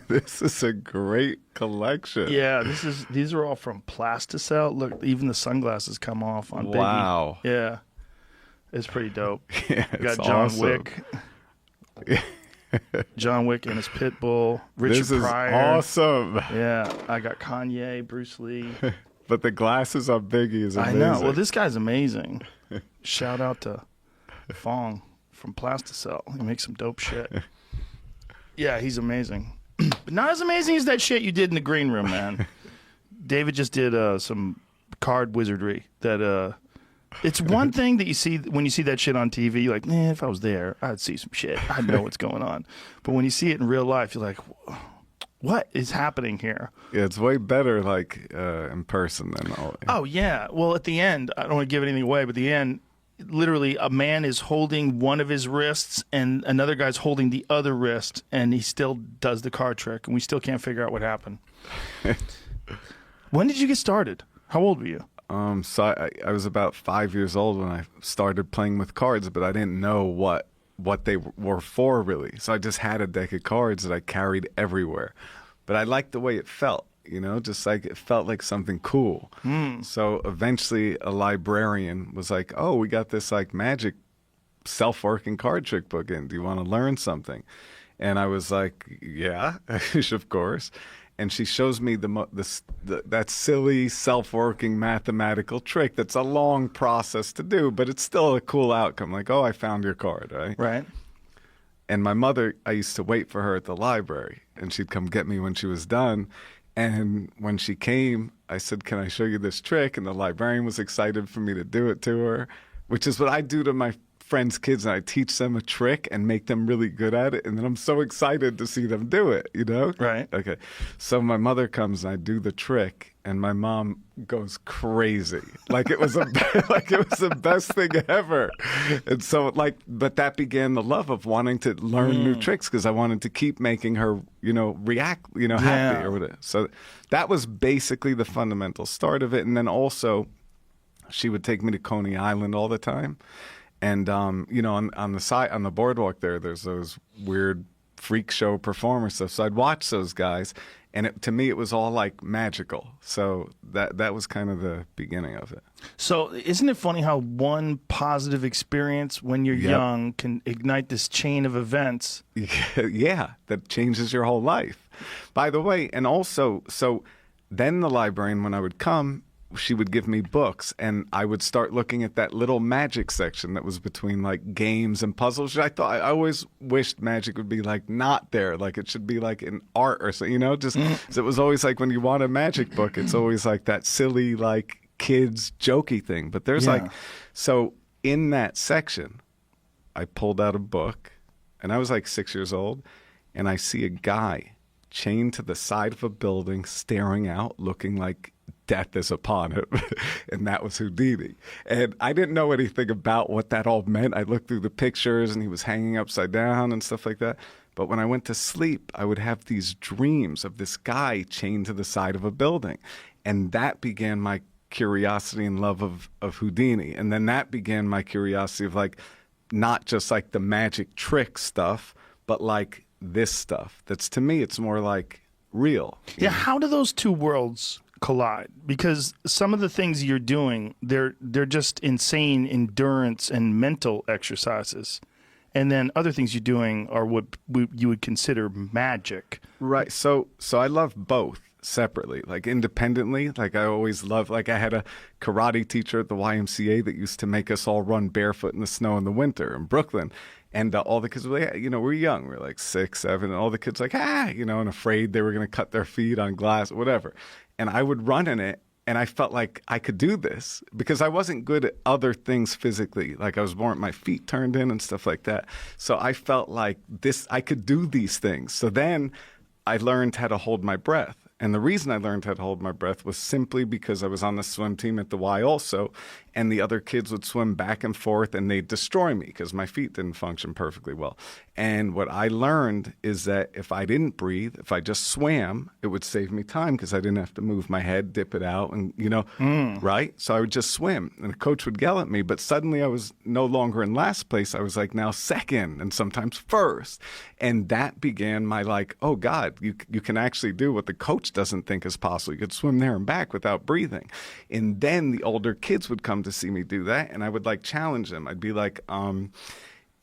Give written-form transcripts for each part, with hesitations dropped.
This is a great collection. Yeah, these are all from Plasticell. Look, even the sunglasses come off on Biggie. Wow. Yeah, it's pretty dope. Yeah, You got it's John awesome. Wick. John Wick and his pit bull. Richard This is Pryor. awesome. Yeah, I got Kanye, Bruce Lee. But the glasses on Biggie is amazing. I know. Well, this guy's amazing. Shout out to Fong from Plasticell. He makes some dope shit. Yeah, he's amazing. But not as amazing as that shit you did in the green room, man. David just did some card wizardry that it's one thing that you see when you see that shit on TV, you're like, if I was there, I'd see some shit. I'd know what's going on. But when you see it in real life, you're like, what is happening here? Yeah, it's way better like in person than all. Oh, yeah. Well, at the end, I don't want to give anything away, but at the end, literally a man is holding one of his wrists and another guy's holding the other wrist, and he still does the card trick, and we still can't figure out what happened. When did you get started? How old were you? So I was about 5 years old when I started playing with cards, but I didn't know what they were for, really. So I just had a deck of cards that I carried everywhere. But I liked the way it felt, just like it felt like something cool. So eventually a librarian was like, oh, we got this like magic self-working card trick book in. Do you want to learn something? And I was like, yeah, of course. And she shows me that silly self-working mathematical trick that's a long process to do, but it's still a cool outcome. Like, oh, I found your card, right? Right. And my mother, I used to wait for her at the library, and she'd come get me when she was done. And when she came, I said, can I show you this trick? And the librarian was excited for me to do it to her, which is what I do to my friends' kids, and I teach them a trick and make them really good at it, and then I'm so excited to see them do it, Right. Okay. So my mother comes and I do the trick, and my mom goes crazy. Like it was the best thing ever. And so but that began the love of wanting to learn new tricks, because I wanted to keep making her, react, happy or whatever. So that was basically the fundamental start of it. And then also she would take me to Coney Island all the time. And, on the boardwalk there's those weird freak show performer stuff. So I'd watch those guys, and to me, it was all like magical. So that was kind of the beginning of it. So isn't it funny how one positive experience when you're young can ignite this chain of events? Yeah, that changes your whole life. By the way, and also, so then the librarian, when I would come, she would give me books, and I would start looking at that little magic section that was between like games and puzzles. I always wished magic would be like not there, like it should be like in art or something, just it was always like when you want a magic book, it's always like that silly like kids jokey thing. But there's so in that section, I pulled out a book, and I was like 6 years old, and I see a guy chained to the side of a building, staring out, looking like death is upon him. And that was Houdini. And I didn't know anything about what that all meant. I looked through the pictures, and he was hanging upside down and stuff like that. But when I went to sleep, I would have these dreams of this guy chained to the side of a building. And that began my curiosity and love of Houdini. And then that began my curiosity of like, not just like the magic trick stuff, but like this stuff. That's, to me, it's more like real. Yeah, how do those two worlds collide? Because some of the things you're doing, they're just insane endurance and mental exercises, and then other things you're doing are what you would consider magic. Right. So I love both separately, like independently. Like I always loved, like I had a karate teacher at the YMCA that used to make us all run barefoot in the snow in the winter in Brooklyn. And all the kids were like, we're young. We're like 6, 7. And all the kids like, and afraid they were going to cut their feet on glass, whatever. And I would run in it, and I felt like I could do this because I wasn't good at other things physically. Like I was more, my feet turned in and stuff like that. So I felt like I could do these things. So then I learned how to hold my breath. And the reason I learned how to hold my breath was simply because I was on the swim team at the Y also, and the other kids would swim back and forth, and they'd destroy me because my feet didn't function perfectly well. And what I learned is that if I didn't breathe, if I just swam, it would save me time because I didn't have to move my head, dip it out, and, right? So I would just swim, and the coach would yell at me, but suddenly I was no longer in last place. I was like now second and sometimes first. And that began my like, oh God, you can actually do what the coach doesn't think is possible. You could swim there and back without breathing. And then the older kids would come to see me do that, and I would like challenge them. I'd be like,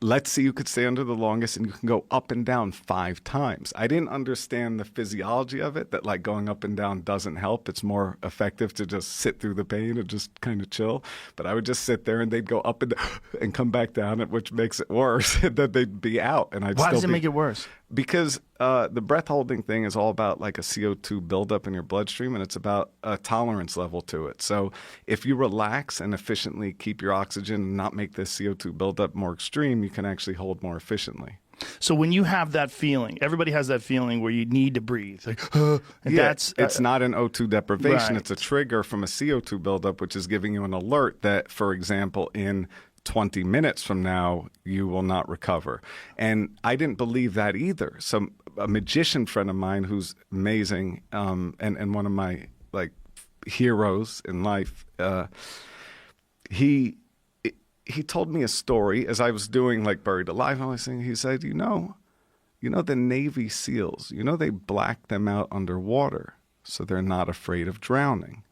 let's see who could stay under the longest, and you can go up and down 5 times. I didn't understand the physiology of it, that like going up and down doesn't help. It's more effective to just sit through the pain and just kind of chill. But I would just sit there, and they'd go up and down and come back down, which makes it worse. And then they'd be out, and I'd Why still does it make it worse? Because the breath holding thing is all about like a CO2 buildup in your bloodstream, and it's about a tolerance level to it. So if you relax and efficiently keep your oxygen and not make this CO2 buildup more extreme, you can actually hold more efficiently. So when you have that feeling, everybody has that feeling where you need to breathe. Like, and it's not an O2 deprivation. Right. It's a trigger from a CO2 buildup, which is giving you an alert that, for example, in 20 minutes from now, you will not recover. And I didn't believe that either. So a magician friend of mine who's amazing, and one of my like heroes in life, he told me a story as I was doing like Buried Alive and all this thing. He said, you know the Navy SEALs, they black them out underwater so they're not afraid of drowning.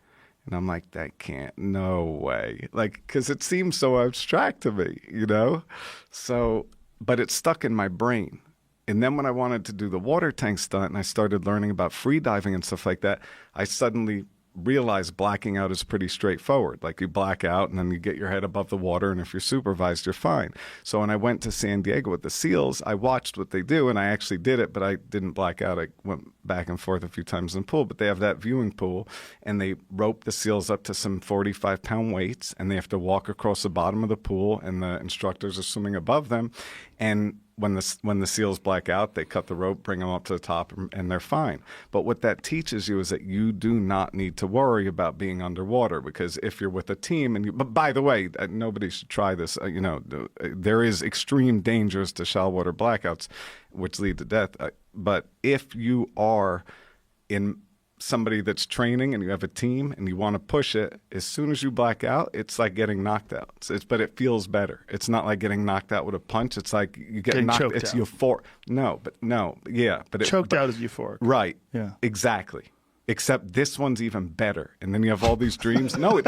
And I'm like, that can't, no way. Like, because it seems so abstract to me, So, but it stuck in my brain. And then when I wanted to do the water tank stunt and I started learning about free diving and stuff like that, I suddenly realized blacking out is pretty straightforward. Like you black out and then you get your head above the water, and if you're supervised, you're fine. So when I went to San Diego with the SEALs, I watched what they do, and I actually did it, but I didn't black out. I went back and forth a few times in the pool, but they have that viewing pool, and they rope the SEALs up to some 45-pound weights, and they have to walk across the bottom of the pool, and the instructors are swimming above them. And when the SEALs black out, they cut the rope, bring them up to the top, and they're fine. But what that teaches you is that you do not need to worry about being underwater, because if you're with a team, but by the way, nobody should try this. There is extreme dangers to shallow water blackouts, which lead to death. But if you are in somebody that's training and you have a team and you want to push it, as soon as you black out, it's like getting knocked out. But it feels better. It's not like getting knocked out with a punch. It's like you get knocked out. It's euphoric. But choked out is euphoric. Right. Yeah. Exactly. Except this one's even better. And then you have all these dreams. No. You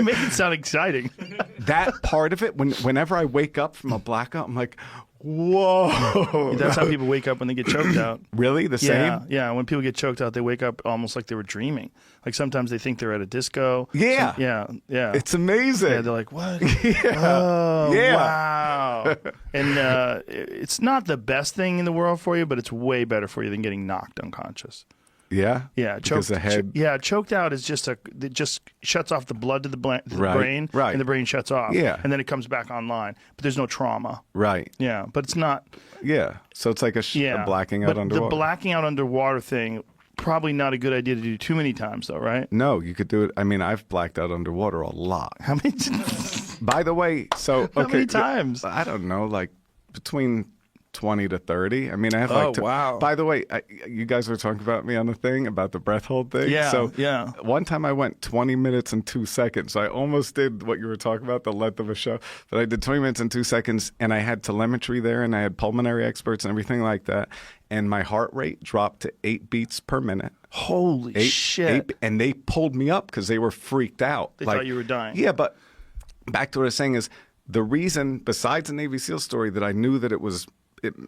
make it sound exciting. That part of it, whenever I wake up from a blackout, I'm like, whoa. That's how people wake up when they get choked out. Really? The same? Yeah. When people get choked out, they wake up almost like they were dreaming. Like sometimes they think they're at a disco. Yeah. Yeah. It's amazing. Yeah, they're like, what? Yeah. Oh, Yeah. wow. And it's not the best thing in the world for you, but it's way better for you than getting knocked unconscious. Yeah? Yeah, because the head... choked out is it just shuts off the blood to the brain, right. and the brain shuts off. Yeah. And then it comes back online. But there's no trauma. Right. Yeah, but it's not... Yeah, so it's like a blacking out underwater. The blacking out underwater thing, probably not a good idea to do too many times, though, right? No, you could do it. I mean, I've blacked out underwater a lot. How many By the way, so... How many times? I don't know, like between 20 to 30. I mean, I have like... wow. By the way, you guys were talking about me on the thing, about the breath hold thing. Yeah, so yeah. One time I went 20 minutes and 2 seconds. So I almost did what you were talking about, the length of a show. But I did 20 minutes and 2 seconds, and I had telemetry there, and I had pulmonary experts and everything like that. And my heart rate dropped to 8 beats per minute. Holy shit. And they pulled me up because they were freaked out. They thought you were dying. Yeah, but back to what I was saying is the reason, besides the Navy SEAL story, that I knew that it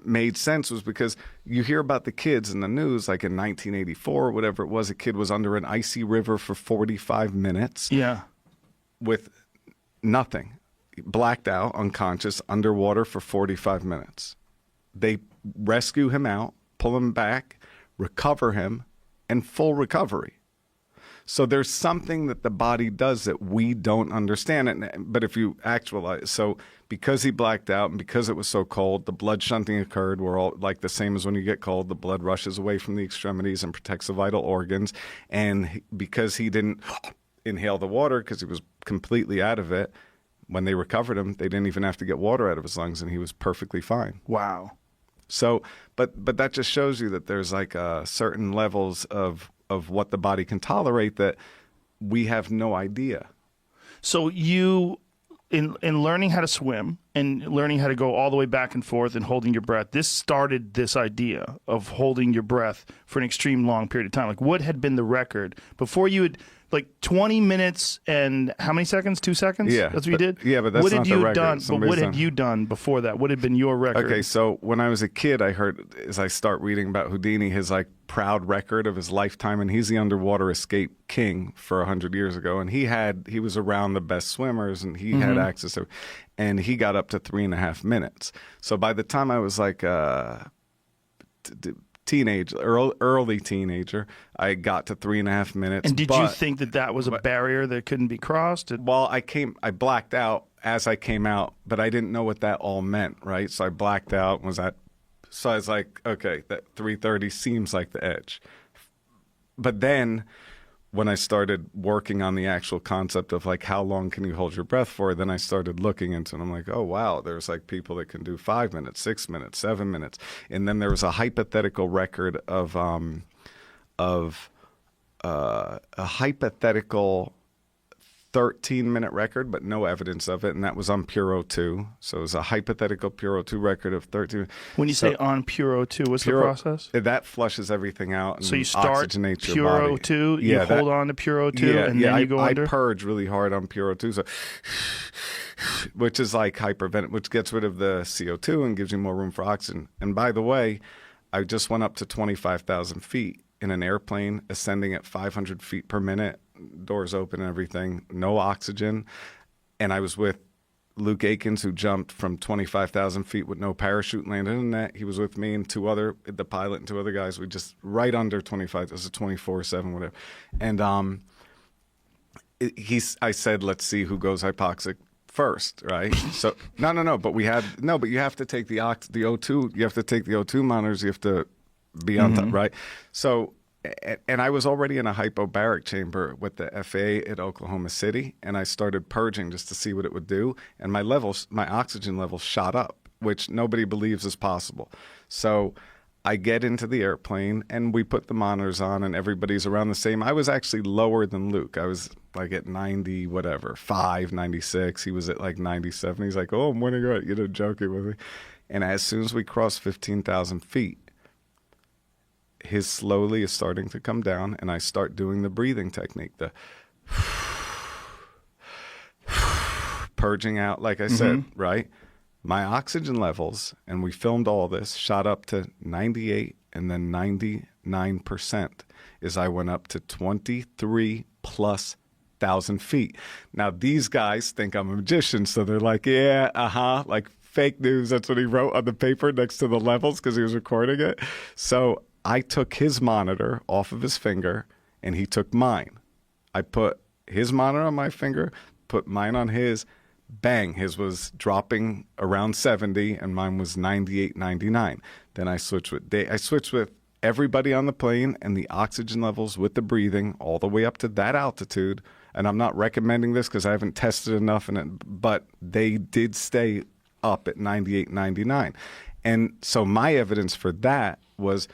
made sense was because you hear about the kids in the news, like in 1984 or whatever it was, a kid was under an icy river for 45 minutes. Yeah. With nothing. Blacked out, unconscious, underwater for 45 minutes. They rescue him out, pull him back, recover him, and full recovery. So there's something that the body does that we don't understand. But if you actualize, so because he blacked out and because it was so cold, the blood shunting occurred. We're all like the same as when you get cold. The blood rushes away from the extremities and protects the vital organs. And because he didn't inhale the water because he was completely out of it, when they recovered him, they didn't even have to get water out of his lungs, and he was perfectly fine. Wow. So, but that just shows you that there's like certain levels of what the body can tolerate that we have no idea. So you, in learning how to swim and learning how to go all the way back and forth and holding your breath, this started this idea of holding your breath for an extreme long period of time. Like, what had been the record before you had, like 20 minutes and how many seconds? 2 seconds? Yeah. That's what you did? Yeah, but that's not the record. But what had you done before that? What had been your record? Okay, so when I was a kid, I heard, as I start reading about Houdini, his like proud record of his lifetime, and he's the underwater escape king for 100 years ago, and he was around the best swimmers, and he had access to, and he got up to 3.5 minutes. So by the time I was like early teenager, I got to 3.5 minutes. And did you think that was a barrier that couldn't be crossed? Well, I blacked out as I came out, but I didn't know what that all meant, right? So I blacked out. So I was like, okay, that 3:30 seems like the edge. But then when I started working on the actual concept of like how long can you hold your breath for, then I started looking into it. I'm like, oh wow, there's like people that can do 5 minutes, 6 minutes, 7 minutes, and then there was a hypothetical record of a hypothetical 13-minute record, but no evidence of it, and that was on Pure O2. So it was a hypothetical Pure O2 record of 13. When you say on Pure O2, what's the process? That flushes everything out and so you start oxygenates Pure your body. O2, you hold on to Pure O2, and then you go under? I purge really hard on Pure O2, so, which is like hyperventilation, which gets rid of the CO2 and gives you more room for oxygen. And by the way, I just went up to 25,000 feet in an airplane, ascending at 500 feet per minute, doors open and everything, no oxygen. And I was with Luke Akins, who jumped from 25,000 feet with no parachute, landed in that. He was with me and the pilot and two other guys. We just right under 25. It was a 24/7, whatever. And I said, let's see who goes hypoxic first, right? So no, but you have to take the O2. You have to take the O2 monitors. You have to be on top, right? So, and I was already in a hypobaric chamber with the FAA at Oklahoma City, and I started purging just to see what it would do, and my oxygen levels shot up, which nobody believes is possible. So I get into the airplane, and we put the monitors on, and everybody's around the same. I was actually lower than Luke. I was like at 90, whatever, 96. He was at like 97. He's like, oh, I'm winning, right? Joking with me. And as soon as we crossed 15,000 feet, his slowly is starting to come down, and I start doing the breathing technique, the purging out, like I said, right? My oxygen levels, and we filmed all this, shot up to 98 and then 99% as I went up to 23+ thousand feet. Now, these guys think I'm a magician, so they're like, yeah, like fake news. That's what he wrote on the paper next to the levels because he was recording it. So I took his monitor off of his finger, and he took mine. I put his monitor on my finger, put mine on his. Bang, his was dropping around 70, and mine was 98, 99. Then I switched with everybody on the plane and the oxygen levels with the breathing all the way up to that altitude. And I'm not recommending this because I haven't tested enough in it, but they did stay up at 98, 99. And so my evidence for that was,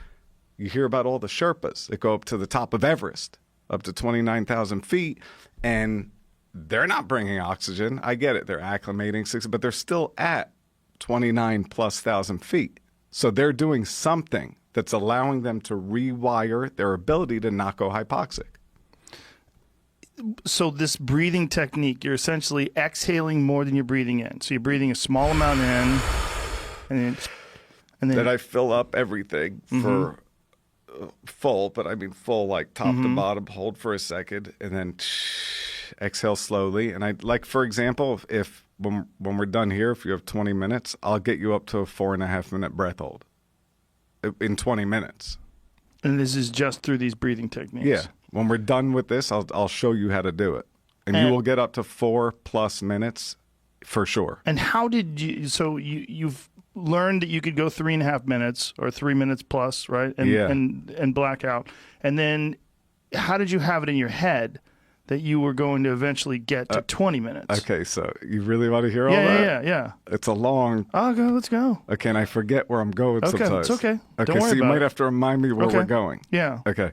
you hear about all the Sherpas that go up to the top of Everest, up to 29,000 feet, and they're not bringing oxygen. I get it. They're acclimating, but they're still at 29+ thousand feet. So they're doing something that's allowing them to rewire their ability to not go hypoxic. So this breathing technique, you're essentially exhaling more than you're breathing in. So you're breathing a small amount in, and then that I fill up everything for full, but I mean full like top to bottom, hold for a second, and then exhale slowly. And I like, for example, if when we're done here, if you have 20 minutes, I'll get you up to a 4.5 minute breath hold in 20 minutes. And this is just through these breathing techniques? Yeah. When we're done with this, I'll show you how to do it, and you will get up to 4+ minutes for sure. And how did you? So you've learned that you could go 3.5 minutes or 3 minutes plus, right? And, Yeah. and black out. And then how did you have it in your head that you were going to eventually get to 20 minutes? Okay, so you really want to hear all Yeah, that? yeah. It's a long. Oh, go. Let's go. Okay, and I forget where I'm going Okay, sometimes. it's okay. Okay, Don't worry so you about might it. have to remind me where Okay. we're going. Yeah. Okay.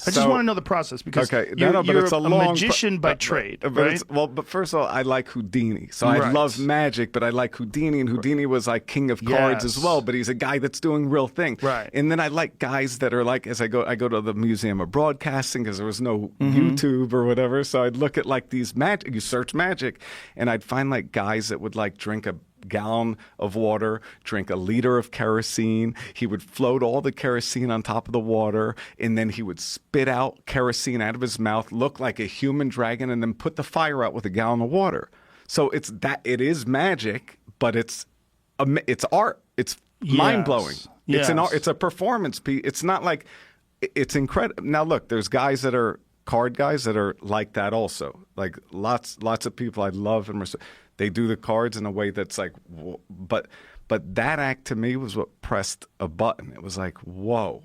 I just want to know the process because Okay, you're, but you're it's a a long magician by trade, but right? it's, well, but first of all, I like Houdini, so I Right. love magic, but I like Houdini, and Houdini was like king of cards as Yes. well. But he's a guy that's doing real things, Right. And then I like guys that are like, as I go to the Museum of Broadcasting because there was no Mm-hmm. YouTube or whatever, so I'd look at like these magic. You search magic, and I'd find like guys that would like drink a gallon of water, drink a liter of kerosene. He would float all the kerosene on top of the water, and then he would spit out kerosene out of his mouth, look like a human dragon, and then put the fire out with a gallon of water. So it is magic, but it's art. It's mind blowing. It's an art. It's a performance piece. It's not like it's incredible. Now look, there's guys that are card guys that are like that also. Like lots of people I love and respect. They do the cards in a way that's like, but that act to me was what pressed a button. It was like, whoa,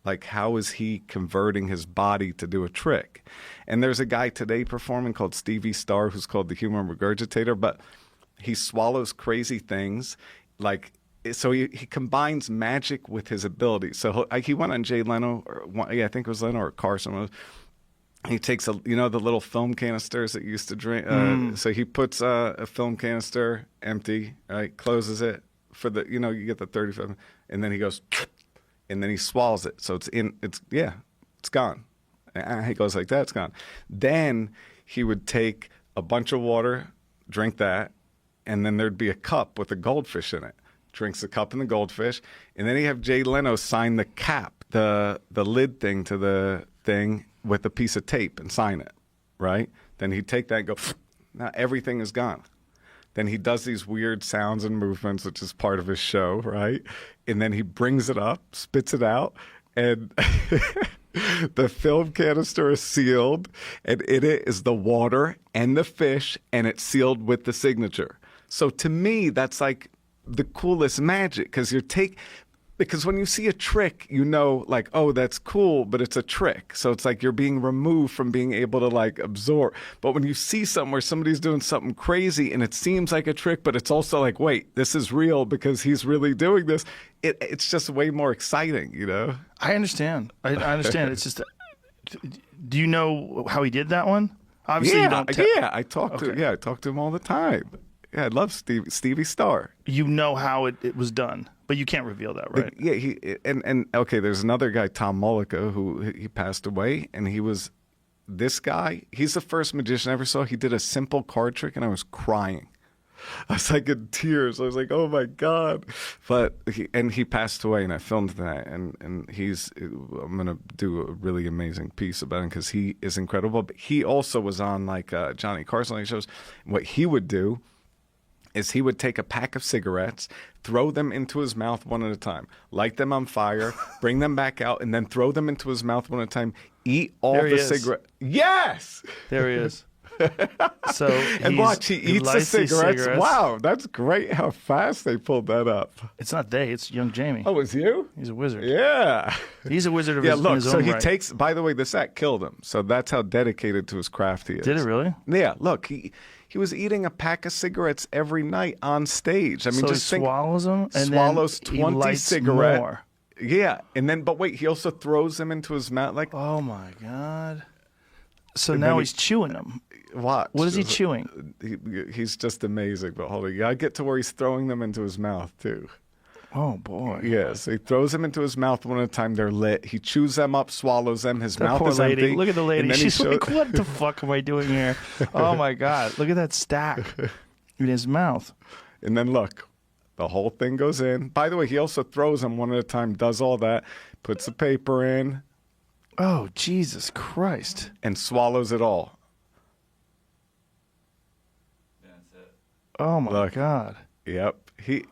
like how is he converting his body to do a trick? And there's a guy today performing called Stevie Starr who's called the Human Regurgitator, but he swallows crazy things. Like, so he combines magic with his ability. So he went on Jay Leno, I think it was Leno or Carson. He takes the little film canisters that you used to drink. So he puts a film canister empty, right? Closes it for the, you get the 35, and then he goes, and then he swallows it. So it's gone. And he goes like that, it's gone. Then he would take a bunch of water, drink that, and then there'd be a cup with a goldfish in it. Drinks the cup and the goldfish, and then he'd have Jay Leno sign the cap, the lid thing to the thing, with a piece of tape and sign it, right? Then he'd take that and go, now everything is gone. Then he does these weird sounds and movements, which is part of his show, right? And then he brings it up, spits it out, and the film canister is sealed, and in it is the water and the fish, and it's sealed with the signature. So to me, that's like the coolest magic, because when you see a trick, like, oh, that's cool, but it's a trick. So it's like you're being removed from being able to like absorb. But when you see something where somebody's doing something crazy and it seems like a trick, but it's also like, wait, this is real because he's really doing this. It's just way more exciting, I understand. I understand. It's just, do you know how he did that one? Obviously, you don't I talk to him all the time. Yeah, I love Stevie Starr. You know how it was done, but you can't reveal that, right? Yeah, and okay, there's another guy, Tom Mullica, who he passed away, and this guy, he's the first magician I ever saw. He did a simple card trick, and I was crying. I was like in tears. I was like, oh my God. But he passed away, and I filmed that, and I'm going to do a really amazing piece about him because he is incredible. But he also was on like Johnny Carson shows. What he would do is he would take a pack of cigarettes, throw them into his mouth one at a time, light them on fire, bring them back out, and then throw them into his mouth one at a time, eat all the cigarettes. Yes! There he is. So and watch, he eats the cigarettes. Wow, that's great how fast they pulled that up. It's not they, it's young Jamie. Oh, it's you? He's a wizard. Yeah. He's a wizard of his own so he right. takes, by the way, this act killed him. So that's how dedicated to his craft he is. Did it really? Yeah, look, he was eating a pack of cigarettes every night on stage. I mean, so just he swallows them and swallows then 20 cigarettes. More. Yeah, and then, but wait, he also throws them into his mouth. Like, oh my God. So now he's chewing them. Watch. What is he chewing? He's just amazing. But hold on, you gotta get to where he's throwing them into his mouth too. Oh boy. Yeah, so he throws them into his mouth one at a time. They're lit. He chews them up, swallows them. His mouth is empty. Look at the lady. She's like, what the fuck am I doing here? Oh my God. Look at that stack in his mouth. And then look, the whole thing goes in. By the way, he also throws them one at a time, does all that, puts the paper in. Oh, Jesus Christ. And swallows it all. That's it. Oh my God. Yep.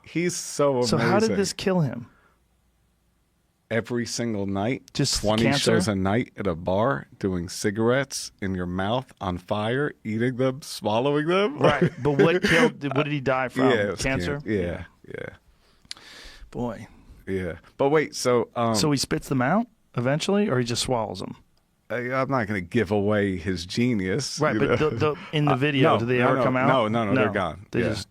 He's so amazing. So how did this kill him? every single night, Just 20 cancer? shows a night at a bar, doing cigarettes in your mouth on fire, eating them, swallowing them. Right. But what did he die from? Yeah, it was Cancer? Yeah. Boy. Yeah. But wait, so So he spits them out eventually, or he just swallows them? I'm not going to give away his genius. Right, you but know? in the video, no, do they no, ever no, come out? No, they're gone. They yeah. just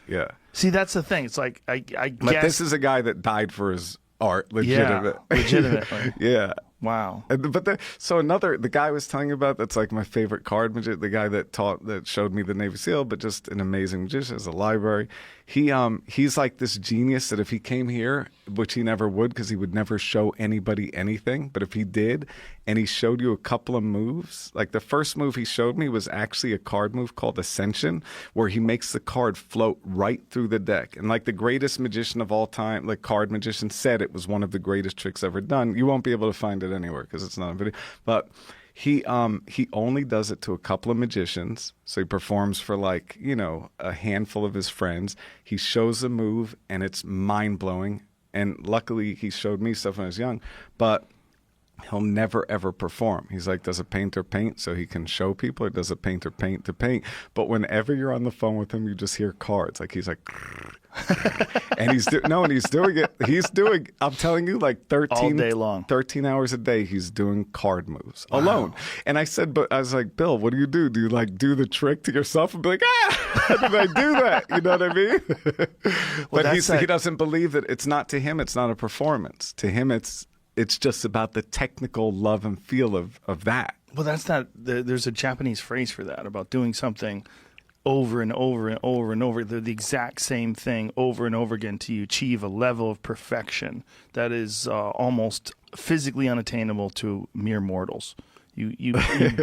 Yeah. see. That's the thing. It's like I But guess this is a guy that died for his art, legitimate. Yeah, legitimately. Yeah. Wow. But the guy I was telling you about, that's like my favorite card magician, the guy that showed me the Navy SEAL, but just an amazing magician, has a library. He's like this genius that if he came here, which he never would because he would never show anybody anything, but if he did and he showed you a couple of moves, like the first move he showed me was actually a card move called Ascension, where he makes the card float right through the deck. And like the greatest magician of all time, like card magician, said it was one of the greatest tricks ever done. You won't be able to find it anywhere because it's not a video, but he only does it to a couple of magicians. So he performs for like, a handful of his friends. He shows a move and it's mind blowing. And luckily he showed me stuff when I was young, but he'll never ever perform. He's like, does a painter paint so he can show people, or does a painter paint to paint? But whenever you're on the phone with him, you just hear cards. Like he's like, and he's doing it. He's doing, I'm telling you, like 13 all day long, 13 hours a day. He's doing card moves alone. And I was like, Bill, what do you do? Do you like do the trick to yourself and be like, how did I do that? You know what I mean? But he doesn't believe that it's not to him. It's not a performance. To him, it's just about the technical love and feel of that. Well, that's not. There's a Japanese phrase for that, about doing something over and over and over and over, the exact same thing over and over again to achieve a level of perfection that is almost physically unattainable to mere mortals. You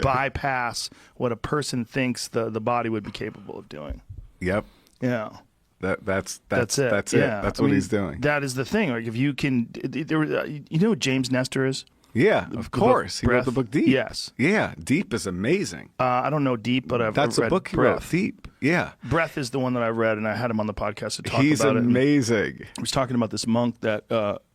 bypass what a person thinks the body would be capable of doing. Yep. Yeah. That's it. That's it. Yeah. That's what he's doing. That is the thing. Like if you can, you know what James Nestor is? Yeah, of course. He wrote the book Deep. Yes. Yeah, Deep is amazing. I don't know Deep, but I've read That's a book he wrote, Deep. Yeah. Breath is the one that I read, and I had him on the podcast to talk He's about it. He's amazing. He was talking about this monk that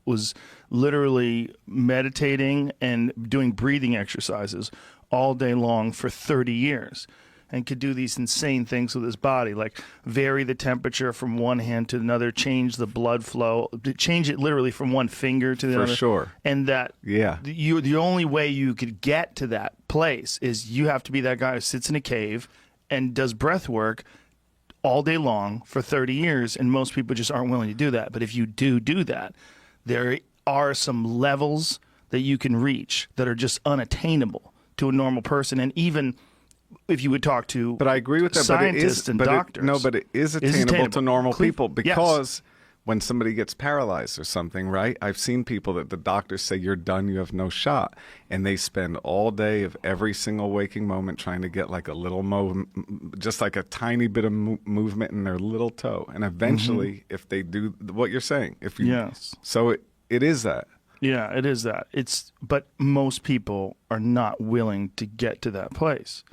was literally meditating and doing breathing exercises all day long for 30 years. And could do these insane things with his body, like vary the temperature from one hand to another, change the blood flow, change it literally from one finger to the other. For sure. And that the only way you could get to that place is you have to be that guy who sits in a cave and does breath work all day long for 30 years, and most people just aren't willing to do that. But if you do that, there are some levels that you can reach that are just unattainable to a normal person, and even if you would talk to but I agree with that, scientists and doctors. But it is attainable to normal people because when somebody gets paralyzed or something, right? I've seen people that the doctors say, you're done, you have no shot. And they spend all day of every single waking moment trying to get like a little just like a tiny bit of movement in their little toe. And eventually, if they do what you're saying, so it is that. Yeah, it is that. But most people are not willing to get to that place.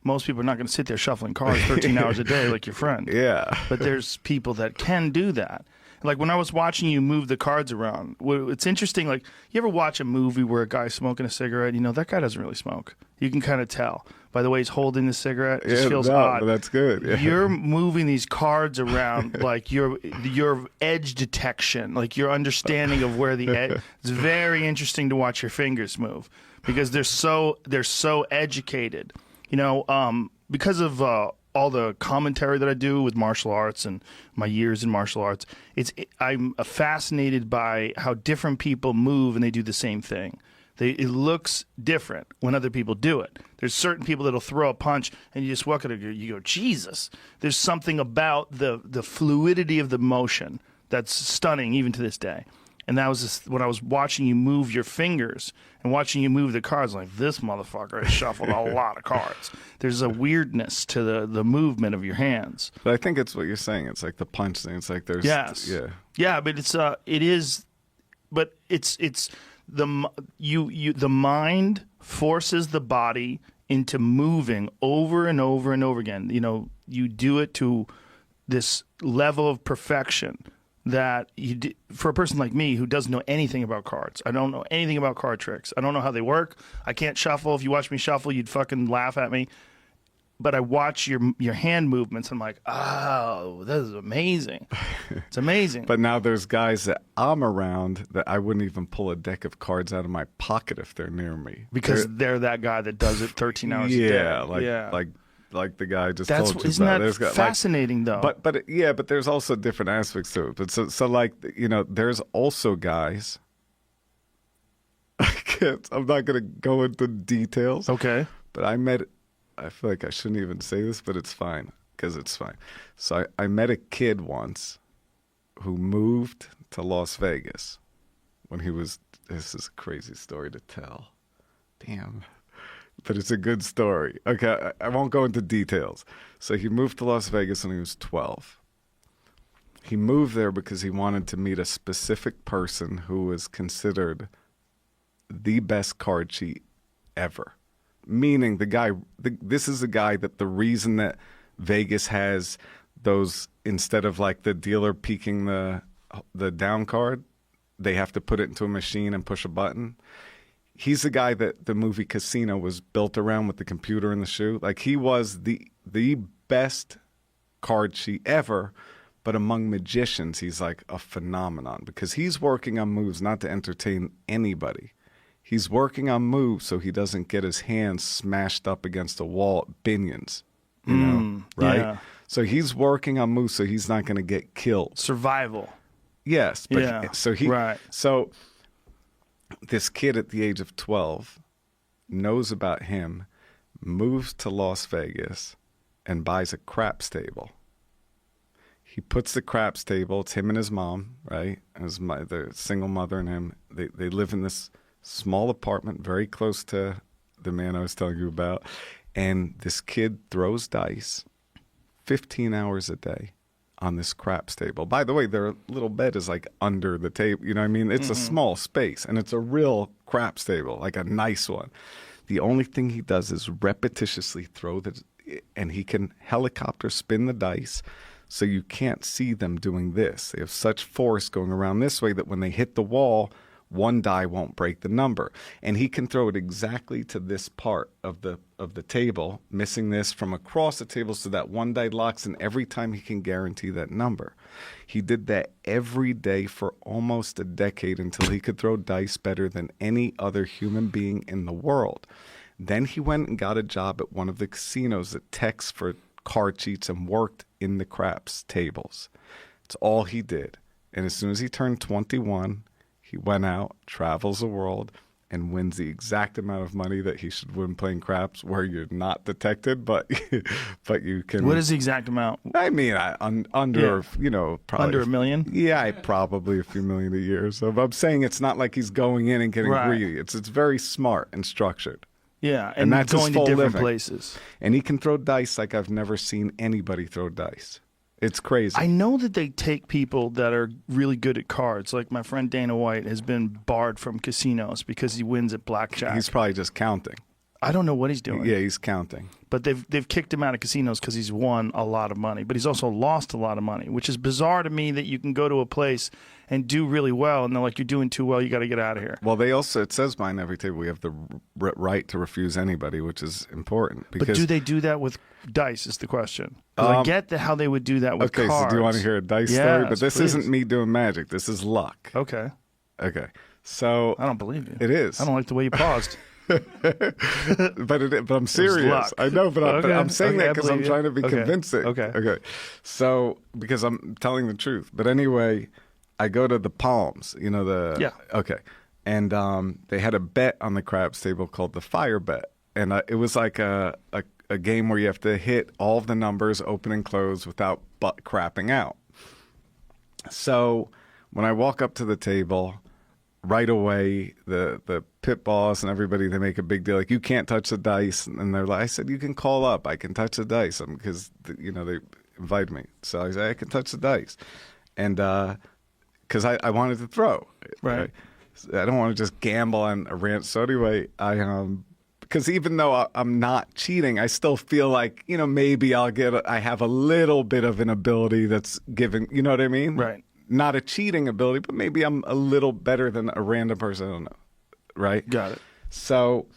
Most people are not going to sit there shuffling cards 13 hours a day like your friend. Yeah. But there's people that can do that. Like when I was watching you move the cards around, it's interesting. Like you ever watch a movie where a guy's smoking a cigarette? You know, that guy doesn't really smoke. You can kind of tell by the way he's holding the cigarette. It just feels odd. But that's good. Yeah. You're moving these cards around like your edge detection, like your understanding of where the edge. It's very interesting to watch your fingers move because they're so educated. You know, because of all the commentary that I do with martial arts and my years in martial arts, I'm fascinated by how different people move and they do the same thing. It looks different when other people do it. There's certain people that'll throw a punch and you just walk at it and you go, Jesus. There's something about the fluidity of the motion that's stunning even to this day. And that was just, when I was watching you move your fingers and watching you move the cards, like this motherfucker has shuffled a lot of cards. There's a weirdness to the movement of your hands. But I think it's what you're saying. It's like the punch thing. It's like there's the mind forces the body into moving over and over and over again. You know, you do it to this level of perfection that for a person like me who doesn't know anything about cards. I don't know anything about card tricks. I don't know how they work. I can't shuffle. If you watch me shuffle, you'd fucking laugh at me. But I watch your hand movements. I'm like, oh, this is amazing. It's amazing. But now there's guys that I'm around that I wouldn't even pull a deck of cards out of my pocket if they're near me. Because they're that guy that does it 13 hours a day. Like the guy I just told you isn't about. That fascinating, though? But there's also different aspects to it. But so like, you know, there's also guys. I'm not going to go into details. Okay. But I feel like I shouldn't even say this, but it's fine because it's fine. So I met a kid once who moved to Las Vegas when he was. This is a crazy story to tell. Damn. But it's a good story. Okay, I won't go into details. So he moved to Las Vegas when he was 12. He moved there because he wanted to meet a specific person who was considered the best card cheat ever. Meaning this is a guy that the reason that Vegas has those, instead of like the dealer peeking the down card, they have to put it into a machine and push a button. He's the guy that the movie Casino was built around with the computer in the shoe. Like he was the best card cheat ever, but among magicians, he's like a phenomenon because he's working on moves not to entertain anybody. He's working on moves so he doesn't get his hands smashed up against a wall at Binion's, you know, right? Yeah. So he's working on moves so he's not going to get killed. Survival. Yes. But Yeah. So this kid at the age of 12 knows about him, moves to Las Vegas, and buys a craps table. He puts the craps table. It's him and his mom, right? The single mother and him. They live in this small apartment very close to the man I was telling you about. And this kid throws dice 15 hours a day on this craps table. By the way, their little bed is like under the table. You know what I mean? It's a small space, and it's a real craps table, like a nice one. The only thing he does is repetitiously throw and he can helicopter spin the dice so you can't see them doing this. They have such force going around this way that when they hit the wall, one die won't break the number. And he can throw it exactly to this part of the table, missing this from across the table so that one die locks in every time he can guarantee that number. He did that every day for almost a decade until he could throw dice better than any other human being in the world. Then he went and got a job at one of the casinos that techs for card cheats and worked in the craps tables. It's all he did. And as soon as he turned 21, he went out, travels the world, and wins the exact amount of money that he should win playing craps, where you're not detected, but you can. What is the exact amount? I mean, under, you know, probably under $1 million. Yeah, probably a few million a year. So I'm saying it's not like he's going in and getting greedy. It's very smart and structured. Yeah, and that's going to different living. places. And he can throw dice like I've never seen anybody throw dice. It's crazy. I know that they take people that are really good at cards. Like my friend Dana White has been barred from casinos because he wins at blackjack. He's probably just counting. I don't know what he's doing. Yeah, he's counting. But they've kicked him out of casinos because he's won a lot of money. But he's also lost a lot of money, which is bizarre to me that you can go to a place and do really well, and they're like, you're doing too well, you got to get out of here. Well, it says behind every table we have the right to refuse anybody, which is important. Because, but do they do that with dice is the question. I get how they would do that with cards. Okay, so do you want to hear a dice story? But this isn't me doing magic. This is luck. Okay. So I don't believe you. It is. I don't like the way you paused. but I'm serious. I know, but I'm saying that because I'm trying to be convincing. Okay. So because I'm telling the truth. But anyway, I go to the Palms. You know Okay. And they had a bet on the craps table called the fire bet, and it was like a game where you have to hit all of the numbers, open and close, without crapping out. So when I walk up to the table, right away, the pit boss and everybody, they make a big deal. Like, you can't touch the dice. And they're like, I said, you can call up. I can touch the dice. Because, they invited me. So I said, I can touch the dice. And because I wanted to throw. Right. I don't want to just gamble on a rant. So anyway, because even though I'm not cheating, I still feel like, maybe I have a little bit of an ability that's given, you know what I mean? Right. not a cheating ability, but maybe I'm a little better than a random person. I don't know. Right? Got it. So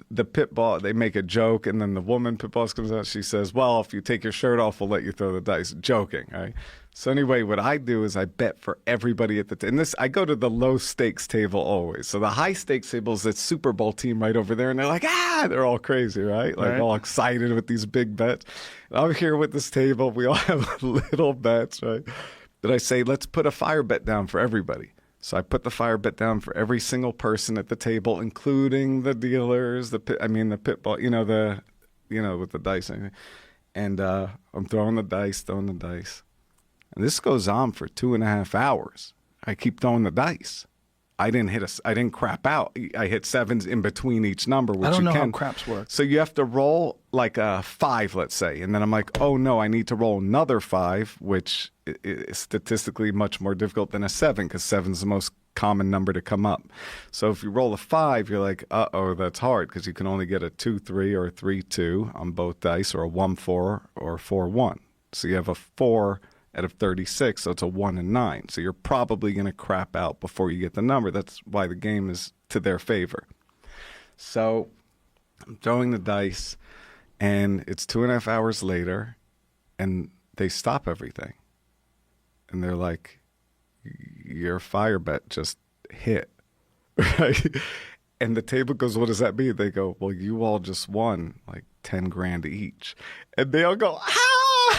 the pit ball, they make a joke, and then the woman pit boss comes out. She says, well, if you take your shirt off, we'll let you throw the dice. Joking, right? So anyway, what I do is I bet for everybody at the table. And this, I go to the low stakes table always. So the high stakes table is that Super Bowl team right over there, and they're like, they're all crazy, right? Like all excited with these big bets. And I'm here with this table. We all have little bets, right? But I say, let's put a fire bet down for everybody. So I put the fire bet down for every single person at the table, including the dealers, the pit ball, with the dice. And I'm throwing the dice. And this goes on for 2.5 hours. I keep throwing the dice. I didn't crap out. I hit sevens in between each number, which I don't you know can. how craps work. So you have to roll like a 5, let's say. And then I'm like, oh no, I need to roll another 5, which is statistically much more difficult than a 7, because 7 is the most common number to come up. So if you roll a 5, you're like, uh-oh, that's hard, because you can only get a 2-3 or a 3-2 on both dice, or a 1-4 or a 4-1. So you have a 4 out of 36, so it's a 1 and 9. So you're probably going to crap out before you get the number. That's why the game is to their favor. So I'm throwing the dice, and it's 2.5 hours later, and they stop everything. And they're like, your fire bet just hit, right? And the table goes, what does that mean? They go, well, you all just won like 10 grand each. And they all go,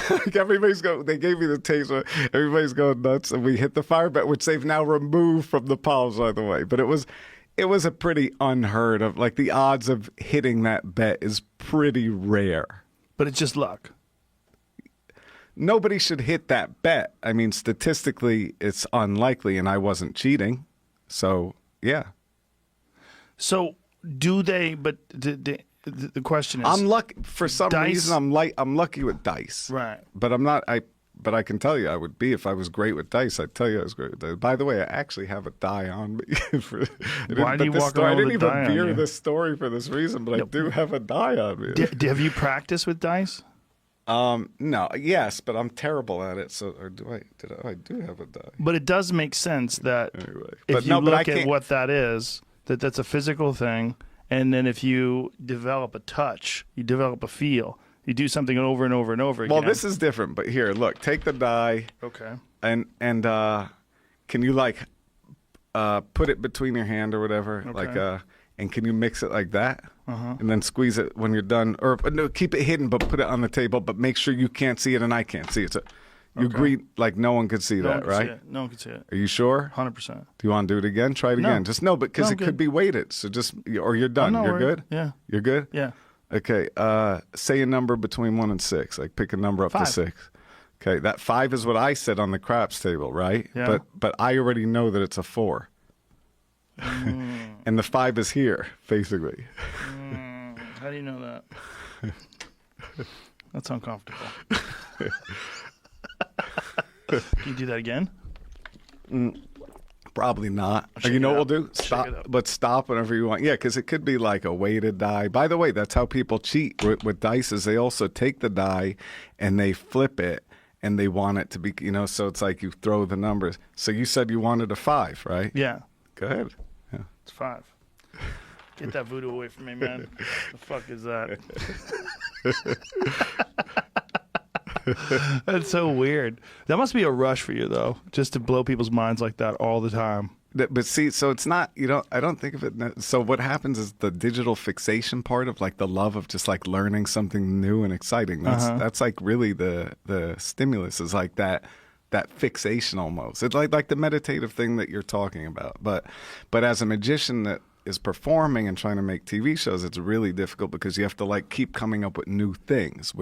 like everybody's going, they gave me the taser. Everybody's going nuts. And we hit the fire bet, which they've now removed from the piles, by the way. But it was a pretty unheard of, like the odds of hitting that bet is pretty rare. But it's just luck. Nobody should hit that bet. I mean, statistically, it's unlikely, and I wasn't cheating. So, yeah. So, do they, but the question is, I'm lucky for some dice? reason. I'm lucky with dice, right? But I'm not. But I can tell you, I would be if I was great with dice. I'd tell you I was great with dice. By the way, I actually have a die on me. Why do you walk around with a die on you? I didn't even veer this story for this reason, but I do have a die on me. Have you practiced with dice? No. Yes, but I'm terrible at it. So, or do I? I do have a die. But it does make sense that anyway. If you look at what that is, that's a physical thing. And then if you develop a touch, you develop a feel, you do something over and over and over again. Well, this is different. But here, look, take the die. Okay. And can you like put it between your hand or whatever, okay. and can you mix it like that? Uh-huh. And then squeeze it when you're done, or no, keep it hidden, but put it on the table, but make sure you can't see it and I can't see it. So you agree, like no one could see that, right? No one could see it. Are you sure? 100%. Do you want to do it again? Try it again. Just no, because it could be weighted. So just, or you're done. You're good? Yeah. You're good? Yeah. Okay. Say a number between 1 and 6. Like pick a number up 5. to 6. Okay. That 5 is what I said on the craps table, right? Yeah. But I already know that it's a 4. And the 5 is here, basically. How do you know that? That's uncomfortable. Can you do that again? Probably not. You know what we'll do? Stop whenever you want. Yeah, because it could be like a weighted die. By the way, that's how people cheat with dice is they also take the die and they flip it and they want it to be, so it's like you throw the numbers. So you said you wanted a 5, right? Yeah. Go ahead. Yeah. It's 5. Get that voodoo away from me, man. The fuck is that? That's so weird. That must be a rush for you, though, just to blow people's minds like that all the time. But see, so it's not, I don't think of it. So what happens is the digital fixation part of like the love of just like learning something new and exciting. That's like really the stimulus is like that fixation almost. It's like the meditative thing that you're talking about. But as a magician that is performing and trying to make TV shows, it's really difficult because you have to like keep coming up with new things,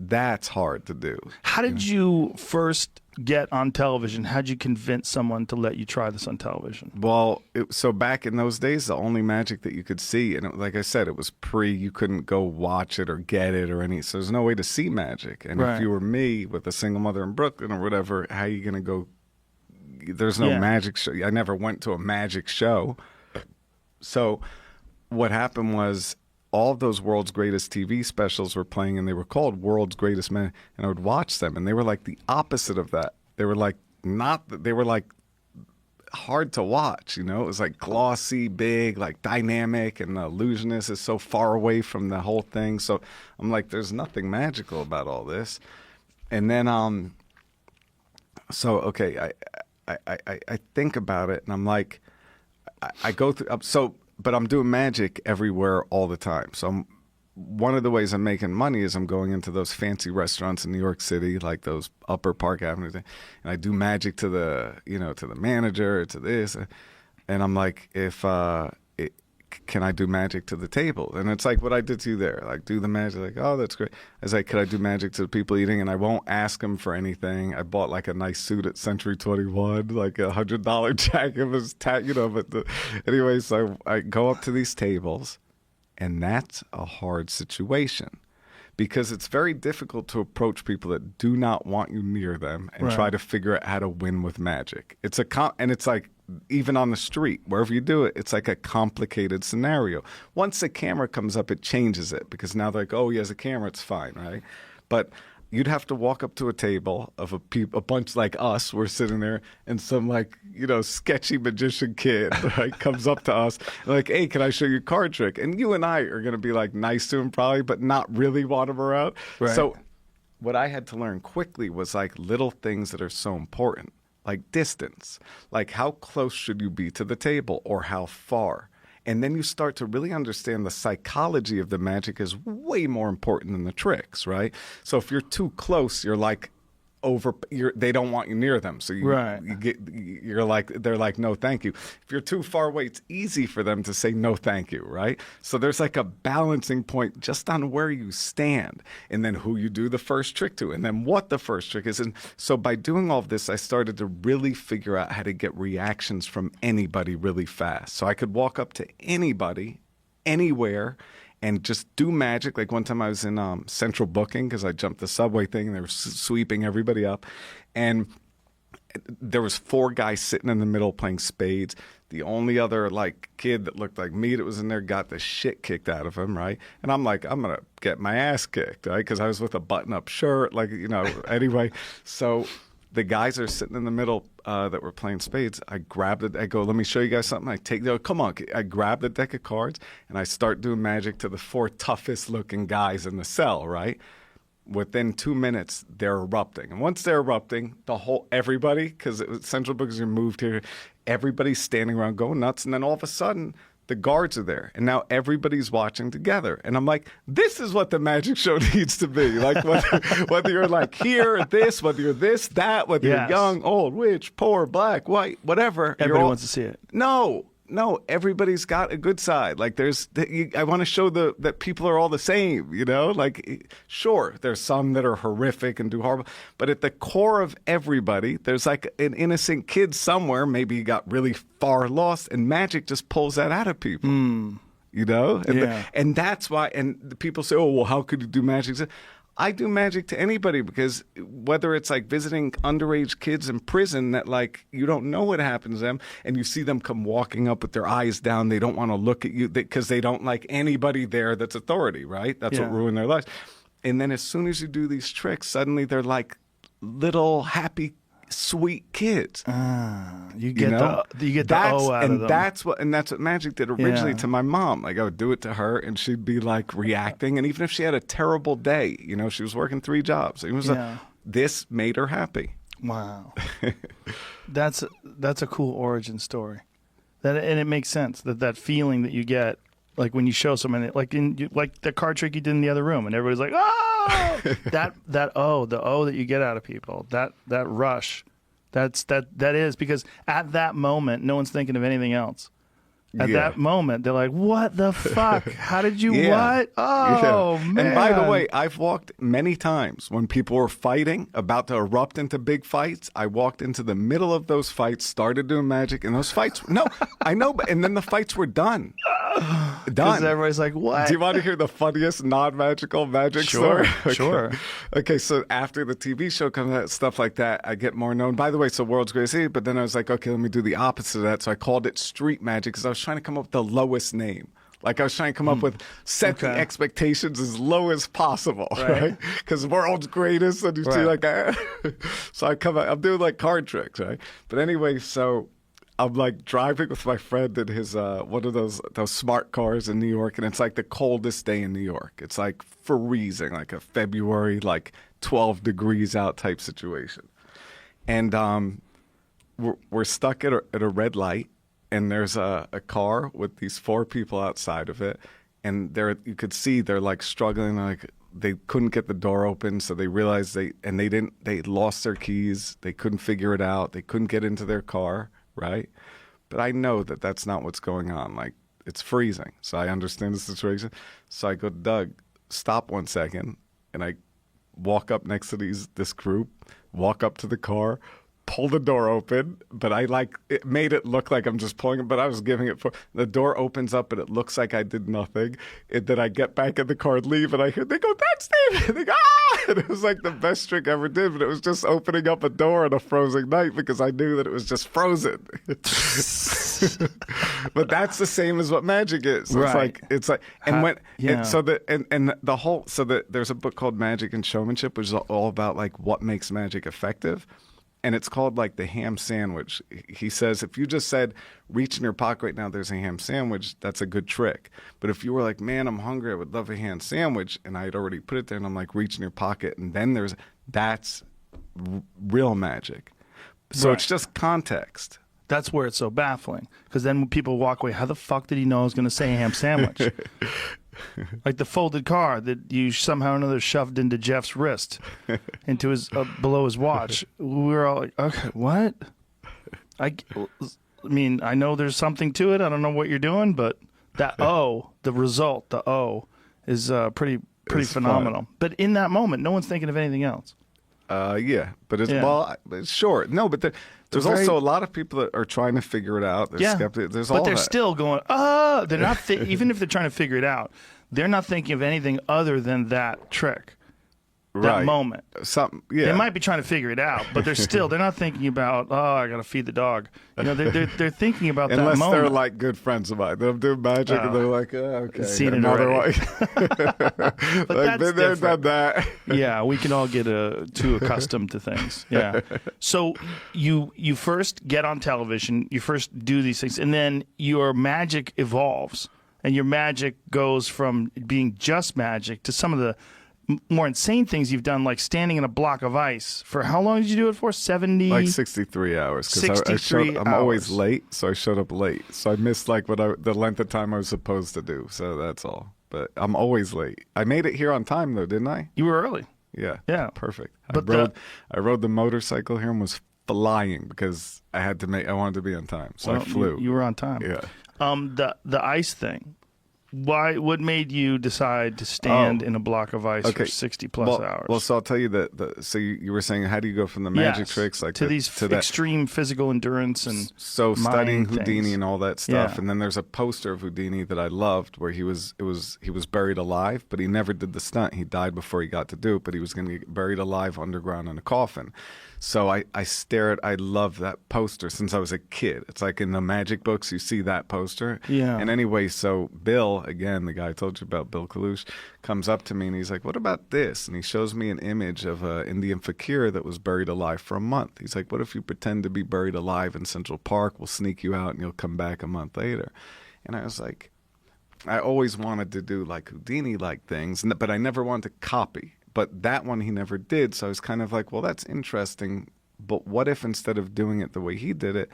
that's hard to do. How did you first get on television? How did you convince someone to let you try this on television? Well, so back in those days, the only magic that you could see, and like I said, it was you couldn't go watch it or get it or so there's no way to see magic. And if you were me with a single mother in Brooklyn or whatever, how are you going to go? There's no magic show. I never went to a magic show. So what happened was, all of those World's Greatest TV specials were playing, and they were called World's Greatest Men, and I would watch them, and they were like the opposite of that. They were like they were like hard to watch, you know. It was like glossy, big, like dynamic, and the illusionist is so far away from the whole thing. So I'm like, there's nothing magical about all this. And then so okay, I think about it, and I'm like, I go through but I'm doing magic everywhere all the time. So one of the ways I'm making money is I'm going into those fancy restaurants in New York City, like those Upper Park Avenue things, and I do magic to the manager, to this, and I'm like, can I do magic to the table? And it's like what I did to you there, like do the magic, like, oh, that's great. I was like, could I do magic to the people eating? And I won't ask them for anything. I bought like a nice suit at Century 21, like $100 jacket was anyway, so I go up to these tables, and that's a hard situation because it's very difficult to approach people that do not want you near them and try to figure out how to win with magic. It's and it's like, even on the street, wherever you do it, it's like a complicated scenario. Once the camera comes up, it changes it because now they're like, oh, he has a camera, it's fine, right? But you'd have to walk up to a table of a bunch like us. We're sitting there, and some like, sketchy magician kid right, comes up to us and like, hey, can I show you a card trick? And you and I are going to be like nice to him probably, but not really want him around. Right. So what I had to learn quickly was like little things that are so important. Like distance, like how close should you be to the table or how far? And then you start to really understand the psychology of the magic is way more important than the tricks, right? So if you're too close, you're like they don't want you near them. So they're like, no, thank you. If you're too far away, it's easy for them to say no, thank you, right? So there's like a balancing point just on where you stand and then who you do the first trick to and then what the first trick is. And so by doing all of this, I started to really figure out how to get reactions from anybody really fast. So I could walk up to anybody, anywhere, and just do magic. Like one time I was in central booking because I jumped the subway thing and they were sweeping everybody up. And there was 4 guys sitting in the middle playing spades. The only other like kid that looked like me that was in there got the shit kicked out of him, right? And I'm like, I'm going to get my ass kicked, right? Because I was with a button-up shirt, like, anyway. So the guys are sitting in the middle that were playing spades. I grabbed it. I go, let me show you guys something. Come on. I grab the deck of cards and I start doing magic to the 4 toughest looking guys in the cell, right? Within 2 minutes, they're erupting. And once they're erupting, everybody, because Central Bookers are moved here, everybody's standing around going nuts. And then all of a sudden, the guards are there, and now everybody's watching together. And I'm like, this is what the magic show needs to be. Like, whether you're like here or this, whether you're this, that, whether you're young, old, rich, poor, black, white, whatever. Everybody wants to see it. No, everybody's got a good side. Like I want to show that people are all the same, Like, sure, there's some that are horrific and do horrible, but at the core of everybody, there's like an innocent kid somewhere. Maybe he got really far lost, and magic just pulls that out of people. And that's why. And the people say, "Oh, well, how could you do magic?" I do magic to anybody because whether it's like visiting underage kids in prison that like you don't know what happens to them and you see them come walking up with their eyes down, they don't want to look at you because they don't like anybody there that's authority, right? That's what ruined their lives. And then as soon as you do these tricks, suddenly they're like little happy, sweet kids. You get the O out of them. That's what magic did originally to my mom. Like I would do it to her, and she'd be like reacting. And even if she had a terrible day, she was working 3 jobs. It was this made her happy. Wow, that's a cool origin story. And it makes sense that feeling that you get. Like when you show someone, like the card trick you did in the other room, and everybody's like, "Oh!" the O that you get out of people, that rush, that is because at that moment, no one's thinking of anything else. At that moment, they're like, "What the fuck? How did you what? Oh man!" And by the way, I've walked many times when people were fighting, about to erupt into big fights. I walked into the middle of those fights, started doing magic, and those fights. No, I know, and then the fights were done. Because everybody's like, what? Do you want to hear the funniest non-magical magic story? Sure. Okay, so after the TV show comes out, stuff like that, I get more known. By the way, so World's Greatest Hit, but then I was like, okay, let me do the opposite of that. So I called it street magic because I was trying to come up with the lowest name. Like I was trying to come up with set the expectations as low as possible, right? Because world's greatest, and you see like that. So I come out, I'm doing like card tricks, right? But anyway, so I'm like driving with my friend in his one of those smart cars in New York, and it's like the coldest day in New York. It's like freezing, like a February, like 12 degrees out type situation. And we're stuck at a red light, and there's a car with these 4 people outside of it, and you could see they're like struggling, like they couldn't get the door open, so they realized they lost their keys, they couldn't figure it out, they couldn't get into their car, right? But I know that that's not what's going on. Like, it's freezing, so I understand the situation. So I go, Doug, stop 1 second, and I walk up next to this group, walk up to the car, pull the door open, but it made it look like I'm just pulling it, but I was giving it the door opens up and it looks like I did nothing. And then I get back in the car and leave, and they go, that's David. They go, ah! And it was like the best trick I ever did, but it was just opening up a door on a frozen night because I knew that it was just frozen. But that's the same as what magic is. It's like, there's a book called Magic and Showmanship, which is all about like what makes magic effective. And it's called like the ham sandwich. He says, if you just said, reach in your pocket right now, there's a ham sandwich, that's a good trick. But if you were like, man, I'm hungry, I would love a ham sandwich, and I had already put it there, and I'm like, reach in your pocket, and then that's real magic. So It's just context. That's where it's so baffling. Because then when people walk away, how the fuck did he know I was going to say ham sandwich? Like the folded car that you somehow or another shoved into Jeff's wrist, into his below his watch. We were all like, okay, what? I mean, I know there's something to it. I don't know what you're doing, but the result, the O, is pretty phenomenal. Fun. But in that moment, no one's thinking of anything else. Yeah, but it's sure. No, but there's also a lot of people that are trying to figure it out. They're skeptical. But they're still going, they're not, even if they're trying to figure it out, they're not thinking of anything other than that trick. That moment. They might be trying to figure it out, but they're not thinking about, I got to feed the dog. You know, they're thinking about that moment. Unless they're like good friends of mine. They'll do magic and they're like, okay. Seen it already. But like, been there, done that. Yeah, we can all get too accustomed to things. Yeah. So you first get on television, you first do these things, and then your magic evolves. And your magic goes from being just magic to some of the more insane things you've done, like standing in a block of ice. For how long did you do it for? 70? Like 63 hours. 63 I'm always late, so I showed up late. So I missed like the length of time I was supposed to do. So that's all. But I'm always late. I made it here on time, though, didn't I? You were early. Yeah. Yeah. Perfect. I rode the motorcycle here and was flying because I wanted to be on time. So I flew. You were on time. Yeah. The ice thing. What made you decide to stand in a block of ice for 60+ hours? Well, so I'll tell you that. So you were saying, how do you go from the magic tricks like to extreme physical endurance and studying Houdini things. And all that stuff? And then there's a poster of Houdini that I loved where he was buried alive, but he never did the stunt. He died before he got to do it, but he was going to get buried alive underground in a coffin. So I love that poster since I was a kid. It's like in the magic books, you see that poster. Yeah. And anyway, so Bill, again, the guy I told you about, Bill Kalouche, comes up to me and he's like, what about this? And he shows me an image of an Indian fakir that was buried alive for a month. He's like, what if you pretend to be buried alive in Central Park? We'll sneak you out and you'll come back a month later. And I was like, I always wanted to do like Houdini-like things, but I never wanted to copy. But that one he never did, so I was kind of like, well, that's interesting, but what if instead of doing it the way he did it,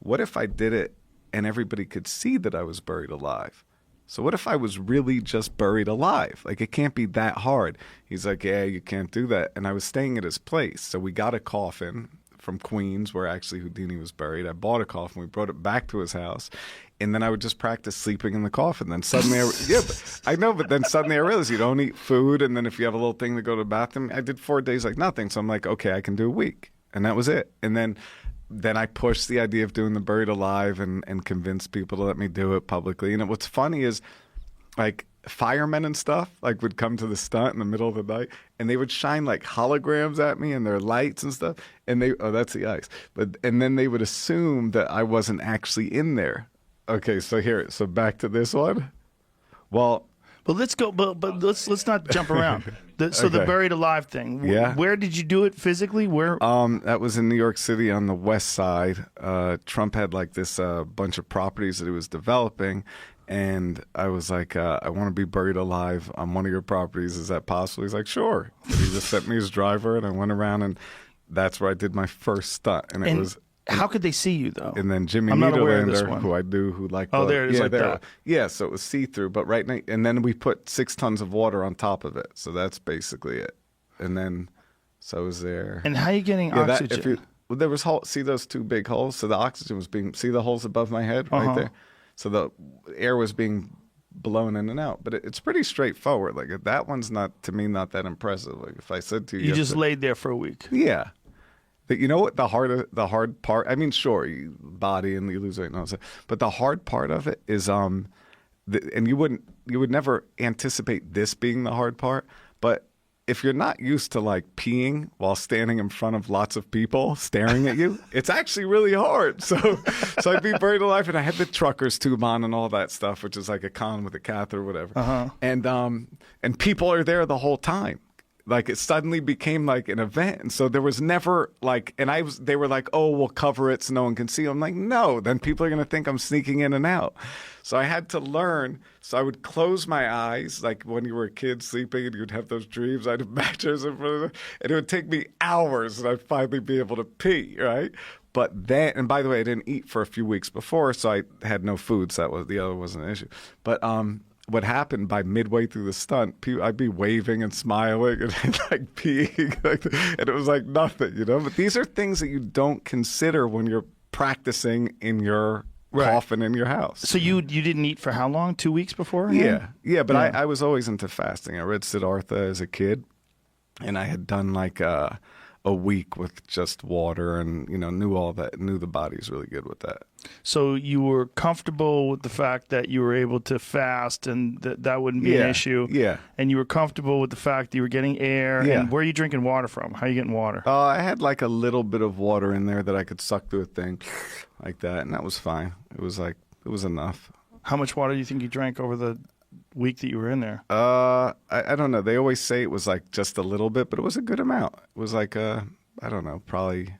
what if I did it and everybody could see that I was buried alive? So what if I was really just buried alive? Like, it can't be that hard. He's like, yeah, you can't do that. And I was staying at his place, so we got a coffin from Queens where actually Houdini was buried. I bought a coffin. We brought it back to his house. And then I would just practice sleeping in the coffin. Then suddenly, but then suddenly I realized you don't eat food. And then if you have a little thing to go to the bathroom, I did 4 days like nothing. So I'm like, okay, I can do a week. And that was it. And then I pushed the idea of doing the buried alive and convinced people to let me do it publicly. And what's funny is like firemen and stuff like would come to the stunt in the middle of the night and they would shine like holograms at me and their lights and stuff. And that's the ice. And then they would assume that I wasn't actually in there. Okay, so back to this one. Well, But let's go. But let's not jump around. So the Okay. buried alive thing. Yeah. Where did you do it physically? Where? that was in New York City on the west side. Trump had like this bunch of properties that he was developing, and I was like, I want to be buried alive on one of your properties. Is that possible? He's like, sure. And he just sent me his driver, and I went around, and that's where I did my first stunt, and it was. How could they see you though? And then Jimmy I'm not aware of this Niederlander, one. who I knew, who like there it is, yeah, like that. Yeah, so it was see through, but right now, and then we put 6 tons of water on top of it, so that's basically it. And then, so I was there. And how are you getting oxygen? Well, there was see those 2 big holes, so the oxygen was being see the holes above my head right there, so the air was being blown in and out. But it's pretty straightforward. Like that one's not to me not that impressive. Like if I said to you, you just laid there for a week. yeah. You know what the hard part? I mean, sure, you body and you lose weight and all that, but the hard part of it is and you would never anticipate this being the hard part, but if you're not used to like peeing while standing in front of lots of people staring at you, it's actually really hard. So I'd be buried alive, and I had the trucker's tube on and all that stuff, which is like a con with a catheter or whatever, and people are there the whole time. Like it suddenly became like an event, and so there was never like, and they were like, "Oh, we'll cover it so no one can see." I'm like, "No, then people are gonna think I'm sneaking in and out." So I had to learn. So I would close my eyes, like when you were a kid sleeping, and you'd have those dreams. I'd have matches in front of them, and it would take me hours, and I'd finally be able to pee, right? But then, and by the way, I didn't eat for a few weeks before, so I had no food. So that was the other wasn't an issue, but what happened by midway through the stunt, I'd be waving and smiling and like peeing, and it was like nothing, you know? But these are things that you don't consider when you're practicing in your coffin in your house. So you didn't eat for how long? 2 weeks before? Yeah, but I was always into fasting. I read Siddhartha as a kid, and I had done like a week with just water, and knew all that, knew the body's really good with that. So you were comfortable with the fact that you were able to fast and that wouldn't be an issue. Yeah. And you were comfortable with the fact that you were getting air. Yeah. And where are you drinking water from? How are you getting water? I had like a little bit of water in there that I could suck through a thing like that, and that was fine. It was enough. How much water do you think you drank over the week that you were in there? I don't know. They always say it was like just a little bit, but it was a good amount. It was like I don't know, probably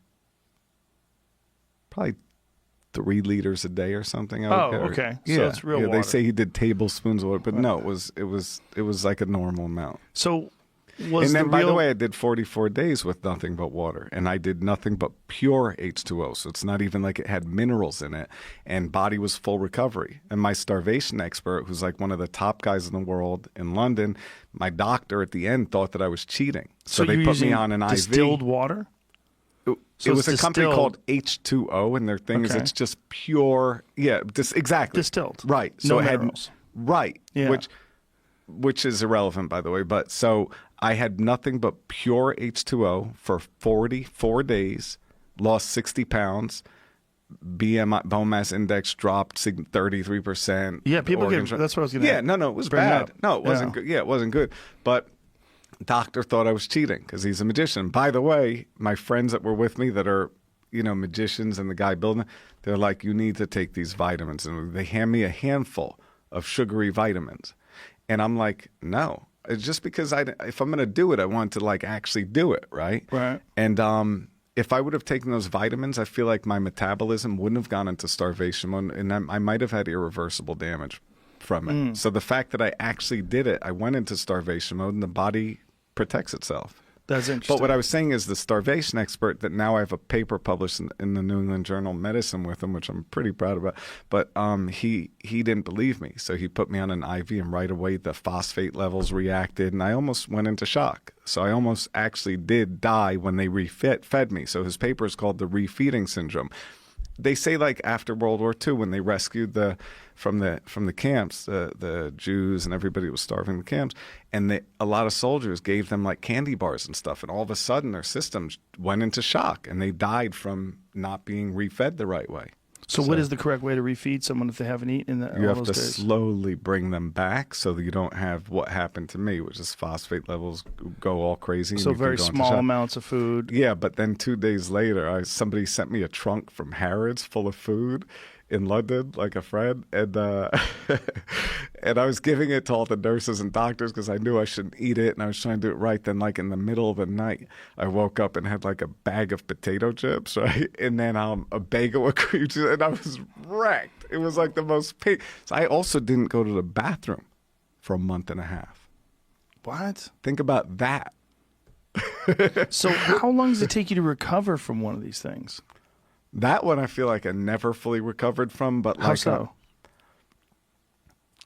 3 liters a day or something. Okay. Yeah, So it's real water. They say he did tablespoons of water, but no, it was like a normal amount. So And then, by the way, I did 44 days with nothing but water, and I did nothing but pure H2O. So it's not even like it had minerals in it, and body was full recovery. And my starvation expert, who's like one of the top guys in the world in London, my doctor at the end thought that I was cheating. So they put me on an IV. Distilled water? It was a company called H2O, and their thing is it's just pure, exactly. Distilled. Right. No So it minerals. Right. Yeah. Which is irrelevant, by the way. But so I had nothing but pure H2O for 44 days, lost 60 pounds, BMI, bone mass index dropped 33%. Yeah, people get, that's what I was going to Yeah, no, it was bad. No, it wasn't good. Yeah, it wasn't good. But doctor thought I was cheating because he's a magician. By the way, my friends that were with me that are, magicians and the guy building, they're like, you need to take these vitamins. And they hand me a handful of sugary vitamins. And I'm like, no. It's just because if I'm going to do it, I want to like actually do it, right? Right. And if I would have taken those vitamins, I feel like my metabolism wouldn't have gone into starvation mode, and I might have had irreversible damage from it. So the fact that I actually did it, I went into starvation mode, and the body protects itself. That's interesting. But what I was saying is the starvation expert that now I have a paper published in the New England Journal of Medicine with him, which I'm pretty proud about. But he didn't believe me, so he put me on an IV, and right away the phosphate levels reacted, and I almost went into shock. So I almost actually did die when they fed me. So his paper is called the refeeding syndrome. They say like after World War II, when they rescued from the camps, the Jews and everybody was starving in the camps, and a lot of soldiers gave them like candy bars and stuff, and all of a sudden their systems went into shock, and they died from not being refed the right way. So what is the correct way to refeed someone if they haven't eaten in You all have those to days? slowly bring them back so that you don't have what happened to me, which is phosphate levels go all crazy. So very small amounts of food. Yeah, but then 2 days later, somebody sent me a trunk from Harrods full of food, in London, like a friend, and and I was giving it to all the nurses and doctors because I knew I shouldn't eat it, and I was trying to do it right. Then, like in the middle of the night, I woke up and had like a bag of potato chips, right, and then a bagel with cream cheese, and I was wrecked. It was like the most pain. So I also didn't go to the bathroom for a month and a half. What? Think about that. So how long does it take you to recover from one of these things? That one I feel like I never fully recovered from, but How like so?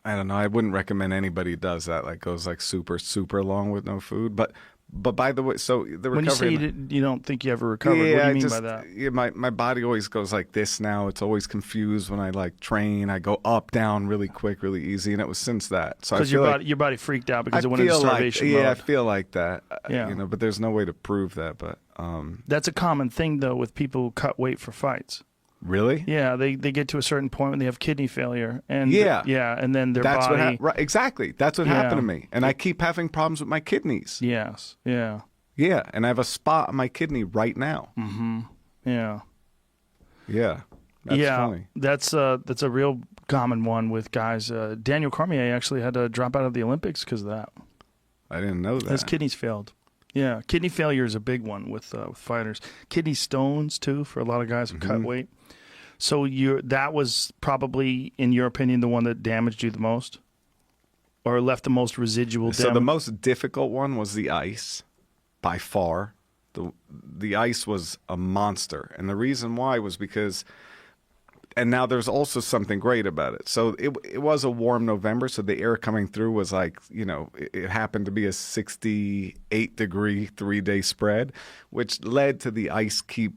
I don't know. I wouldn't recommend anybody does that. Like goes like super long with no food. But by the way, so the recovery. When you say you don't think you ever recovered, what do you mean by that? Yeah, my body always goes like this now. It's always confused when I like train. I go up, down really quick, really easy, and it was since that. So because your body freaked out because it went into starvation mode. Yeah, I feel like that. Yeah. You know, but there's no way to prove that. But that's a common thing though with people who cut weight for fights. Really? Yeah, they get to a certain point when they have kidney failure, and yeah, and then their that's body. right, exactly. That's what happened to me, and I keep having problems with my kidneys. Yes. Yeah. Yeah, and I have a spot on my kidney right now. Mm-hmm. Yeah. Yeah. That's funny. That's a real common one with guys. Daniel Cormier actually had to drop out of the Olympics because of that. I didn't know that. His kidneys failed. Yeah, kidney failure is a big one with fighters. Kidney stones too for a lot of guys who cut weight. So that was probably, in your opinion, the one that damaged you the most, or left the most residual damage. So the most difficult one was the ice, by far. The ice was a monster, and the reason why was because. And now there's also something great about it. So it was a warm November, so the air coming through was like, you know, it happened to be a 68-degree 3-day spread, which led to the ice keep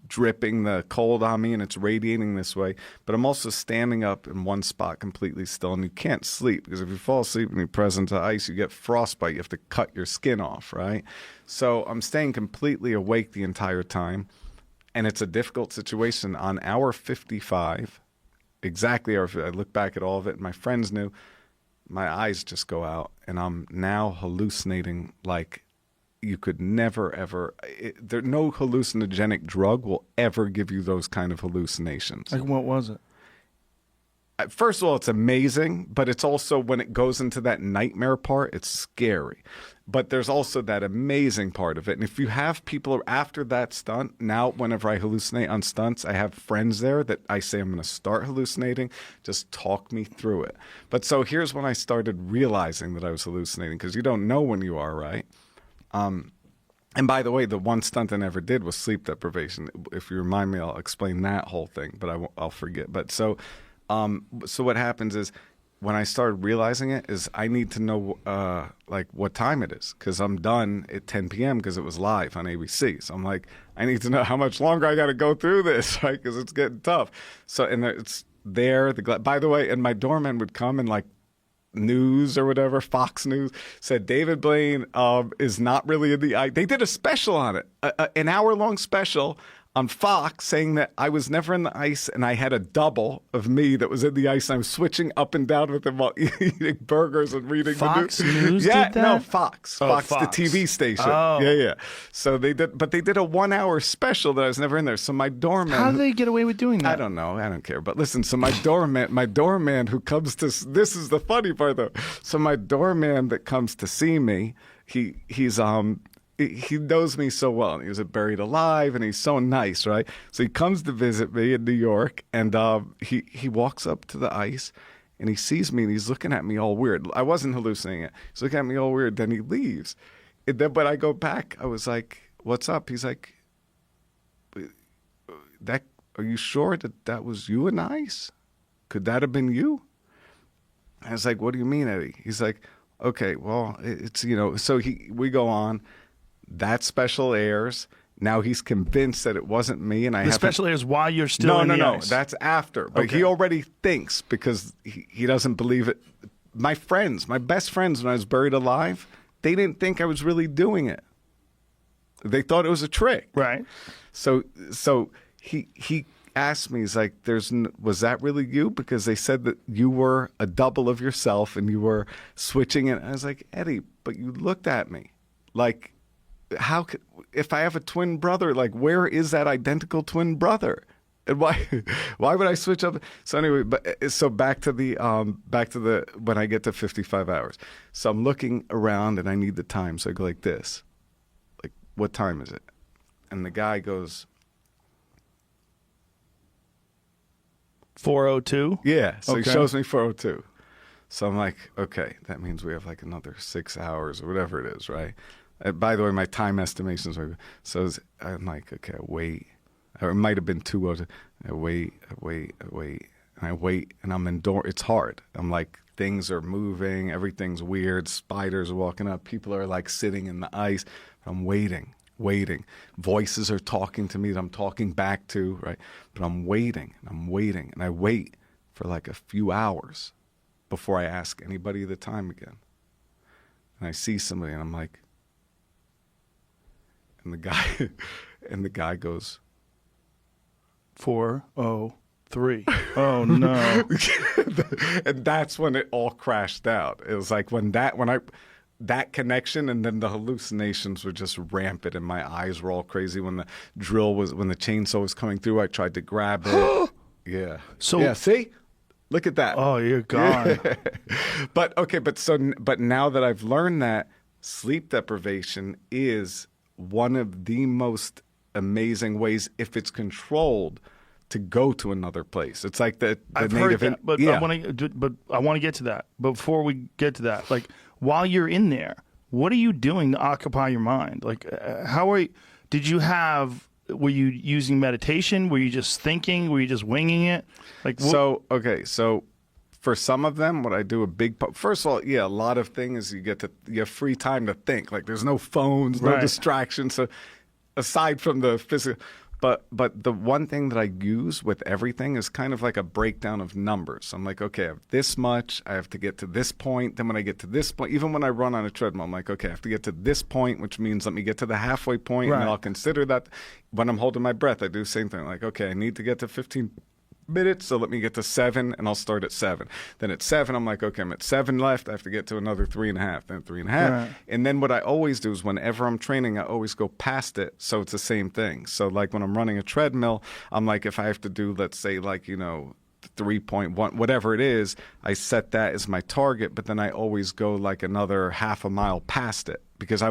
dripping the cold on me, and it's radiating this way. But I'm also standing up in one spot completely still, and you can't sleep because if you fall asleep and you're present to ice, you get frostbite. You have to cut your skin off, right? So I'm staying completely awake the entire time. And it's a difficult situation. On hour 55, exactly I look back at all of it, and my friends knew, my eyes just go out, and I'm now hallucinating like you could never, ever. No hallucinogenic drug will ever give you those kind of hallucinations. Like what was it? First of all, it's amazing, but it's also when it goes into that nightmare part, it's scary. But there's also that amazing part of it. And if you have people after that stunt, now whenever I hallucinate on stunts, I have friends there that I say I'm going to start hallucinating. Just talk me through it. But so here's when I started realizing that I was hallucinating, because you don't know when you are, right? And by the way, the one stunt I never did was sleep deprivation. If you remind me, I'll explain that whole thing, but I'll forget. But so what happens is when I started realizing it is I need to know like what time it is, because I'm done at 10 p.m. because it was live on ABC. So I'm like, I need to know how much longer I got to go through this, right? Because it's getting tough. So and it's there. By the way, and my doorman would come and like news or whatever, Fox News said David Blaine is not really in the ice. They did a special on it, an hour-long special on Fox saying that I was never in the ice and I had a double of me that was in the ice. And I was switching up and down with them while eating burgers and reading Fox the news. News Yeah, did that? no, Fox. Oh, Fox, Fox. the TV station. Oh. Yeah. So they did a 1-hour special that I was never in there. So my doorman. How do they get away with doing that? I don't know. I don't care. But listen, so my doorman who comes to, this is the funny part though. So my doorman that comes to see me, he knows me so well. And he was at Buried Alive, and he's so nice, right? So he comes to visit me in New York, and he walks up to the ice, and he sees me, and he's looking at me all weird. I wasn't hallucinating it. He's looking at me all weird. Then he leaves. And then when I go back, I was like, "What's up?" He's like, "Are you sure that was you in the ice? Could that have been you?" I was like, "What do you mean, Eddie?" He's like, "Okay, well, it's So we go on. That special airs. Now he's convinced that it wasn't me, and The special airs while you're still in the ice. No. That's after. But he already thinks, because he doesn't believe it. My best friends, when I was buried alive, they didn't think I was really doing it. They thought it was a trick. Right. So he asked me, he's like, was that really you? Because they said that you were a double of yourself and you were switching it. I was like, Eddie, but you looked at me like, how could, if I have a twin brother, like where is that identical twin brother? And why would I switch up? So anyway, so back to the when I get to 55 hours. So I'm looking around and I need the time. So I go like this. Like, what time is it? And the guy goes 4:02? Yeah. So Okay. he shows me 4:02. So I'm like, okay, that means we have like another 6 hours or whatever it is, right? By the way, my time estimations are, so I'm like, okay, I wait. Or it might have been 2:02. I wait, and I wait, and I'm it's hard. I'm like, things are moving, everything's weird, spiders are walking up, people are like sitting in the ice. I'm waiting. Voices are talking to me that I'm talking back to, right? But I'm waiting, and I wait for like a few hours before I ask anybody the time again. And I see somebody, and I'm like, and the guy goes 4:03. Oh no. And that's when it all crashed out. It was like when that connection, and then the hallucinations were just rampant, and my eyes were all crazy. When the chainsaw was coming through, I tried to grab it. Yeah. So yeah, see? Look at that. Oh, you're gone. But now that I've learned that sleep deprivation is one of the most amazing ways, if it's controlled, to go to another place. It's like the I've native. heard that, but yeah. I want to get to that. But before we get to that, like while you're in there, what are you doing to occupy your mind? Like, were you using meditation? Were you just thinking? Were you just winging it? Like, So for some of them, what I do first of all, yeah, a lot of things you have free time to think. Like, there's no phones, no Right. distractions. So aside from the physical, but the one thing that I use with everything is kind of like a breakdown of numbers. I'm like, okay, I have this much, I have to get to this point. Then when I get to this point, even when I run on a treadmill, I'm like, okay, I have to get to this point, which means let me get to the halfway point, Right. and I'll consider that. When I'm holding my breath, I do the same thing. Like, okay, I need to get to 15 minutes, so let me get to 7, and I'll start at 7. Then at 7, I'm like, okay, I'm at 7 left. I have to get to another 3.5, then 3.5. Right. And then what I always do is whenever I'm training, I always go past it, so it's the same thing. So like when I'm running a treadmill, I'm like, if I have to do, let's say, like, 3.1, whatever it is, I set that as my target, but then I always go like another half a mile past it, because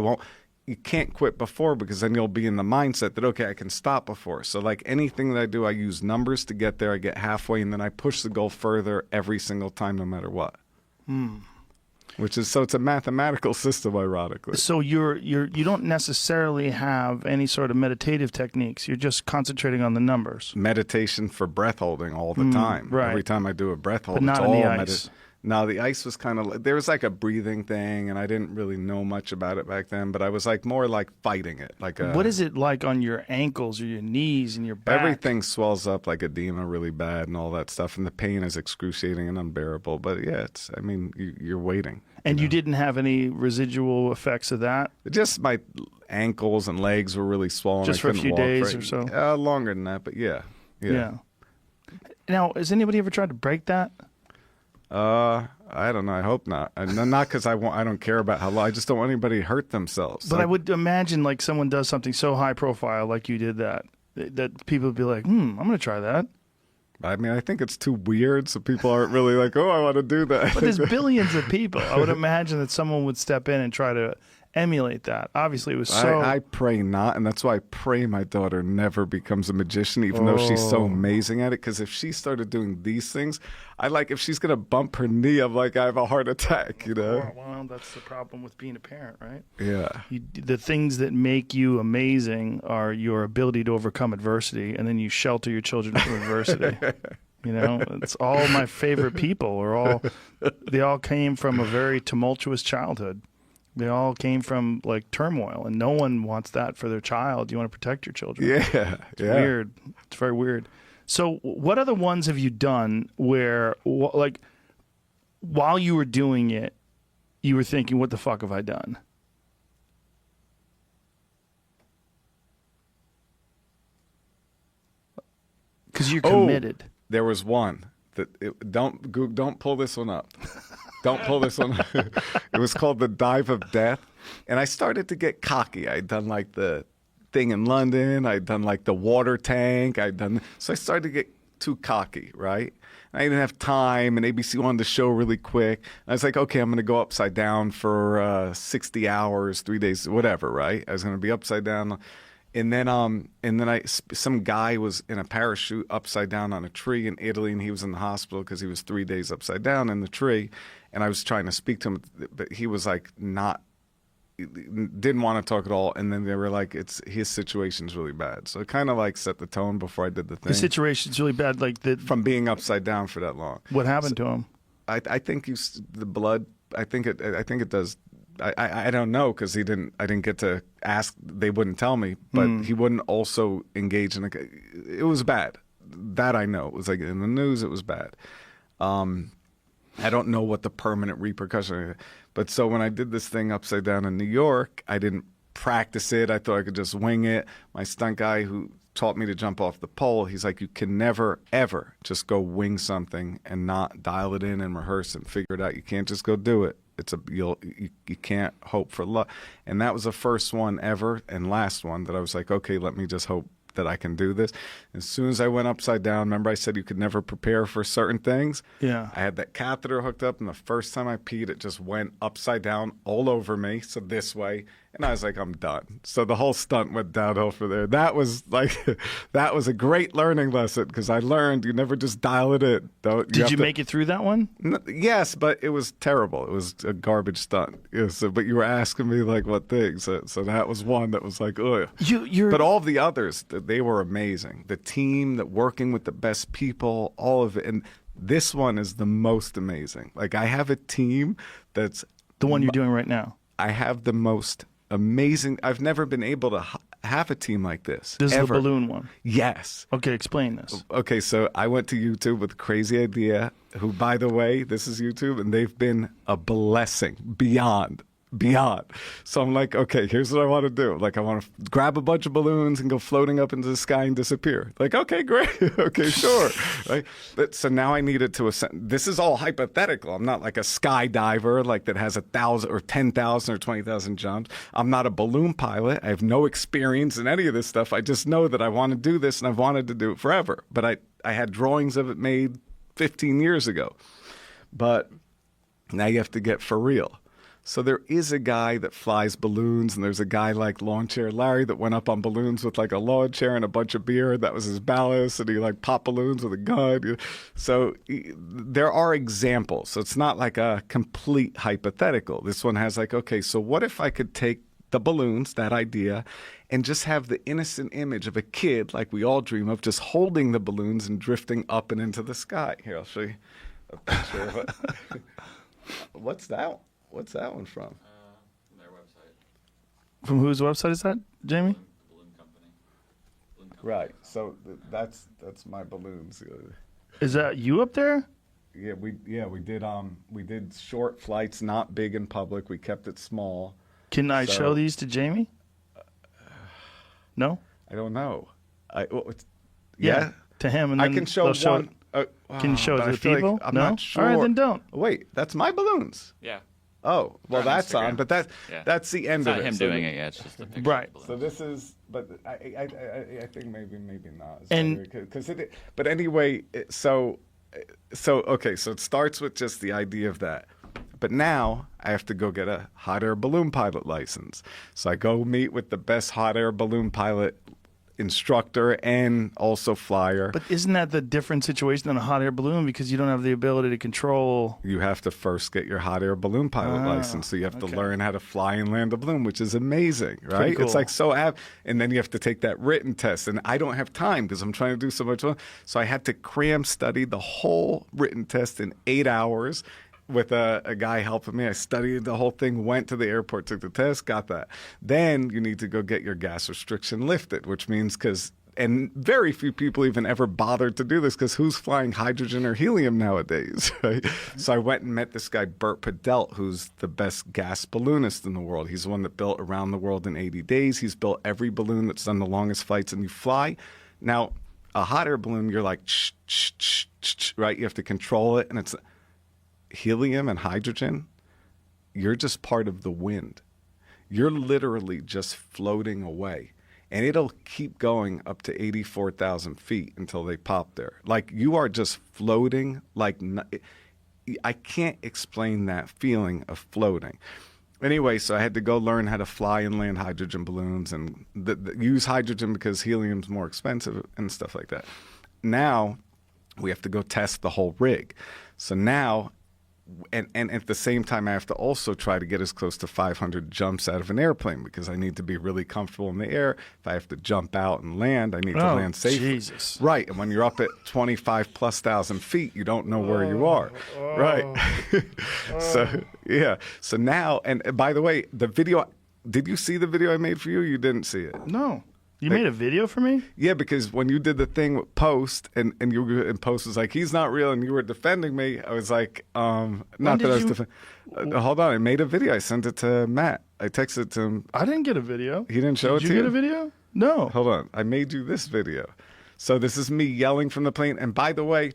you can't quit before, because then you'll be in the mindset that, okay, I can stop before. So like anything that I do, I use numbers to get there. I get halfway, and then I push the goal further every single time, no matter what. It's a mathematical system, ironically. So you don't necessarily have any sort of meditative techniques. You're just concentrating on the numbers. Meditation for breath holding all the time. right. Every time I do a breath hold, But not it's in the all ice. No, the ice was kind of, there was like a breathing thing, and I didn't really know much about it back then, but I was like more like fighting it. What is it like on your ankles or your knees and your back? Everything swells up like edema really bad and all that stuff, and the pain is excruciating and unbearable. But yeah, you're waiting. And you didn't have any residual effects of that? Just my ankles and legs were really swollen. Just for a few days or so? Longer than that, but yeah. Now, has anybody ever tried to break that? I don't know. I hope not. Not because I don't care about how long. I just don't want anybody to hurt themselves. But I would imagine like someone does something so high profile like you did that people would be like, I'm going to try that. I mean, I think it's too weird, so people aren't really like, oh, I want to do that. But there's billions of people. I would imagine that someone would step in and try to emulate that. Obviously, it was so... I pray not, and that's why I pray my daughter never becomes a magician, even though she's so amazing at it, because if she started doing these things, if she's going to bump her knee, I'm like, I have a heart attack, Well, that's the problem with being a parent, right? Yeah. The things that make you amazing are your ability to overcome adversity, and then you shelter your children from adversity. It's all my favorite people. They all came from a very tumultuous childhood. They all came from like turmoil, and no one wants that for their child. You want to protect your children. Yeah. It's weird. It's very weird. So what other ones have you done where, like, while you were doing it, you were thinking, what the fuck have I done? Because you're committed. There was one that don't pull this one up. Don't pull this one. It was called the Dive of Death, and I started to get cocky. I'd done like the thing in London. I'd done like the water tank. So I started to get too cocky, right? I didn't have time, and ABC wanted the show really quick. And I was like, okay, I'm going to go upside down for 60 hours, 3 days, whatever, right? I was going to be upside down. And then some guy was in a parachute upside down on a tree in Italy, and he was in the hospital because he was 3 days upside down in the tree. And I was trying to speak to him, but he was like didn't want to talk at all. And then they were like, his situation's really bad. So it kind of like set the tone before I did the thing. The situation's really bad, like from being upside down for that long. What happened to him? I think the blood. I think it does. I don't know because I didn't get to ask. They wouldn't tell me, but he wouldn't also engage in it was bad. That I know. It was like in the news. It was bad. I don't know what the permanent repercussion. But so when I did this thing upside down in New York, I didn't practice it. I thought I could just wing it. My stunt guy who taught me to jump off the pole, he's like, you can never, ever just go wing something and not dial it in and rehearse and figure it out. You can't just go do it. You can't hope for luck. And that was the first one ever and last one that I was like, okay, let me just hope that I can do this. As soon as I went upside down, remember I said you could never prepare for certain things? Yeah. I had that catheter hooked up, and the first time I peed, it just went upside down all over me, so this way. And I was like, I'm done. So the whole stunt went downhill from there. That was a great learning lesson because I learned you never just dial it in. Did you make it through that one? Yes, but it was terrible. It was a garbage stunt. But you were asking me like what things. So that was one that was like, ugh. But all of the others, they were amazing. The team, that working with the best people, all of it. And this one is the most amazing. Like I have a team that's the one you're doing right now. I have the most amazing. I've never been able to have a team like this. This ever. is the balloon one. Yes. Okay, explain this. Okay, so I went to YouTube with Crazy Idea, who, by the way, this is YouTube, and they've been a blessing beyond. So I'm like, okay, here's what I want to do. Like, I want to grab a bunch of balloons and go floating up into the sky and disappear. Like, okay, great. Okay, sure. Right? So now I needed to ascend. This is all hypothetical. I'm not like a skydiver, like that has 1,000 or 10,000 or 20,000 jumps. I'm not a balloon pilot. I have no experience in any of this stuff. I just know that I want to do this, and I've wanted to do it forever. But I had drawings of it made 15 years ago. But now you have to get for real. So there is a guy that flies balloons, and there's a guy like Lawn Chair Larry that went up on balloons with like a lawn chair and a bunch of beer. That was his ballast, and he like popped balloons with a gun. So there are examples. So it's not like a complete hypothetical. This one has like, okay, so what if I could take the balloons, that idea, and just have the innocent image of a kid like we all dream of, just holding the balloons and drifting up and into the sky. Here, I'll show you a picture of it. What's that? What's that one from? From their website. From whose website is that, Jamie? The balloon company. Right. So that's my balloons. Is that you up there? Yeah, we did short flights, not big in public. We kept it small. Can I show these to Jamie? No? I don't know. Yeah, to him, and then I can show one. Can you show it to the people? Like I'm no? not sure. All right, then don't. Wait, that's my balloons. Yeah. Oh, well, that's Instagram. on, but that's the end It's of not it. him doing it yet. It's just a picture. Right. Of the So balloons. this is, but I think maybe not. And- But anyway, so okay, so it starts with just the idea of that. But now I have to go get a hot air balloon pilot license. So I go meet with the best hot air balloon pilot instructor and also flyer. But isn't that the different situation than a hot air balloon because you don't have the ability to control? You have to first get your hot air balloon pilot license. So you have to learn how to fly and land a balloon, which is amazing, right? Pretty cool. It's like and then you have to take that written test. And I don't have time because I'm trying to do so much. So I had to cram study the whole written test in 8 hours with a guy helping me. I studied the whole thing, went to the airport, took the test, got that. Then you need to go get your gas restriction lifted, which means and very few people even ever bothered to do this because who's flying hydrogen or helium nowadays, right? So I went and met this guy, Bert Padelt, who's the best gas balloonist in the world. He's the one that built Around the World in 80 Days. He's built every balloon that's done the longest flights, and you fly. Now, a hot air balloon, you're like, right? You have to control it, and it's helium and hydrogen, you're just part of the wind. You're literally just floating away. and it'll keep going up to 84,000 feet until they pop there. Like, you are just floating. Like, I can't explain that feeling of floating. Anyway, so I had to go learn how to fly and land hydrogen balloons and use hydrogen because helium's more expensive and stuff like that. Now we have to go test the whole rig. So now, and at the same time, I have to also try to get as close to 500 jumps out of an airplane because I need to be really comfortable in the air. If I have to jump out and land, I need to land safely. Jesus. Right. And when you're up at 25,000+ feet, you don't know where you are. Right. So, yeah. So now, and by the way, the video, did you see the video I made for you? You didn't see it. No. You made a video for me? Yeah, because when you did the thing with Post, and you were, and Post was like, he's not real, and you were defending me, I was like, not that I was defending. Hold on, I made a video. I sent it to Matt. I texted it to him. I didn't get a video. He didn't show it to you? Did you get a video? No. Hold on. I made you this video. So this is me yelling from the plane. And by the way,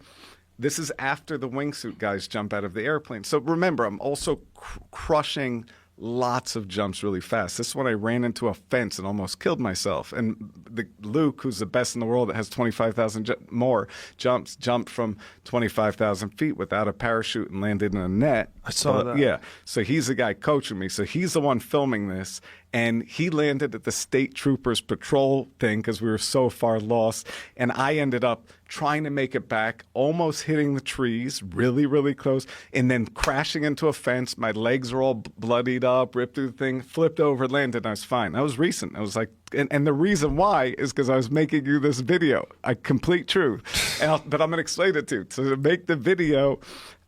this is after the wingsuit guys jump out of the airplane. So remember, I'm also crushing lots of jumps really fast. This is when I ran into a fence and almost killed myself. And Luke, who's the best in the world, that has 25,000 more jumps, jumped from 25,000 feet without a parachute and landed in a net. I saw that. Yeah. So he's the guy coaching me. So he's the one filming this. And he landed at the State Troopers Patrol thing because we were so far lost. And I ended up trying to make it back, almost hitting the trees, really, really close, and then crashing into a fence. My legs were all bloodied up, ripped through the thing, flipped over, landed, and I was fine. That was recent. I was like, and the reason why is because I was making you this video. Complete truth. But I'm going to explain it to you. So to make the video,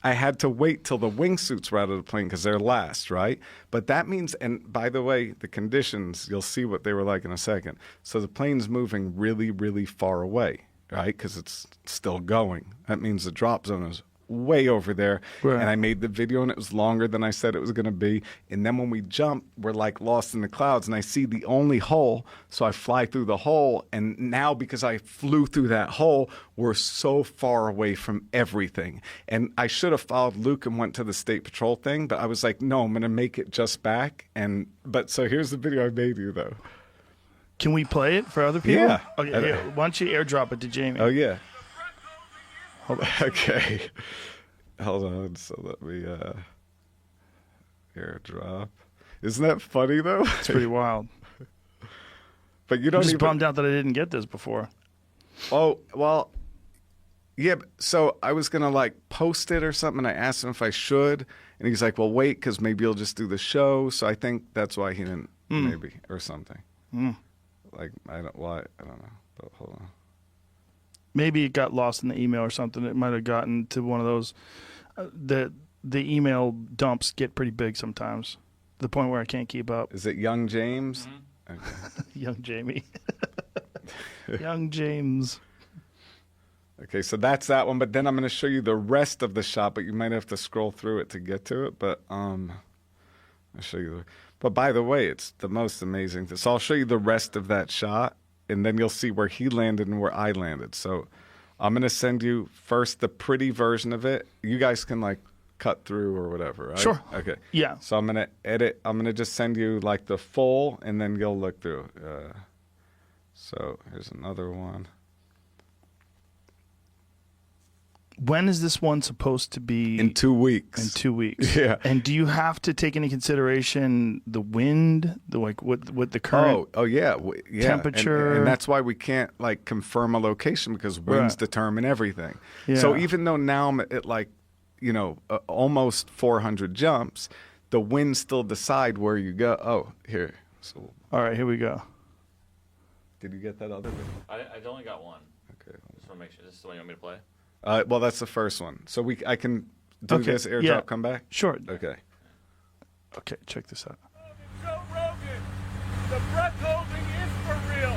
I had to wait till the wingsuits were out of the plane because they're last, right? But that means, and by the way, the conditions, you'll see what they were like in a second. So the plane's moving really, really far away, right? Because it's still going. That means the drop zone is way over there. Right. And I made the video and it was longer than I said it was going to be. And then when we jump, we're like lost in the clouds and I see the only hole. So I fly through the hole. And now because I flew through that hole, we're so far away from everything. And I should have followed Luke and went to the State Patrol thing, but I was like, no, I'm going to make it just back. But so here's the video I made you though. Can we play it for other people? Yeah. Okay, here, why don't you airdrop it to Jamie? Oh, yeah. Hold on. Okay. Hold on. So let me airdrop. Isn't that funny though? It's pretty wild. But you I'm don't just even bummed out that I didn't get this before. Oh, well, yeah. So I was going to like post it or something. I asked him if I should. And he's like, well, wait, because maybe you'll just do the show. So I think that's why he didn't, maybe, or something. Like, I don't know. But hold on. Maybe it got lost in the email or something. It might have gotten to one of those. The email dumps get pretty big sometimes, to the point where I can't keep up. Is it Young James? Mm-hmm. Okay. Young Jamie. Young James. Okay, so that's that one. But then I'm going to show you the rest of the shot, but you might have to scroll through it to get to it. But I'll show you. But by the way, it's the most amazing thing. So I'll show you the rest of that shot. And then you'll see where he landed and where I landed. So I'm going to send you first the pretty version of it. You guys can like cut through or whatever, right? Sure. Okay. Yeah. So I'm going to edit. I'm going to just send you like the full and then you'll look through. So here's another one. When is this one supposed to be? In 2 weeks. In 2 weeks. Yeah. And do you have to take into consideration the wind, what the current? Oh yeah, yeah. Temperature. and that's why we can't like confirm a location because winds Right. determine everything. Yeah. So even though now I'm at like, almost 400 jumps, the winds still decide where you go. Oh, here. So All right, here we go. did you get that other video? I only got one. Okay. Just want to make sure. This is the one you want me to play? Well, that's the first one. So I can do Okay, this airdrop, yeah. come back. Sure. Okay. Okay, check this out. Joe Rogan, the breath holding is for real.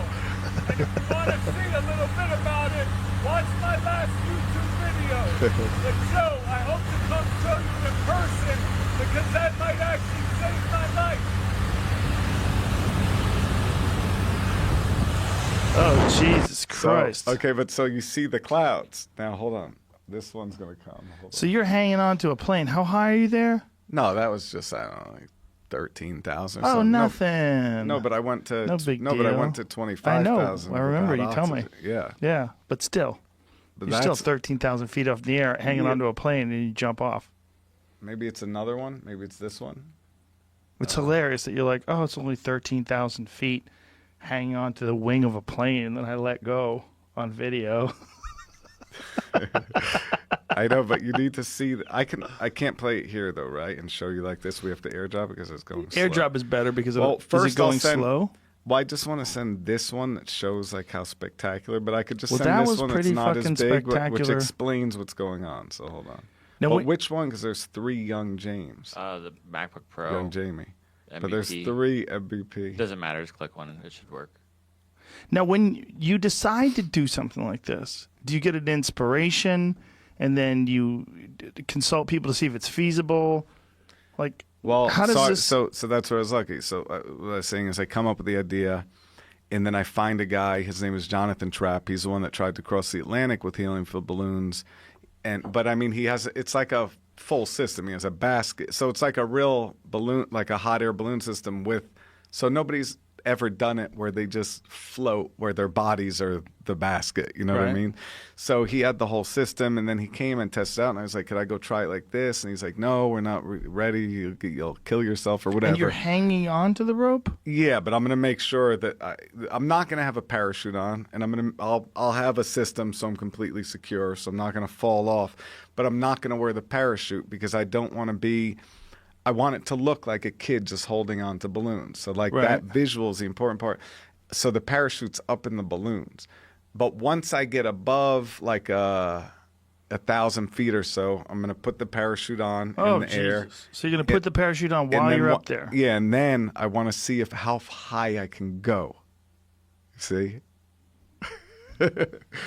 And if you want to see a little bit about it, watch my last YouTube video. But Joe, I hope to come show you in person because that might actually save my life. Oh, Jesus Christ. So, okay, but so you see the clouds. Now, hold on. This one's going to come. Hold So you're hanging on to a plane. How high are you there? No, that was just, I don't know, like 13,000. Oh, something. nothing. No, but I went to No big but I deal. went to 25,000. I remember without you tell me. oxygen. Yeah, Yeah, but still, but you're still that's 13,000 feet off in the air, hanging Yeah. onto a plane, and you jump off. maybe it's another one. Maybe it's this one. It's hilarious that you're like, oh, it's only 13,000 feet, hanging onto the wing of a plane, and then I let go on video. I know, but you need to see. I can't play it here though, right? And show you like this. We have to airdrop because it's going slow. Airdrop is better because Well, is first it going I'll send- slow? Well, I just want to send this one that shows like how spectacular, but I could just Well, send that this was one that's pretty not as fucking big, which spectacular. explains what's going on. So hold on. Now, But wait- which one? Because there's 3 young James, The MacBook Pro. young Jamie. MVP. But there's 3 MVP. Doesn't matter. Just click one. It should work. Now, when you decide to do something like this, do you get an inspiration, and then you consult people to see if it's feasible? Like, Well, how does this? so that's where I was lucky. So what I was saying is I come up with the idea, and then I find a guy. His name is Jonathan Trapp. He's the one that tried to cross the Atlantic with helium-filled balloons, but I mean he has. It's like a full system. He has a basket, so it's like a real balloon, like a hot air balloon system with. So nobody's ever done it where they just float, where their bodies are the basket. You know what I Right. mean? So he had the whole system, and then he came and tested out, and I was like, "Could I go try it like this?" And he's like, "No, we're not ready. You'll kill yourself or whatever." and you're hanging on to the rope? Yeah, but I'm gonna make sure that I'm not gonna have a parachute on, and I'll have a system so I'm completely secure, so I'm not gonna fall off. But I'm not gonna wear the parachute because I don't want to be. I want it to look like a kid just holding on to balloons. So like Right. that visual is the important part. So the parachute's up in the balloons, but once I get above like 1,000 feet or so, I'm gonna put the parachute on in the air. Jesus. So you're going to put the parachute on And while then you're wa- up there? Yeah, and then I want to see how high I can go. See?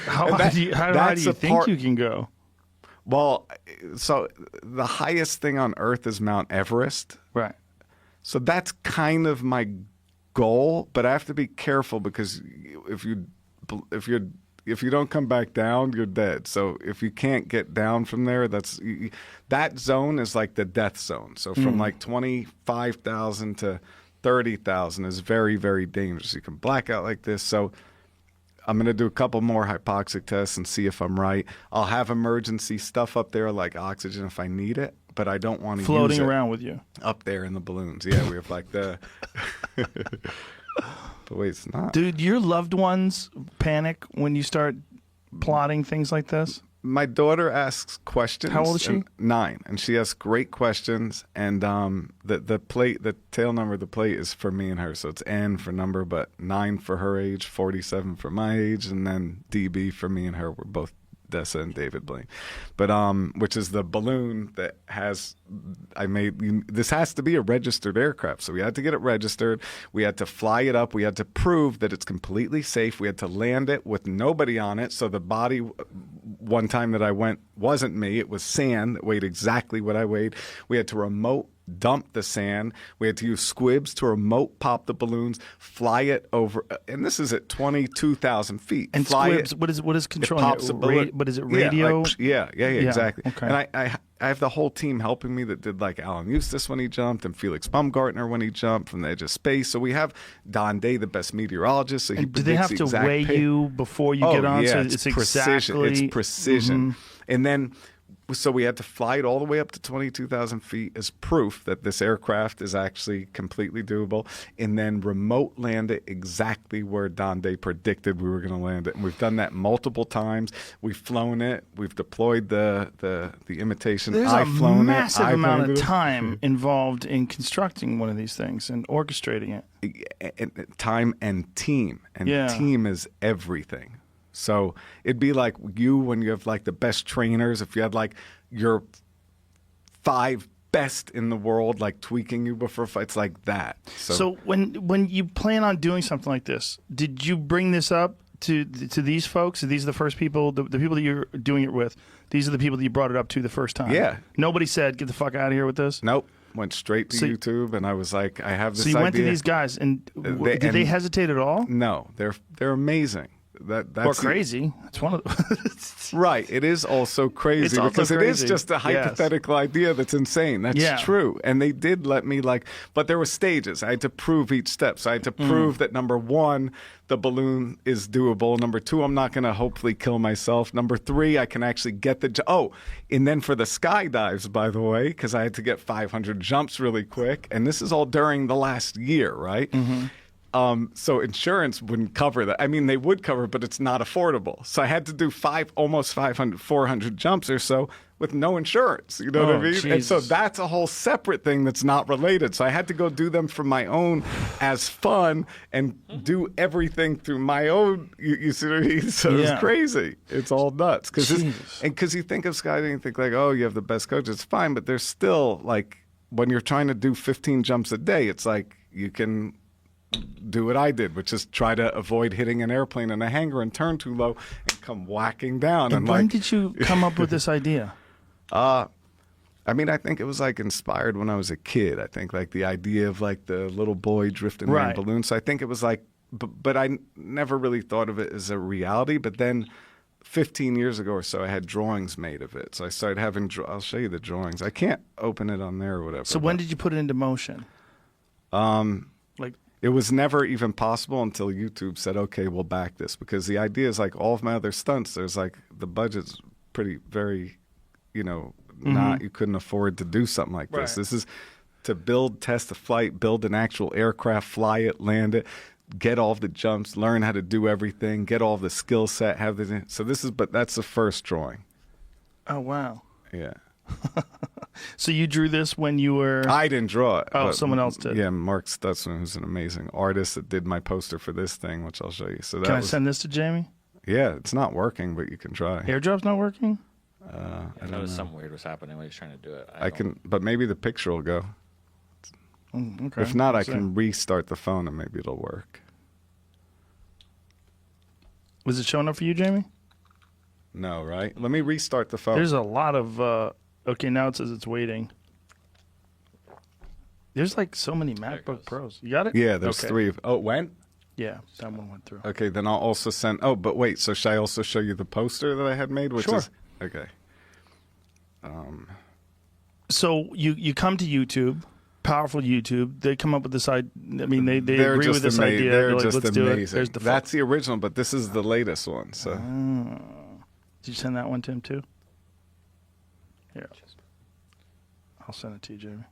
How high that- do you, how high that's do you the think part- you can go? Well, so the highest thing on Earth is Mount Everest. Right. So that's kind of my goal, but I have to be careful because if you don't come back down, you're dead. So if you can't get down from there, that zone is like the death zone. So from like 25,000 to 30,000 is very, very dangerous. You can black out like this. So I'm going to do a couple more hypoxic tests and see if I'm right. I'll have emergency stuff up there like oxygen if I need it, but I don't want to Floating use it around with you. up there in the balloons. Yeah, we have like the. But wait, it's not. Dude, your loved ones panic when you start plotting things like this? My daughter asks questions. How old is she? and 9, and she asks great questions. And the tail number of the plate is for me and her, so it's N for number, but 9 for her age, 47 for my age, and then DB for me and her. We're both Dessa and David Blaine, but which is the balloon that has. This has to be a registered aircraft, so we had to get it registered. We had to fly it up. We had to prove that it's completely safe. We had to land it with nobody on it. So the body, one time that I went, wasn't me. It was sand that weighed exactly what I weighed. We had to remote dump the sand. We had to use squibs to remote pop the balloons, fly it over, and this is at 22,000 feet. And fly squibs, it, what is controlling pops it? a balloon. But is it Yeah, radio? like, yeah, exactly. okay. And I have the whole team helping me that did like Alan Eustace when he jumped and Felix Baumgartner when he jumped from the edge of space. So we have Don Day, the best meteorologist. So he And do they predicts have the to exact weigh you before you get on? Yeah, So it's precision. exactly. It's precision. And then, so we had to fly it all the way up to 22,000 feet as proof that this aircraft is actually completely doable, and then remote land it exactly where Don Day predicted we were going to land it. And we've done that multiple times. We've flown it. We've deployed the imitation. There's I've a flown massive it. amount of time involved in constructing one of these things and orchestrating it. And time and team. And Yeah. team is everything. So it'd be like you when you have like the best trainers. If you had like your 5 best in the world, like tweaking you before fights, like that. So when you plan on doing something like this, did you bring this up to these folks? Are these the first people, the people that you're doing it with? These are the people that you brought it up to the first time. Yeah. Nobody said, "Get the fuck out of here with this." Nope. Went straight to So- YouTube, and I was like, I have this So you idea. went to these guys, and did they and- hesitate at all? No, they're amazing. That's or crazy. It's one of the right. It is also crazy It's also because it is crazy. just a hypothetical idea that's insane. That's Yeah. true. And they did let me but there were stages. I had to prove each step. So I had to prove that number 1, the balloon is doable. Number 2, I'm not going to hopefully kill myself. Number 3, I can actually get and then for the skydives, by the way, because I had to get 500 jumps really quick. And this is all during the last year, right? So insurance wouldn't cover that. I mean, they would cover, but it's not affordable. So I had to do almost 500, 400 jumps or so with no insurance. You know what I mean? And so Jesus. that's a whole separate thing that's not related. So I had to go do them for my own as fun and do everything through my own. You see what I mean? So Yeah. it's crazy. It's all nuts. Jesus. Because you think of skydiving and think like, oh, you have the best coach. It's fine. But there's still like when you're trying to do 15 jumps a day, it's like you can do what I did, which is try to avoid hitting an airplane in a hangar and turn too low and come whacking down. And when did you come up with this idea? I mean, I think it was like inspired when I was a kid. I think like the idea of like the little boy drifting around Right. balloons. So I think it was like, but I never really thought of it as a reality. But then 15 years ago or so, I had drawings made of it. So I started having, I'll show you the drawings. I can't open it on there or whatever. So when did you put it into motion? Like, It was never even possible until YouTube said, okay, we'll back this. Because the idea is like all of my other stunts, there's like the budget's very, not, you couldn't afford to do something like this. Right. This is to build, test a flight, build an actual aircraft, fly it, land it, get all the jumps, learn how to do everything, get all the skill set, have the, so this is, but that's the first drawing. oh, wow. Yeah. So you drew this when you were... I didn't draw it. Oh, but someone else did. Yeah, Mark Stutzman, who's an amazing artist that did my poster for this thing, which I'll show you. So that Can I was, send this to Jamie? yeah, it's not working, but you can try. Airdrop's not working? I noticed something weird was happening when he was trying to do it. I can, but maybe the picture will go. Okay. If not, I Let's see. can restart the phone and maybe it'll work. Was it showing up for you, Jamie? No, right? Let me restart the phone. There's a lot of... okay, now it says it's waiting. There's like so many it MacBook goes. Pros. You got it? Yeah, there's Okay. 3 of. Oh, it went? Yeah, that one went through. Okay, then I'll also send. Oh, but wait. So should I also show you the poster that I had made? Which Sure. is okay. So you come to YouTube, powerful YouTube. They come up with this idea. I mean, they They're agree with just this idea. They're like, just let's do it. amazing. There's the That's the original, but this is the latest one. So Did you send that one to him too? Yeah. I'll send it to you, Jamie.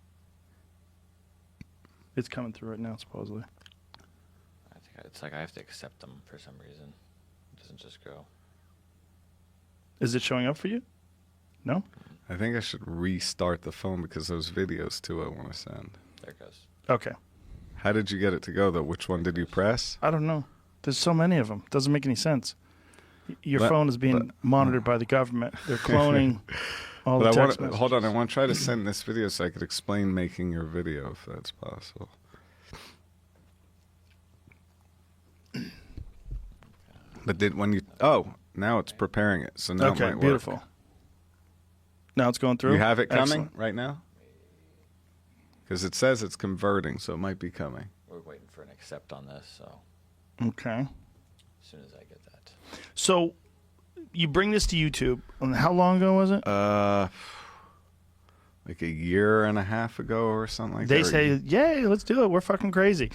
It's coming through right now, supposedly. I think it's like I have to accept them for some reason. It doesn't just go. Is it showing up for you? No? I think I should restart the phone because those videos too I want to send. There it goes. Okay. How did you get it to go though? Which one did you press? I don't know. There's so many of them. Doesn't make any sense. Your But- phone is being monitored by the government. They're cloning all the But I text want messages. hold on. I want to try to send this video so I could explain making your video if that's possible. But when you now it's preparing it, so now it Okay, might work. beautiful. Now it's going through? You have it coming Excellent. right now? Because it says it's converting, so it might be coming. We're waiting for an accept on this, so Okay. as soon as I get that. So you bring this to YouTube. And how long ago was it? Like a year and a half ago or something like They that. say, "Yay, let's do it. We're fucking crazy."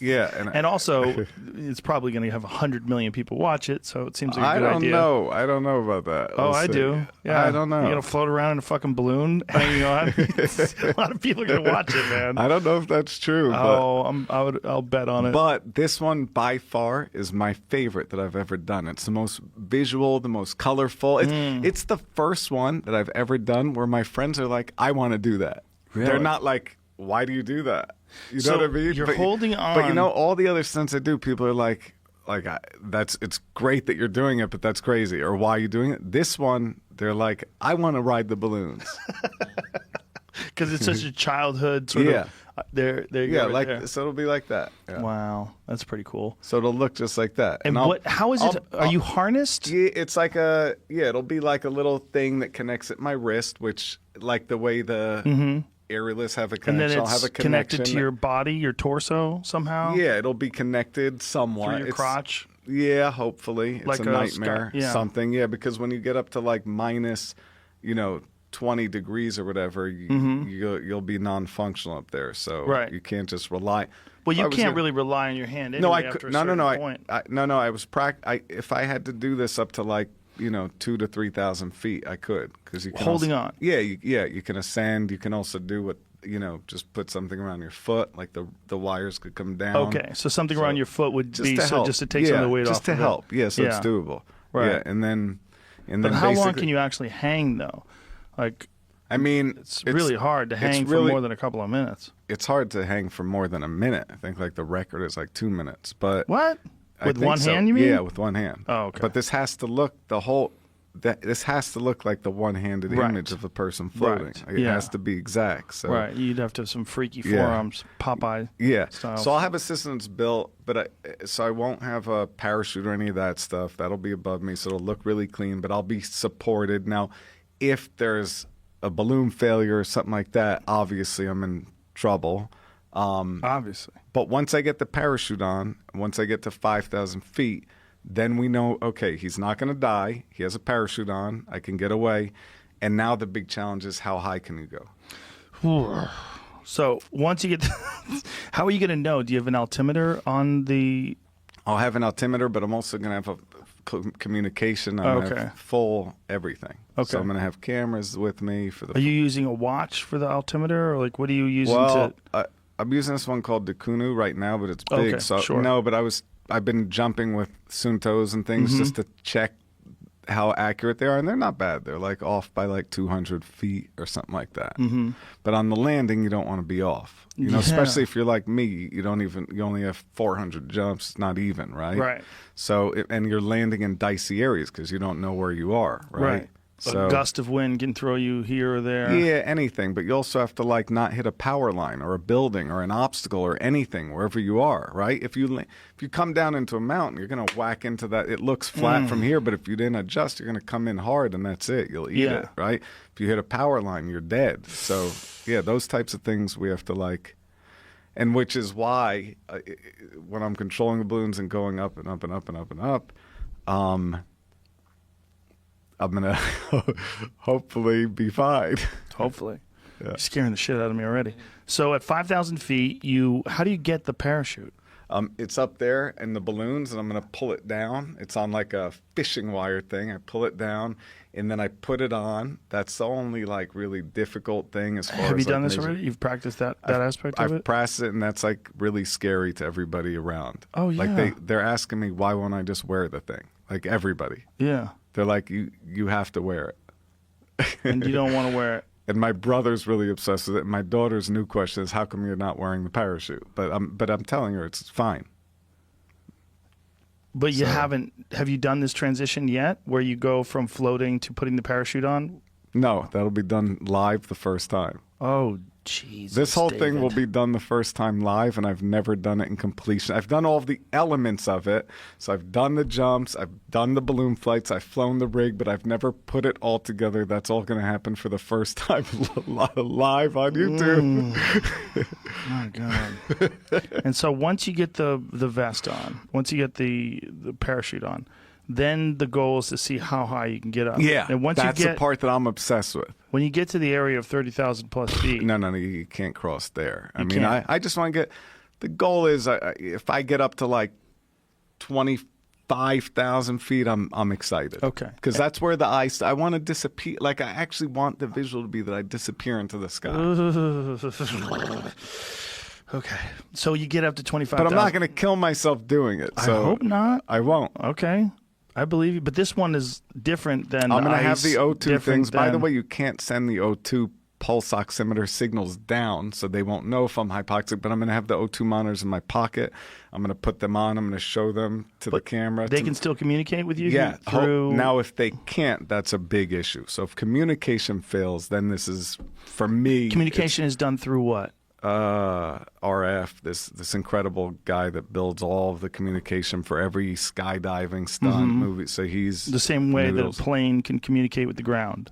Yeah, and also, it's probably going to have 100 million people watch it, so it seems like a I good don't idea. know. I don't know about that. Oh, We'll I see. do. Yeah, I don't know. You're gonna float around in a fucking balloon. Hanging on. A lot of people are gonna watch it, man. I don't know if that's true. I'll bet on it. But this one by far is my favorite that I've ever done. It's the most visual, the most colorful. It's the first one that I've ever done where my friends are like, I want to do that. They're Really? not like, why do you do that? You So know what I mean? you're holding on. But you know, all the other stunts I do, people are like it's great that you're doing it, but that's crazy. Or why are you doing it? This one, they're like, I want to ride the balloons. Because it's such a childhood sort Yeah. of. There you Yeah, go. Right like there. so it'll be like that. Yeah. Wow, that's pretty cool. So it'll look just like that. And I'll- what? How is it? Are you harnessed? Yeah, it's like it'll be like a little thing that connects at my wrist, which like the way the airless have a And connection. then I'll it's have a connected connection. to your body, your torso somehow. Yeah, it'll be connected somewhat. Through your crotch. Yeah, hopefully. It's Like a a nightmare. yeah. Something. Yeah, because when you get up to like minus, 20 degrees or whatever, you'll be non-functional up there. So Right. you can't just rely. Well, you I was can't gonna- really rely on your hand No, anyway I after could. a No, no, certain no. point. I was if I had to do this up to like 2,000 to 3,000 feet, I could because you can Holding also, on. Yeah, you can ascend. You can also do what just put something around your foot, like the wires could come down. Okay, so something around your foot would Just be to help. just to take some of the weight just off. to of help. It. Yeah, so it's Yeah. doable. Right. Yeah, and then But how long basically- can you actually hang though? Like I mean, it's really hard to hang for really- more than a couple of minutes. It's hard to hang for more than a minute. I think like the record is like 2 minutes. But What? I With think one so. hand, you mean? Yeah, with one hand. Oh, okay. But this has to look this has to look like the one-handed Right. image of the person floating. Right. Like, it Yeah. has to be exact. So Right, you'd have to have some freaky Yeah. forearms, Popeye. yeah. style. So I'll have assistants built, but I won't have a parachute or any of that stuff. That'll be above me, so it'll look really clean. But I'll be supported. Now, if there's a balloon failure or something like that, obviously I'm in trouble. Obviously. But once I get the parachute on, once I get to 5,000 feet, then we know, okay, he's not going to die. He has a parachute on. I can get away. And now the big challenge is how high can you go? So once you get, how are you going to know? Do you have an altimeter on the? I'll have an altimeter, but I'm also going to have a communication. I'm going to Okay. have full everything. Okay. So I'm going to have cameras with me for the. Are you using a watch for the altimeter, or like what are you using Well, to? I'm using this one called Dakunu right now, but it's big. Okay, so sure. no, but I've been jumping with Suntos and things Mm-hmm. just to check how accurate they are, and they're not bad. They're like off by like 200 feet or something like that. Mm-hmm. But on the landing, you don't want to be off. Yeah. Especially if you're like me, you only have 400 jumps, not even, right? Right. So and you're landing in dicey areas because you don't know where you are, right? A gust of wind can throw you here or there. Yeah, anything. But you also have to like not hit a power line or a building or an obstacle or anything wherever you are, right? If you come down into a mountain, you're gonna whack into that. It looks flat from here, but if you didn't adjust, you're gonna come in hard and that's it. You'll eat Yeah. it, right? If you hit a power line, you're dead. So yeah, those types of things we have to like. And which is why when I'm controlling the balloons and going up and up and up and up and up, I'm going to hopefully be fine. Hopefully. You're scaring the shit out of me already. So at 5,000 feet, how do you get the parachute? It's up there in the balloons, and I'm going to pull it down. It's on like a fishing wire thing. I pull it down, and then I put it on. That's the only like really difficult thing as far as Have you done like, this already? You've practiced that aspect of I've it? practiced it, and that's like really scary to everybody around. Oh, Like yeah. they're asking me, why won't I just wear the thing? Like everybody. Yeah. They're like, you have to wear it. And you don't want to wear it. And my brother's really obsessed with it. And my daughter's new question is, how come you're not wearing the parachute? But I'm telling her it's fine. But you haven't, have you done this transition yet where you go from floating to putting the parachute on? No, that'll be done live the first time. Oh, Jesus. This whole thing David. will be done the first time live, and I've never done it in completion. I've done all of the elements of it. So I've done the jumps, I've done the balloon flights, I've flown the rig, but I've never put it all together. That's all going to happen for the first time live on YouTube. My God. And so once you get the vest on, once you get the parachute on, then the goal is to see how high you can get up. Yeah, And once that's you get, the part that I'm obsessed with. when you get to the area of 30,000 plus feet. No, you can't cross there. I mean, can't. I just want to get. The goal is, if I get up to like 25,000 feet, I'm excited. Okay. Because that's where the ice. I want to disappear. Like I actually want the visual to be that I disappear into the sky. Okay. So you get up to 25,000. But I'm not going to kill myself doing it. I So hope not. I won't. Okay. I believe you. But this one is different than I'm going to have ice, the O2 different things. By the than- way, you can't send the O2 pulse oximeter signals down, so they won't know if I'm hypoxic. But I'm going to have the O2 monitors in my pocket. I'm going to put them on. I'm going to show them to the camera. They can still communicate with you Yeah. through... Now, if they can't, that's a big issue. So if communication fails, then this is, for me... Communication is done through what? RF, this incredible guy that builds all of the communication for every skydiving stunt movie. So he's... The same way that noodles. a plane can communicate with the ground.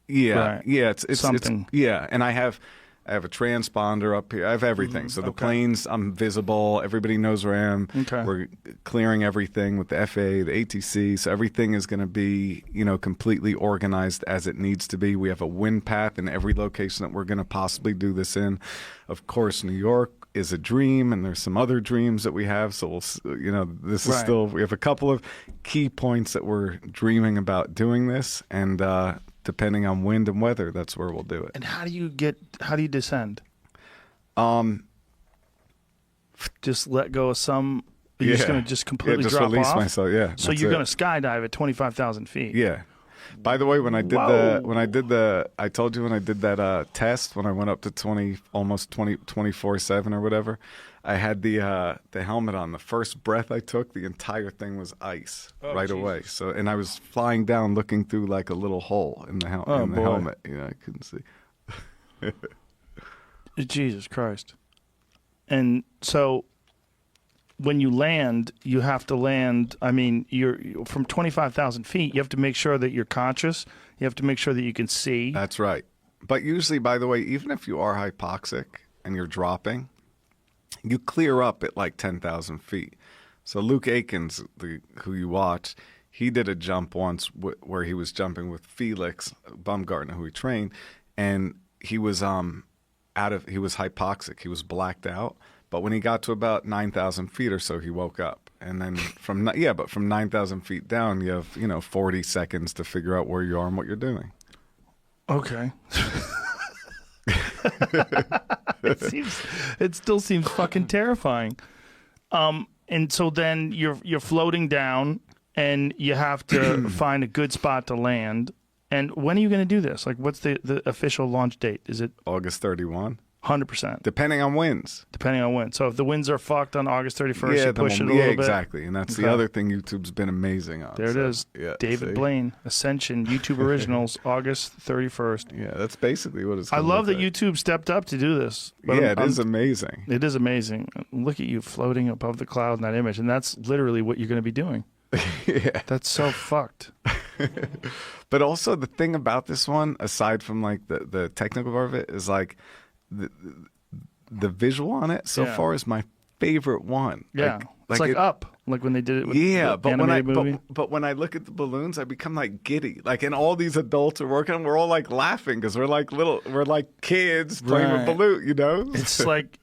Yeah, Right. yeah, it's Something. yeah, and I have I have a transponder up here. I have everything. So the Okay. planes, I'm visible. Everybody knows where I am. Okay. We're clearing everything with the FAA, the ATC. So everything is going to be, completely organized as it needs to be. We have a wind path in every location that we're going to possibly do this in. Of course, New York is a dream, and there's some other dreams that we have. So this is Right. still, we have a couple of key points that we're dreaming about doing this, and depending on wind and weather, that's where we'll do it. And how do you descend? Just let go of some. You're just going to just completely just drop release off. myself. Yeah. So that's you're it. going to skydive at 25,000 feet. Yeah. By the way, when I did I told you when I did that test, when I went up to almost 24/7 or whatever, I had the helmet on. The first breath I took, the entire thing was ice right away. So, and I was flying down, looking through like a little hole in the, boy. helmet. I couldn't see. Jesus Christ. And so when you land, you have to land, you're from 25,000 feet, you have to make sure that you're conscious. You have to make sure that you can see. That's right. But usually, by the way, even if you are hypoxic and you're dropping, you clear up at like 10,000 feet. So Luke Akins, who you watch, he did a jump once where he was jumping with Felix Baumgartner, who he trained, and he was he was hypoxic. He was blacked out. But when he got to about 9,000 feet or so, he woke up. And then from 9,000 feet down, you have 40 seconds to figure out where you are and what you're doing. Okay. It still seems fucking terrifying. And so then you're floating down, and you have to find a good spot to land. And when are you going to do this? Like, what's the official launch date? Is it August 31? 100%? Depending on winds. Depending on when. So if the winds are fucked on August 31st, you push it a little bit. Exactly. And that's the other thing YouTube's been amazing on. There it is. Yeah, David Blaine, Ascension, YouTube Originals, August 31st. Yeah, that's basically what it's I gonna love look that like. YouTube stepped up to do this. But Yeah, it is amazing. It is amazing. Look at you floating above the cloud in that image, and that's literally what you're going to be doing. Yeah. That's so fucked. But also the thing about this one, aside from like the technical part of it, is like the visual on it so far is my favorite one. Yeah, it's like Up, like when they did it with the but animated movie. but when I look at the balloons, I become like giddy. Like, and all these adults are working, and we're all like laughing because we're like kids playing with balloon. It's like,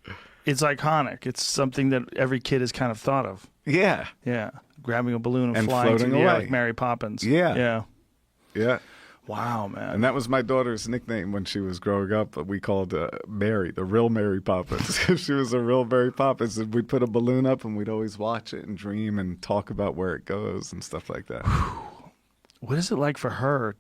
it's iconic. It's something that every kid has kind of thought of. Yeah. Yeah, grabbing a balloon and flying floating through the air away. like Mary Poppins. Yeah. Yeah. Wow, man. And that was my daughter's nickname when she was growing up. We called Mary, the real Mary Poppins. She was a real Mary Poppins. And we'd put a balloon up, and we'd always watch it and dream and talk about where it goes and stuff like that. What is it like for her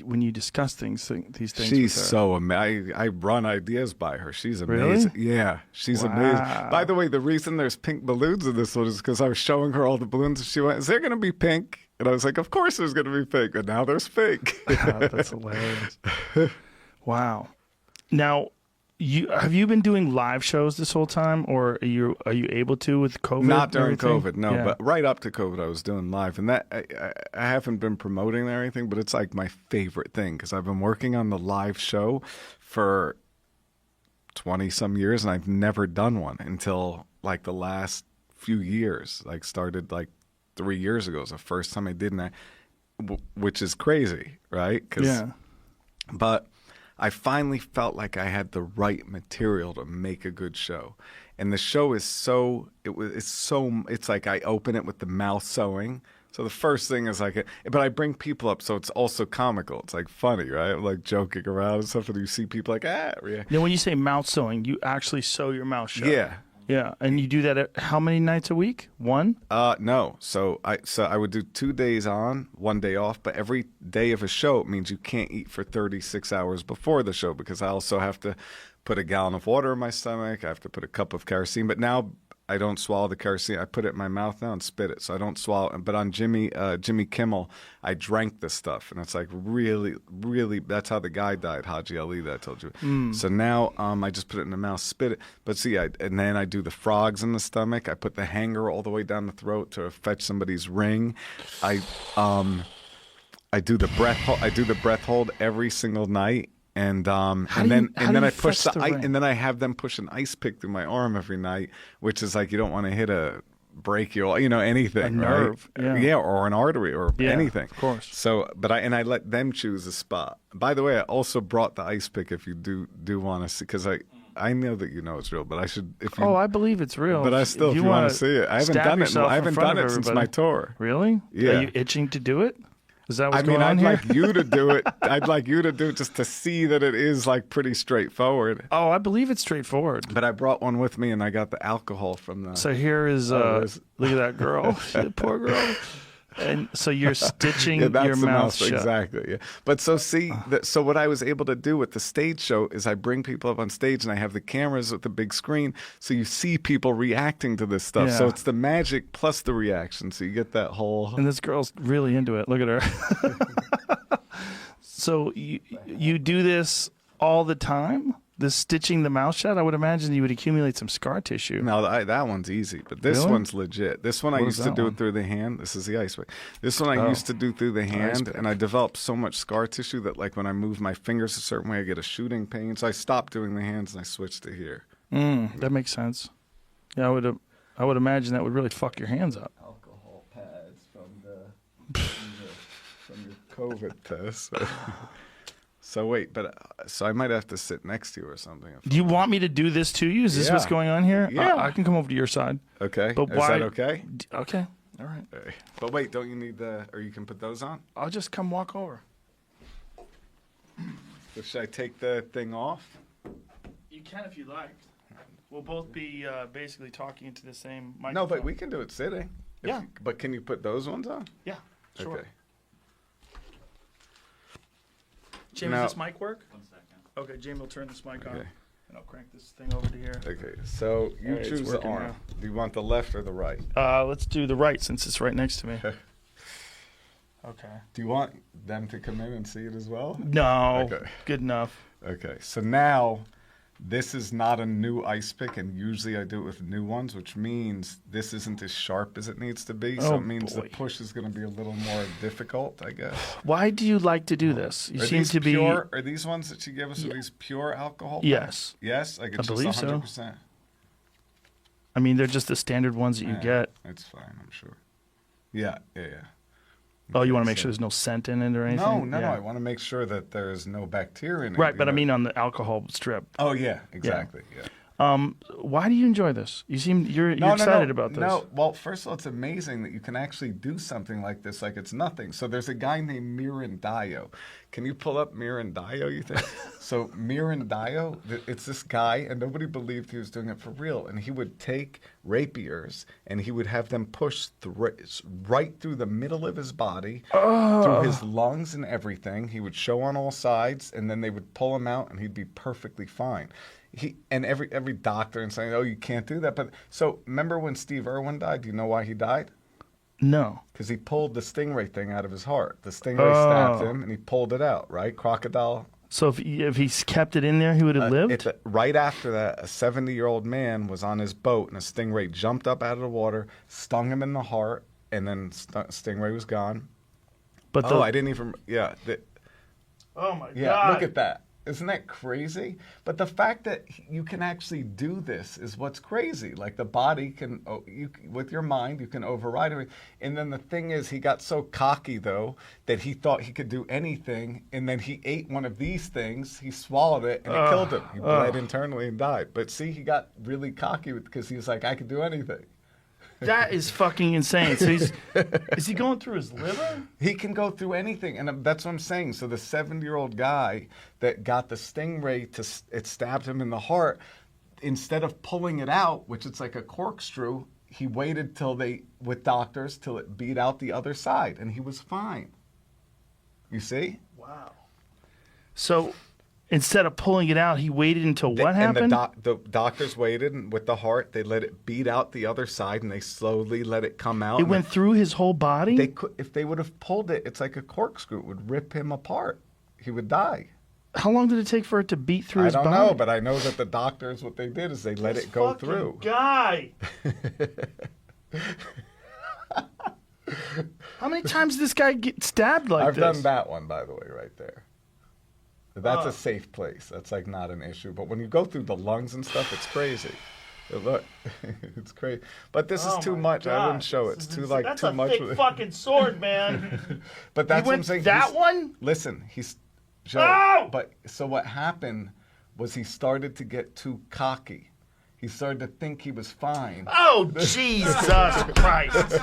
when you discuss these things? She's with her? so amazing. I run ideas by her. She's amazing. Really? Yeah, she's amazing. By the way, the reason there's pink balloons in this one is because I was showing her all the balloons, and she went, "Is there going to be pink?" And I was like, "Of course there's going to be pink." And now there's pink. God, that's hilarious. Wow. Now, have you been doing live shows this whole time, or are you able to with COVID? Not during and everything? COVID, no. Yeah. But right up to COVID, I was doing live, and that I haven't been promoting or anything, but it's like my favorite thing because I've been working on the live show for 20-some years, and I've never done one until like the last few years. Like started like 3 years ago. It was the first time I did that, which is crazy, right? But I finally felt like I had the right material to make a good show. And the show is it's like I open it with the mouth sewing. So the first thing is like, but I bring people up, so it's also comical. It's like funny, right? I'm like joking around and stuff, and you see people like, react. Now, when you say mouth sewing, you actually sew your mouth shut. Yeah. Yeah, and you do that how many nights a week? One? No. So I would do 2 days on, 1 day off, but every day of a show means you can't eat for 36 hours before the show because I also have to put a gallon of water in my stomach. I have to put a cup of kerosene. But now I don't swallow the kerosene. I put it in my mouth now and spit it. So I don't swallow. But on Jimmy Kimmel, I drank this stuff. And it's like really, really, that's how the guy died, Haji Ali, that I told you. So now I just put it in the mouth, spit it. But see, and then I do the frogs in the stomach. I put the hanger all the way down the throat to fetch somebody's ring. I do the breath hold every single night. And do then you I push fetch the ring? and then I have them push an ice pick through my arm every night, which is like you don't want to hit a brachial, anything, A nerve, right? yeah. Or an artery or Yeah, anything. of course. So, but I let them choose a spot. By the way, I also brought the ice pick if you do want to see, because I know that it's real, but I should if you. Oh, I believe it's real. But I still, if you want wanna to see it, I haven't stab done it. yourself I in haven't front done of it since everybody. my tour. Really? Yeah. Are you itching to do it? Is that what's I mean, going on I'd here? like you to do it. I'd like you to do it just to see that it is like pretty straightforward. Oh, I believe it's straightforward. But I brought one with me, and I got the alcohol from the. So here is there's- look at that girl, poor girl. And so you're stitching Yeah, that's your the mouth mouse, shut. exactly. Yeah, but so see, so what I was able to do with the stage show is I bring people up on stage and I have the cameras with the big screen, so you see people reacting to this stuff. So Yeah. it's the magic plus the reaction, so you get that whole. And this girl's really into it. Look at her. So you do this all the time? This stitching the mouth shut? I would imagine you would accumulate some scar tissue. No, that one's easy, but this Really? one's legit. This one I What is used to that do one? it through the hand. This is the ice pick. This one I Oh. used to do through the hand, pick. and I developed so much scar tissue that like when I move my fingers a certain way, I get a shooting pain. So I stopped doing the hands and I switched to here. That makes sense. Yeah, I would imagine that would really fuck your hands up. Alcohol pads from your COVID test. So wait, so I might have to sit next to you or something. Do you want me to do this to you? Is this what's Yeah. going on here? Yeah. I can come over to your side. Okay. But Is why? that okay? Okay. All right. But wait, don't you need or you can put those on? I'll just come walk over. So should I take the thing off? You can if you like. We'll both be basically talking into the same microphone. No, but we can do it sitting. Yeah. But can you put those ones on? Yeah, sure. Okay. Jamie, Now- does this mic work? 1 second. Okay, Jamie will turn this mic on, Okay. and I'll crank this thing over to here. Okay. So you All right, it's choose the working arm. now. Do you want the left or the right? Let's do the right since it's right next to me. Okay. Do you want them to come in and see it as well? No. Okay. Good enough. Okay. So now, this is not a new ice pick, and usually I do it with new ones, which means this isn't as sharp as it needs to be. So Oh, it means boy. the push is going to be a little more difficult, I guess. Why do you like to do this? You Are seem these to be. pure? Are these ones that you give us? Are these pure alcohol? packs? Yes. Yes. Like I it's believe just so. 100%. I mean, they're just the standard ones that you Yeah, get. It's fine, I'm sure. Yeah. Oh, you want to make so- sure there's no scent in it or anything? No. Yeah. I want to make sure that there's no bacteria in it. Right, you but I know? mean on the alcohol strip. Oh yeah, exactly. Yeah. Why do you enjoy this? You seem you're excited about this. No, well, first of all, it's amazing that you can actually do something like this, like it's nothing. So there's a guy named Mirandayo. Can you pull up Mirandayo, you think? So Mirandayo, it's this guy, and nobody believed he was doing it for real. And he would take rapiers, and he would have them push right through the middle of his body, through his lungs and everything. He would show on all sides, and then they would pull him out, and he'd be perfectly fine. Every doctor and saying, oh, you can't do that. But so remember when Steve Irwin died? Do you know why he died? No. Because he pulled the stingray thing out of his heart. The stingray stabbed him, and he pulled it out. Right, crocodile. So if he's kept it in there, he would have lived. Right after that, a 70-year-old man was on his boat, and a stingray jumped up out of the water, stung him in the heart, and then stingray was gone. But I didn't even. Yeah. oh my Yeah, god! look at that. Isn't that crazy? But the fact that you can actually do this is what's crazy. Like the body can, with your mind, you can override it. And then the thing is, he got so cocky, though, that he thought he could do anything. And then he ate one of these things, he swallowed it, and it killed him. He bled internally and died. But see, he got really cocky because he was like, I could do anything. That is fucking insane. So is he going through his liver? He can go through anything, and that's what I'm saying. So the 70-year-old guy that got the stingray, it stabbed him in the heart. Instead of pulling it out, which it's like a corkscrew, he waited with doctors till it beat out the other side, and he was fine. You see? Wow. So instead of pulling it out, he waited until what happened? And the doctors waited, and with the heart, they let it beat out the other side, and they slowly let it come out. It went through his whole body? If they would have pulled it, it's like a corkscrew. It would rip him apart. He would die. How long did it take for it to beat through his I body? don't know, but I know that the doctors, what they did is they let it go fucking through. Guy. How many times did this guy get stabbed like I've this? done that one, by the way, right there. That's a safe place. That's like not an issue. But when you go through the lungs and stuff, it's crazy. Look, it's crazy. But this is too much. I wouldn't show it. It's too like That's too a much. thick fucking sword, man. But that's You what I'm went saying. that one? Listen, he's Joe. Ow! But so what happened was he started to get too cocky. He started to think he was fine. Oh, Jesus Christ.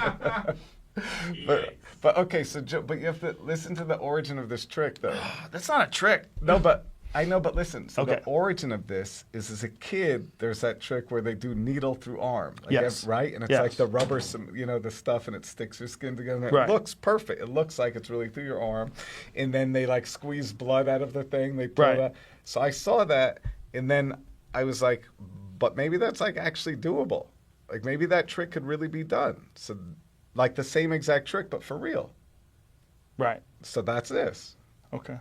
But okay, so Joe, but you have to listen to the origin of this trick, though. That's not a trick. No, but I know, but listen. So Okay. the origin of this is, as a kid, there's that trick where they do needle through arm, like Yes. right? And it's Yes. like the rubber, the stuff, and it sticks your skin together. And Right. It looks perfect. It looks like it's really through your arm, and then they like squeeze blood out of the thing. They pull Right. that. So I saw that, and then I was like, but maybe that's like actually doable. Like maybe that trick could really be done. So, like the same exact trick, but for real. Right. So that's this. Okay.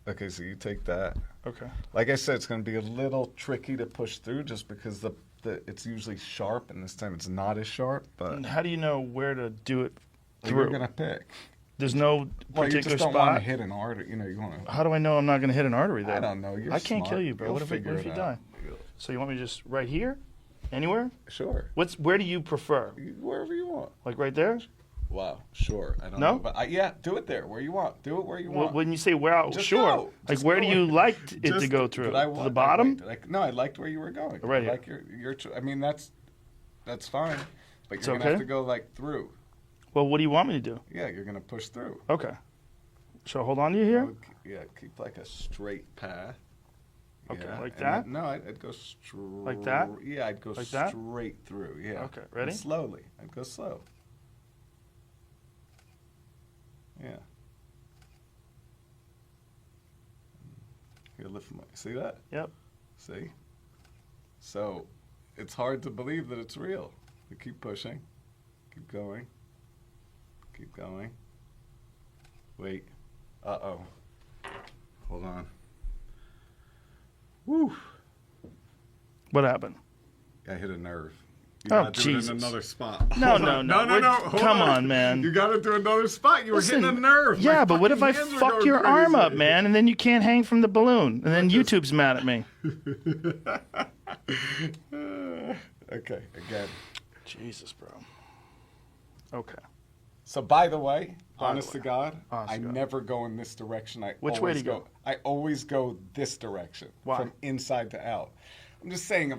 Okay, so you take that. Okay. Like I said, it's going to be a little tricky to push through just because the it's usually sharp, and this time it's not as sharp. But And how do you know where to do it you're through? going to pick. There's no Well, you particular just don't want spot. to hit an artery. You know, you want to. How do I know I'm not going to hit an artery there? I don't know. You're I can't smart. kill you, bro. You'll What if figure you it die? out. So you want me to just right here? Anywhere? Sure. Where do you prefer? Wherever you want. Like right there? Wow. Sure. I don't No? know. But yeah, do it there where you want. Do it where you want. When you say where out, Just sure. go. Like Just where go. do you like it to Just- go through? but I To want- the bottom? No, I liked where you were going. Right I here. like your. I mean, that's fine. But It's you're gonna okay? have to go like through. Well, what do you want me to do? Yeah, you're gonna push through. Okay. So hold on to you here? Yeah, keep like a straight path. Okay, Yeah, like and that? then- no, I'd go straight. Like that? Yeah, I'd go Like that? straight through. Yeah. Okay, ready? And slowly. I'd go slow. Yeah. Here, lift my. See that? Yep. See? So, it's hard to believe that it's real. You keep pushing. Keep going. Keep going. Wait. Uh-oh. Hold on. Woo. What happened? I hit a nerve. You Oh, gotta do Jesus. it in another spot. No, Hold no, on. no. No. We're- come on, man. You gotta do another spot. You were Listen, hitting a nerve. Yeah, My but what if I fucking hands were fuck going your arm up, crazy. man, and then you can't hang from the balloon, and then YouTube's mad at me? Okay, again. Jesus, bro. Okay. So, by the way, By the honest to way. God, Honest I to God. never go in this direction. Which way do you go? I always go this direction. Why? From inside to out. I'm just saying,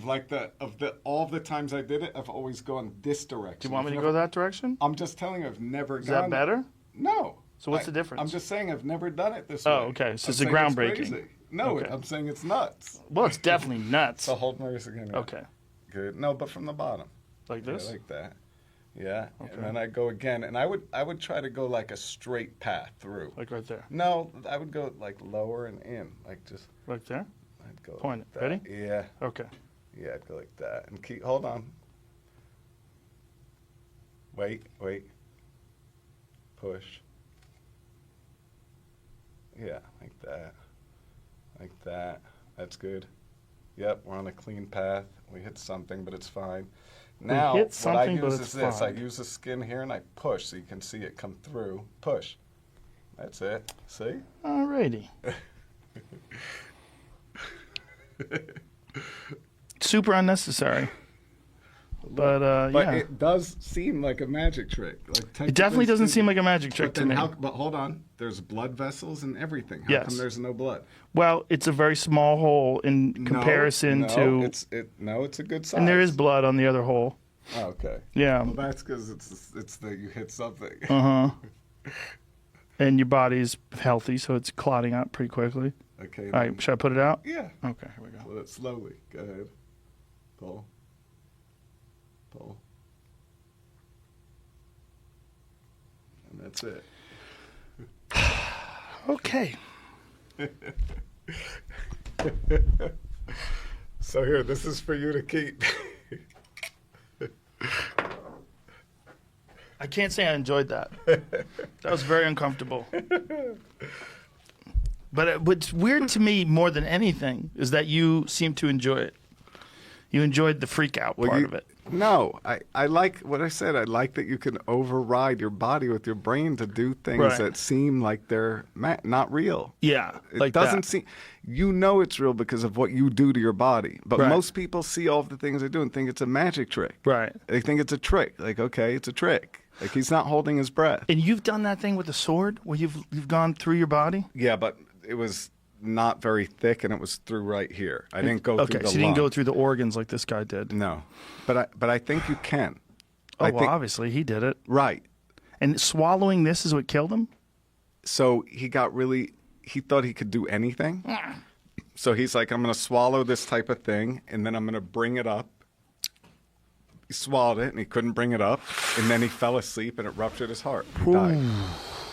all the times I did it, I've always gone this direction. Do you want me I've to never- go that direction? I'm just telling you, I've never Is gone. that better? No. So what's the difference? I'm just saying I've never done it this way. Oh, okay. So I'm it's a saying groundbreaking. crazy. No, Okay. I'm saying it's nuts. Well, it's definitely nuts. So hold my wrist again. Yeah. Okay. Good. No, but from the bottom. Like this? Yeah, like that. Yeah. Okay. And then I go again, and I would try to go like a straight path through. Like right there. No, I would go like lower and in, like just. Like there? I'd go. Point like it. that. Ready? Yeah. Okay. Yeah, I'd go like that, and keep. Hold on. Wait. Push. Yeah, like that. Like that. That's good. Yep, we're on a clean path. We hit something, but it's fine. Now, hit what I something, but use it's is this. I fine. use the skin here, and I push so you can see it come through. Push. That's it. See? Alrighty. Super unnecessary. But But yeah. it does seem like a magic trick. Like It definitely doesn't seem like a magic trick But to then me. but hold on. There's blood vessels and everything. How Yes. come there's no blood? Well, it's a very small hole in comparison to, it's a good size. and there is blood on the other hole. Oh, okay. Yeah. Well, that's because it's that you hit something. Uh huh. And your body's healthy, so it's clotting out pretty quickly. Okay. All right, should I put it out? Yeah. Okay, here we go. Pull it slowly. Go ahead. Pull. And that's it. Okay. So here, this is for you to keep. I can't say I enjoyed that. That was very uncomfortable. But what's weird to me more than anything is that you seem to enjoy it. You enjoyed the freak out part of it. No, I like what I said. I like that you can override your body with your brain to do things that seem like they're not real. Yeah, It doesn't seem. You know it's real because of what you do to your body. But most people see all of the things they do and think it's a magic trick. Right. They think it's a trick. Like, okay, it's a trick. Like, he's not holding his breath. And you've done that thing with the sword where you've gone through your body? Yeah, but it was not very thick, and it was through right here. I didn't go through the Okay, so you didn't go through the organs like this guy did. No, but I think you can. Obviously he did it. Right. And swallowing this is what killed him? So he thought he could do anything. So he's like, I'm going to swallow this type of thing, and then I'm going to bring it up. He swallowed it, and he couldn't bring it up, and then he fell asleep, and it ruptured his heart. He died.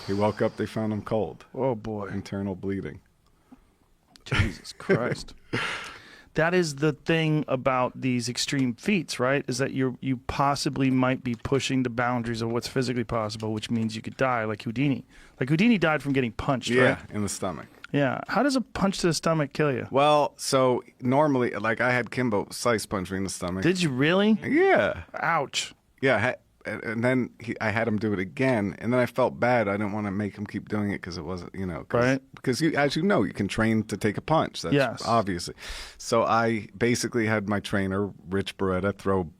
He woke up, they found him cold. Oh, boy. Internal bleeding. Jesus Christ. That is the thing about these extreme feats, right? Is that you possibly might be pushing the boundaries of what's physically possible, which means you could die, like Houdini. Like Houdini died from getting punched, right? Yeah, in the stomach. Yeah. How does a punch to the stomach kill you? Well, so normally, like I had Kimbo slice punch me in the stomach. Did you really? Yeah. Ouch. Yeah, and then I had him do it again, and then I felt bad. I didn't want to make him keep doing it because it wasn't, right? Because as you know, you can train to take a punch. That's obviously. So I basically had my trainer, Rich Beretta, throw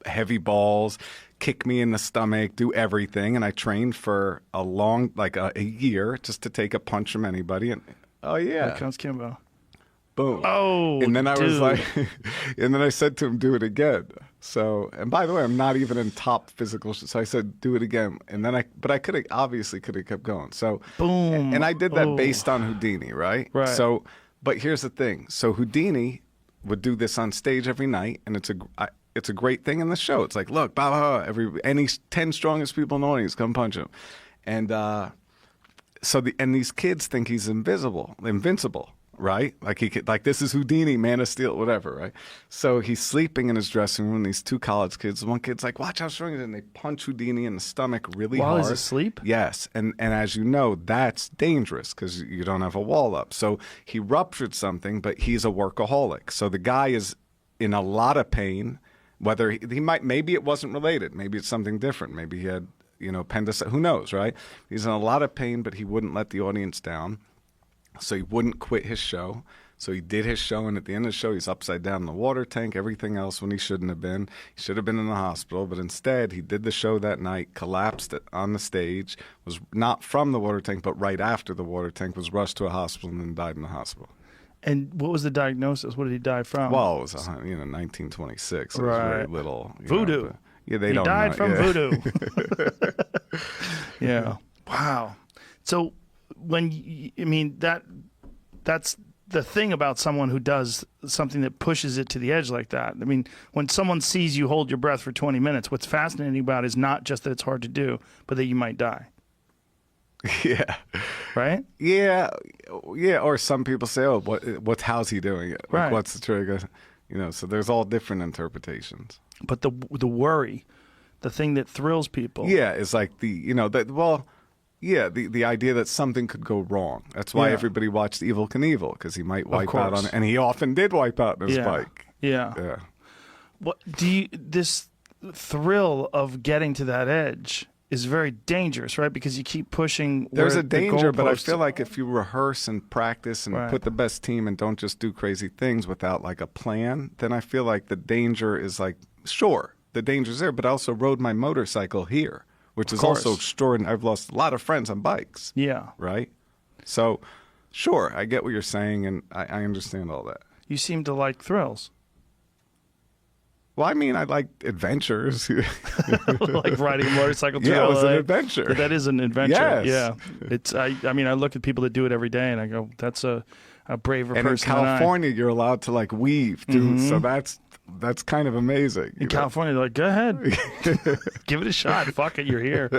heavy balls, kick me in the stomach, do everything, and I trained for a long, like a year, just to take a punch from anybody. And Here comes Kimbo. Boom. Oh, and then I was dude. like, and then I said to him, do it again. So, and by the way, I'm not even in top physical. So I said, do it again. And then but I could have kept going. So, boom. And I did that based on Houdini, right? Right. So, but here's the thing. So Houdini would do this on stage every night, and it's a great thing in the show. It's like, look, any 10 strongest people in the audience, come punch him. And these kids think he's invincible. Right? Like this is Houdini, Man of Steel, whatever, right? So he's sleeping in his dressing room, these two college kids. One kid's like, watch how strong he is, and they punch Houdini in the stomach really hard. While he's asleep? Yes. And as you know, that's dangerous because you don't have a wall up. So he ruptured something, but he's a workaholic. So the guy is in a lot of pain, whether maybe it wasn't related. Maybe it's something different. Maybe he had, appendicitis. Who knows, right? He's in a lot of pain, but he wouldn't let the audience down. So he wouldn't quit his show. So he did his show, and at the end of the show, he's upside down in the water tank, everything else when he shouldn't have been. He should have been in the hospital, but instead he did the show that night, collapsed on the stage, was not from the water tank, but right after the water tank, was rushed to a hospital and then died in the hospital. And what was the diagnosis? What did he die from? Well, it was 1926. It was very little. Voodoo. He died from voodoo. Yeah. Wow. So that's the thing about someone who does something that pushes it to the edge like that. I mean, when someone sees you hold your breath for 20 minutes, what's fascinating about it is not just that it's hard to do, but that you might die. Yeah. Right? Yeah. Yeah. Or some people say, oh, how's he doing it? Right. What's the trigger? So there's all different interpretations. But the worry, the thing that thrills people. Yeah. Is like the idea that something could go wrong. That's why everybody watched Evel Knievel, because he might wipe out on it. And he often did wipe out on his bike. Yeah. Yeah. What this thrill of getting to that edge is very dangerous, right? Because you keep pushing. There's a danger, but I feel like if you rehearse and practice and put the best team and don't just do crazy things without like a plan, then I feel like the danger is like, sure, the danger's there, but I also rode my motorcycle here, which is also extraordinary. I've lost a lot of friends on bikes. Yeah. Right? So, sure, I get what you're saying, and I understand all that. You seem to like thrills. Well, I mean, I like adventures. Like riding a motorcycle to LA. Yeah, it was an LA. adventure. That is an adventure. Yes. Yeah. It's. I mean, I look at people that do it every day, and I go, "That's a braver and person." And in California, you're allowed to like weave, dude. So that's kind of amazing. In California, they're like, "Go ahead, give it a shot. Fuck it, you're here."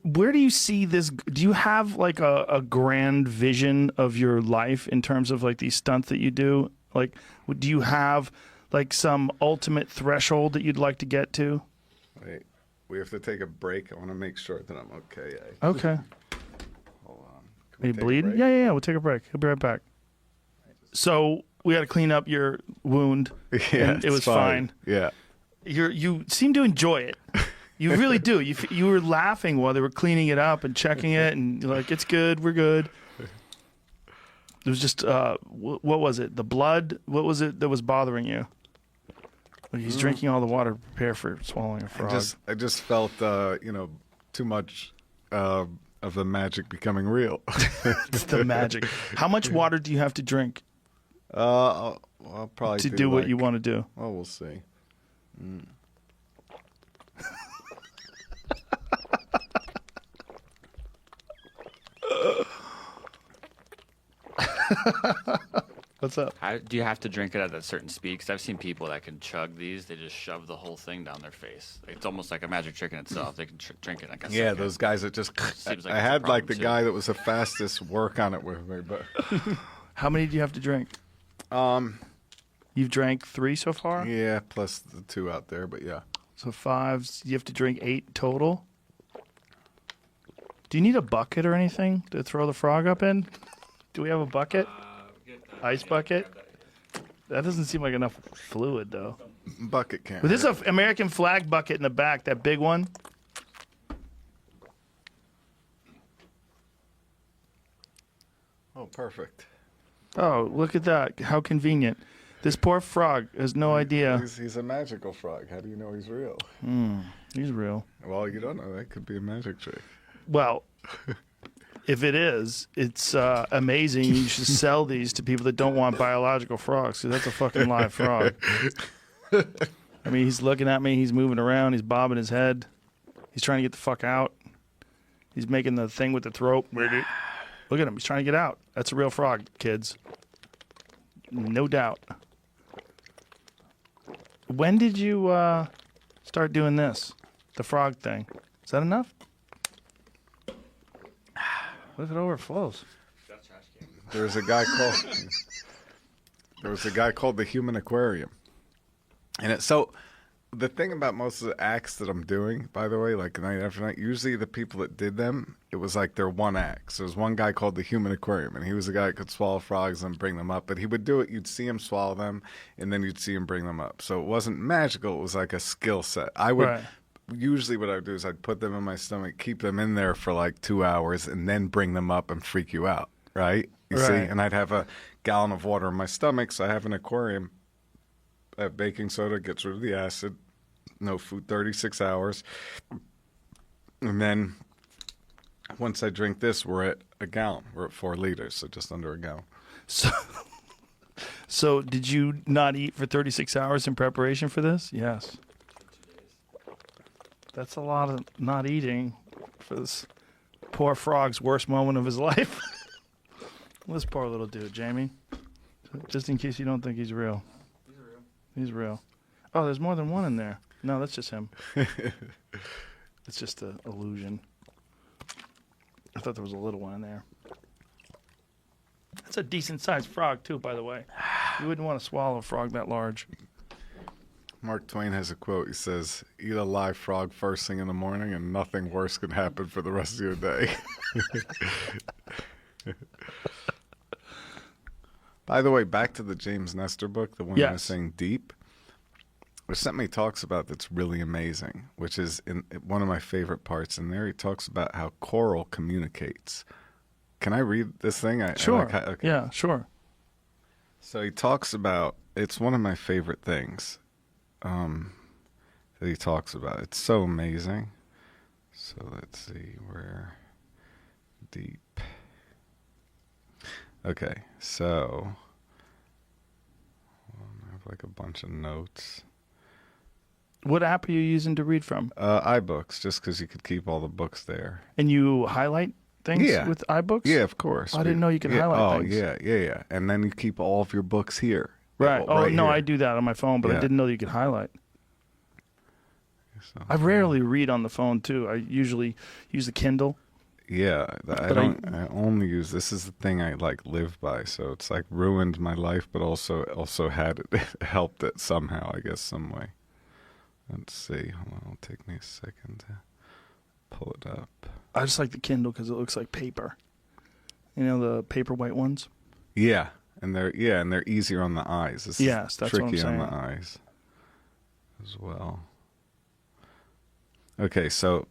Where do you see this? Do you have like a grand vision of your life in terms of like these stunts that you do? Like, do you have like some ultimate threshold that you'd like to get to? Wait, we have to take a break. I want to make sure that I'm okay. Okay. Hold on. Are you bleeding? Yeah. We'll take a break. He'll be right back. So we got to clean up your wound. Yeah, And it was it's fine. Yeah. You seem to enjoy it. You really do. You were laughing while they were cleaning it up and checking it, and you're like, it's good, we're good. It was just, what was it? The blood? What was it that was bothering you? Like he's drinking all the water to prepare for swallowing a frog. I just felt, too much of the magic becoming real. It's the magic. How much water do you have to drink I'll probably to do what you want to do? Oh, we'll see. What's up? Do you have to drink it at a certain speed? Because I've seen people that can chug these. They just shove the whole thing down their face. It's almost like a magic trick in itself. They can drink it like a Yeah, second. those guys that just. Seems like I it's a had like problem, the too. guy that was the fastest work on it with me, but. How many do you have to drink? You've drank 3 so far? Yeah, plus the 2 out there, but yeah. So 5. You have to drink 8 total? Do you need a bucket or anything to throw the frog up in? Do we have a bucket? Ice bucket? That doesn't seem like enough fluid, though. Bucket can. But this is an American flag bucket in the back, that big one. Oh, perfect. Oh, look at that. How convenient. This poor frog has no idea. He's a magical frog. How do you know he's real? He's real. Well, you don't know. That could be a magic trick. Well, if it is, it's amazing. You should sell these to people that don't want biological frogs, because that's a fucking live frog. I mean, he's looking at me. He's moving around. He's bobbing his head. He's trying to get the fuck out. He's making the thing with the throat. Look at him. He's trying to get out. That's a real frog, kids. No doubt. When did you start doing this? The frog thing. Is that enough? What if it overflows? There was a guy called the Human Aquarium, and so the thing about most of the acts that I'm doing, by the way, like night after night, usually the people that did them, it was like their one act. So there was one guy called the Human Aquarium, and he was a guy that could swallow frogs and bring them up. But he would do it. You'd see him swallow them, and then you'd see him bring them up. So it wasn't magical. It was like a skill set. I would. Right. Usually what I would do is I'd put them in my stomach, keep them in there for like 2 hours, and then bring them up and freak you out, right? You see? Right. And I'd have a gallon of water in my stomach, so I have an aquarium. I have baking soda, gets rid of the acid, no food, 36 hours. And then once I drink this, we're at a gallon. We're at 4 liters, so just under a gallon. So did you not eat for 36 hours in preparation for this? Yes. That's a lot of not eating for this poor frog's worst moment of his life. This poor little dude, Jamie. Just in case you don't think he's real. He's real. Oh, there's more than one in there. No, that's just him. It's just an illusion. I thought there was a little one in there. That's a decent-sized frog, too, by the way. You wouldn't want to swallow a frog that large. Mark Twain has a quote. He says, "Eat a live frog first thing in the morning, and nothing worse can happen for the rest of your day." By the way, back to the James Nestor book, the one I was Yes. saying, Deep. There's something he talks about that's really amazing, which is in one of my favorite parts in there. He talks about how coral communicates. Can I read this thing? Sure. Okay. Yeah, sure. So he talks about, it's one of my favorite things that he talks about. It's so amazing. So let's see, where Deep. Okay, so I have like a bunch of notes. What app are you using to read from? iBooks, just because you could keep all the books there. And you highlight things Yeah. with iBooks? Yeah, of course. I didn't know you could yeah, highlight things. Yeah. And then you keep all of your books here. Right. Oh, right no, here. I do that on my phone, but I Yeah. didn't know you could highlight. So, I rarely read on the phone, too. I usually use the Kindle. yeah, But I only use, this is the thing I like live by. So it's like ruined my life, but also had it helped it somehow, I guess, some way. Let's see. Hold on, it'll take me a second to pull it up. I just like the Kindle because it looks like paper. You know, the paper white ones? Yeah, And they're easier on the eyes. This Yes, is that's what I'm tricky on saying. the eyes as well. Okay, so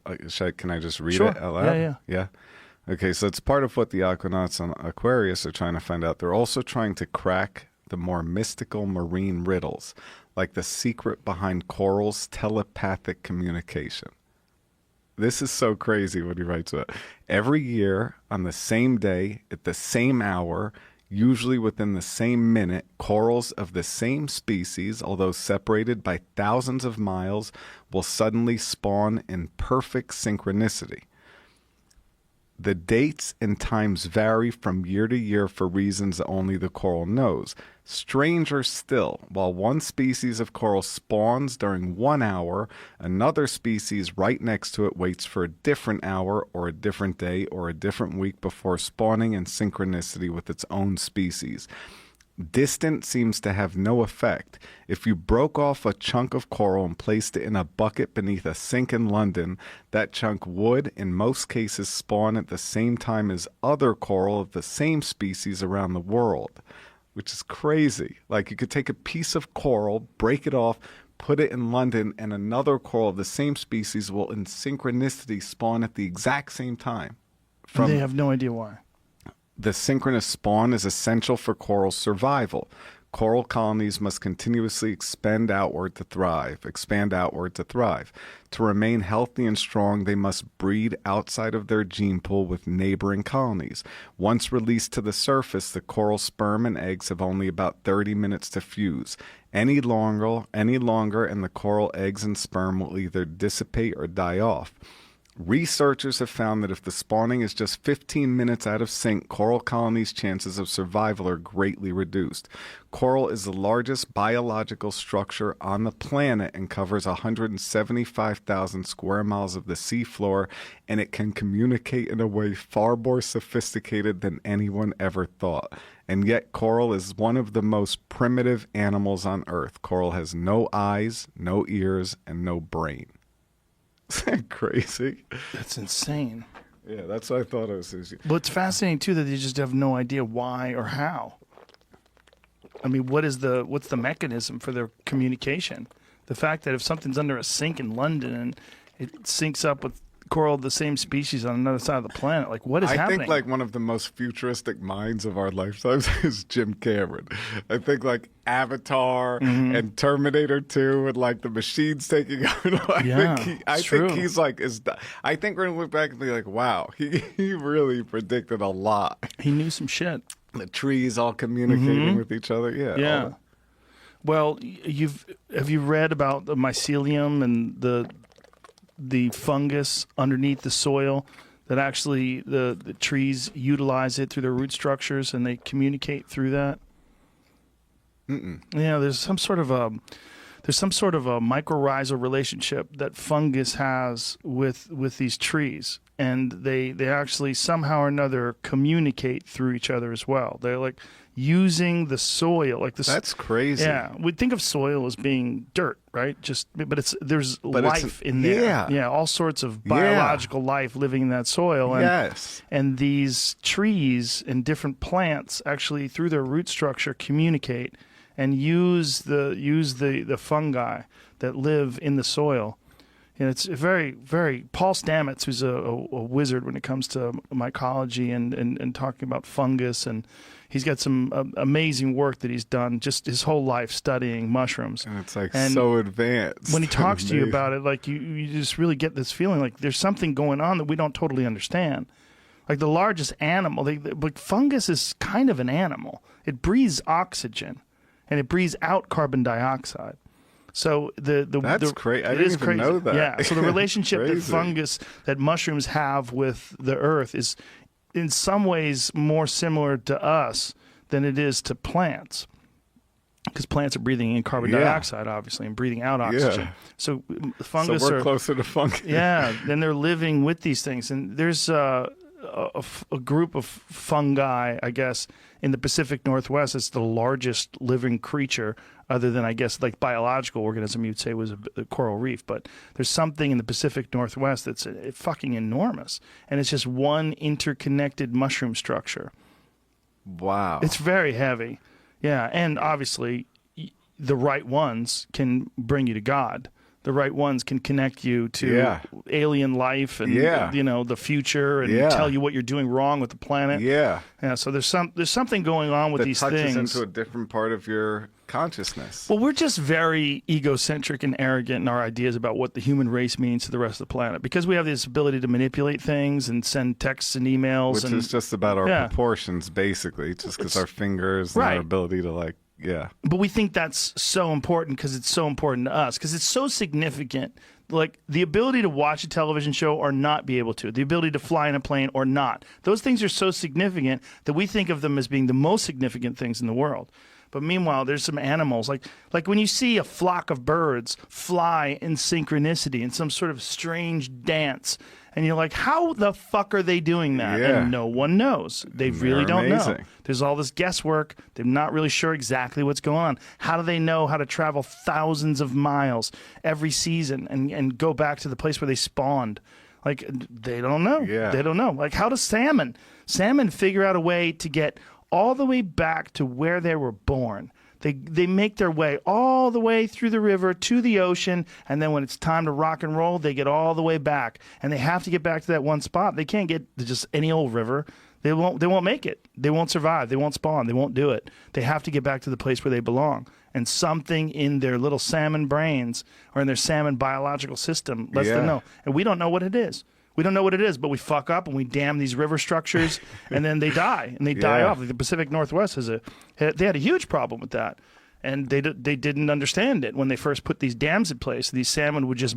can I just read Sure. it out loud? Yeah. Okay, so it's part of what the Aquanauts on Aquarius are trying to find out. They're also trying to crack the more mystical marine riddles, like the secret behind corals' telepathic communication. This is so crazy when he writes it. Every year, on the same day, at the same hour, usually within the same minute, corals of the same species, although separated by thousands of miles, will suddenly spawn in perfect synchronicity. The dates and times vary from year to year for reasons only the coral knows. Stranger still, while one species of coral spawns during 1 hour, another species right next to it waits for a different hour or a different day or a different week before spawning in synchronicity with its own species. Distance seems to have no effect. If you broke off a chunk of coral and placed it in a bucket beneath a sink in London, that chunk would, in most cases, spawn at the same time as other coral of the same species around the world, which is crazy. Like, you could take a piece of coral, break it off, put it in London, and another coral of the same species will, in synchronicity, spawn at the exact same time. And they have no idea why. The synchronous spawn is essential for coral survival. Coral colonies must continuously expand outward to thrive. To remain healthy and strong, they must breed outside of their gene pool with neighboring colonies. Once released to the surface, the coral sperm and eggs have only about 30 minutes to fuse. Any longer, and the coral eggs and sperm will either dissipate or die off. Researchers have found that if the spawning is just 15 minutes out of sync, coral colonies' chances of survival are greatly reduced. Coral is the largest biological structure on the planet and covers 175,000 square miles of the seafloor, and it can communicate in a way far more sophisticated than anyone ever thought. And yet coral is one of the most primitive animals on Earth. Coral has no eyes, no ears, and no brain. Isn't that crazy? That's insane. Yeah, that's what I thought it was. But it's fascinating too that they just have no idea why or how. I mean, what's the mechanism for their communication? The fact that if something's under a sink in London and it syncs up with coral of the same species on another side of the planet, like what is happening? I think like one of the most futuristic minds of our lifetimes is Jim Cameron. I think like Avatar and Terminator 2 and like the machines taking over. I think he's like I think we're gonna look back and be like, wow, he really predicted a lot. He knew some shit. The trees all communicating with each other. Yeah. Well, have you read about the mycelium and the fungus underneath the soil that actually the trees utilize it through their root structures and they communicate through that? Yeah, there's some sort of a mycorrhizal relationship that fungus has with these trees, and they actually somehow or another communicate through each other as well. They're like using the soil, like this. That's crazy. Yeah, we think of soil as being dirt, right? But there's life in there. Yeah, all sorts of biological life living in that soil. And, and these trees and different plants actually, through their root structure, communicate and use the fungi that live in the soil. And it's very, very... Paul Stamets, who's a wizard when it comes to mycology and talking about fungus, and he's got some amazing work that he's done just his whole life studying mushrooms. And it's like so advanced. When he talks to you about it, like you just really get this feeling like there's something going on that we don't totally understand. Like the largest animal, like fungus is kind of an animal. It breathes oxygen, and it breathes out carbon dioxide. So that's crazy. I didn't even know that. Yeah. So the relationship that mushrooms have with the earth is in some ways more similar to us than it is to plants, because plants are breathing in carbon dioxide, obviously, and breathing out oxygen. So fungus we're closer to fungus. Yeah. Then they're living with these things, and there's a group of fungi, I guess, in the Pacific Northwest. It's the largest living creature, other than, I guess, like biological organism you'd say was a coral reef. But there's something in the Pacific Northwest that's fucking enormous. And it's just one interconnected mushroom structure. Wow. It's very heavy. Yeah, and obviously the right ones can bring you to God. The right ones can connect you to alien life and the future and tell you what you're doing wrong with the planet. Yeah. Yeah, so there's something going on with these touches things. into a different part of your consciousness. Well, we're just very egocentric and arrogant in our ideas about what the human race means to the rest of the planet because we have this ability to manipulate things and send texts and emails. Which is just about our proportions, basically, just because our fingers and our ability to But we think that's so important because it's so important to us because it's so significant. Like the ability to watch a television show or not be able to, the ability to fly in a plane or not. Those things are so significant that we think of them as being the most significant things in the world. But meanwhile, there's some animals, like when you see a flock of birds fly in synchronicity in some sort of strange dance, and you're like, how the fuck are they doing that? Yeah. And no one knows. They really don't amazing. know. There's all this guesswork. They're not really sure exactly what's going on. How do they know how to travel thousands of miles every season and go back to the place where they spawned? Like, they don't know. Yeah. They don't know. Like, how does salmon figure out a way to get all the way back to where they were born? They make their way all the way through the river to the ocean, and then when it's time to rock and roll, they get all the way back. And they have to get back to that one spot. They can't get to just any old river. They won't make it. They won't survive. They won't spawn. They won't do it. They have to get back to the place where they belong. And something in their little salmon brains or in their salmon biological system lets them know. And we don't know what it is. We don't know what it is, but we fuck up and we dam these river structures, and then they die, and they die off. Like the Pacific Northwest they had a huge problem with that, and they didn't understand it when they first put these dams in place. These salmon would just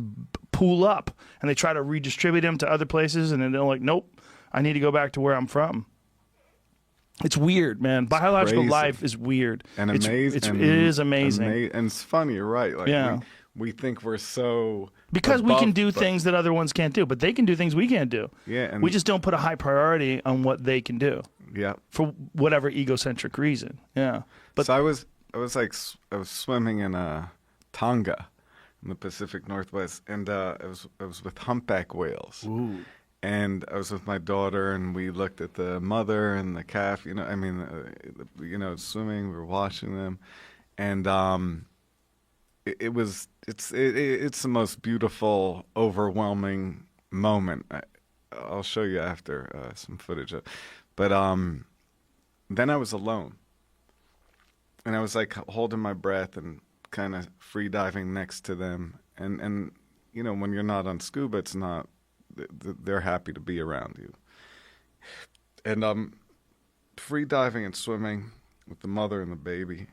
pool up, and they try to redistribute them to other places, and then they're like, nope, I need to go back to where I'm from. It's weird, man. Biological life is weird. And amazing. It is amazing. And it's funny, you're right. Like we think we're so... Because we can do things that other ones can't do, but they can do things we can't do. Yeah, and we just don't put a high priority on what they can do. Yeah. For whatever egocentric reason. Yeah. But so I was swimming in Tonga in the Pacific Northwest, and I was with humpback whales. Ooh. And I was with my daughter, and we looked at the mother and the calf. Swimming. We were watching them, and it's the most beautiful, overwhelming moment. I'll show you after some footage of. But then I was alone, and I was like holding my breath and kind of free diving next to them. And when you're not on scuba, it's not. They're happy to be around you. And free diving and swimming with the mother and the baby.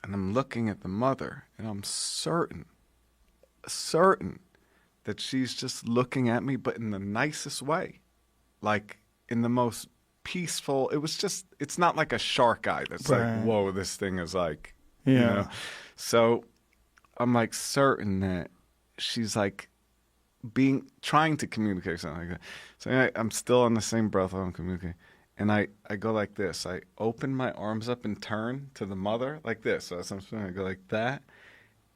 And I'm looking at the mother, and I'm certain that she's just looking at me, but in the nicest way. Like, in the most peaceful. It's not like a shark eye that's like, whoa, this thing is like, So I'm like certain that she's like, trying to communicate something like that. So anyway, I'm still on the same breath while I'm communicating. And I go like this. I open my arms up and turn to the mother like this. So as I'm swimming, I go like that.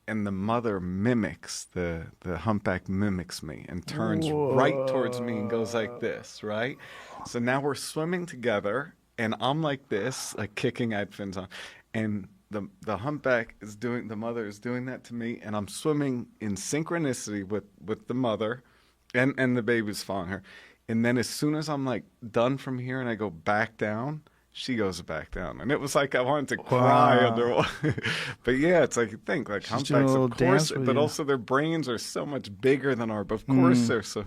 And the mother mimics, the humpback mimics me and turns right towards me and goes like this, right? So now we're swimming together, and I'm like this, like kicking, I had fins on. And the humpback the mother is doing that to me, and I'm swimming in synchronicity with the mother, and the baby's following her. And then as soon as I'm like done from here and I go back down, she goes back down. And it was like I wanted to cry underwater. But yeah, it's like you think like humpbacks, of course, but also their brains are so much bigger than ours. But of course they're so.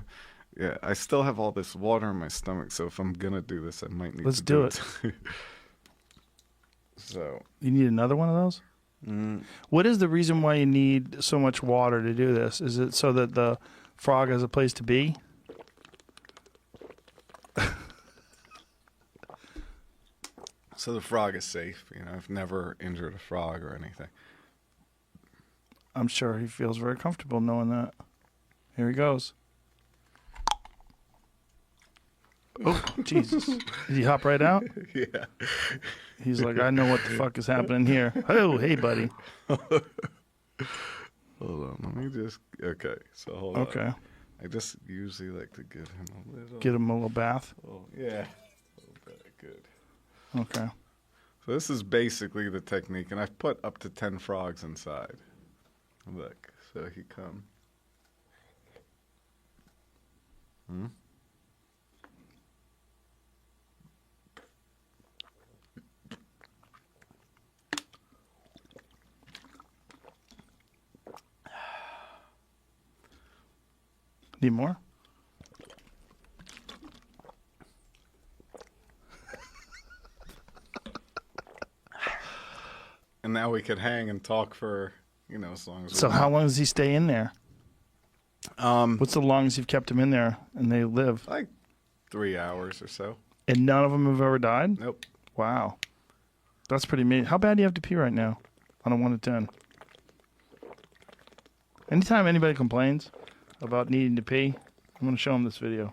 Yeah, I still have all this water in my stomach, so if I'm gonna do this, I might need to do it. So you need another one of those? What is the reason why you need so much water to do this? Is it so that the frog has a place to be? So the frog is safe. I've never injured a frog or anything. I'm sure he feels very comfortable knowing that. Here he goes. Oh, Jesus. Did he hop right out? Yeah. He's like, I know what the fuck is happening here. Oh, hey, buddy. Hold on. Let me just... Okay. So hold on. Okay. I just usually like to give him a little... Get him a little bath. Oh, yeah. A little bit. good. Okay. So this is basically the technique, and I've put up to 10 frogs inside. Look, so he come. Need more? And now we could hang and talk for, you know, as long as So we how long does he stay in there? want. What's the longest you've kept him in there and they live? Like 3 hours or so. And none of them have ever died? Nope. Wow. That's pretty mean. How bad do you have to pee right now on a 1 to 10? Anytime anybody complains about needing to pee, I'm going to show them this video.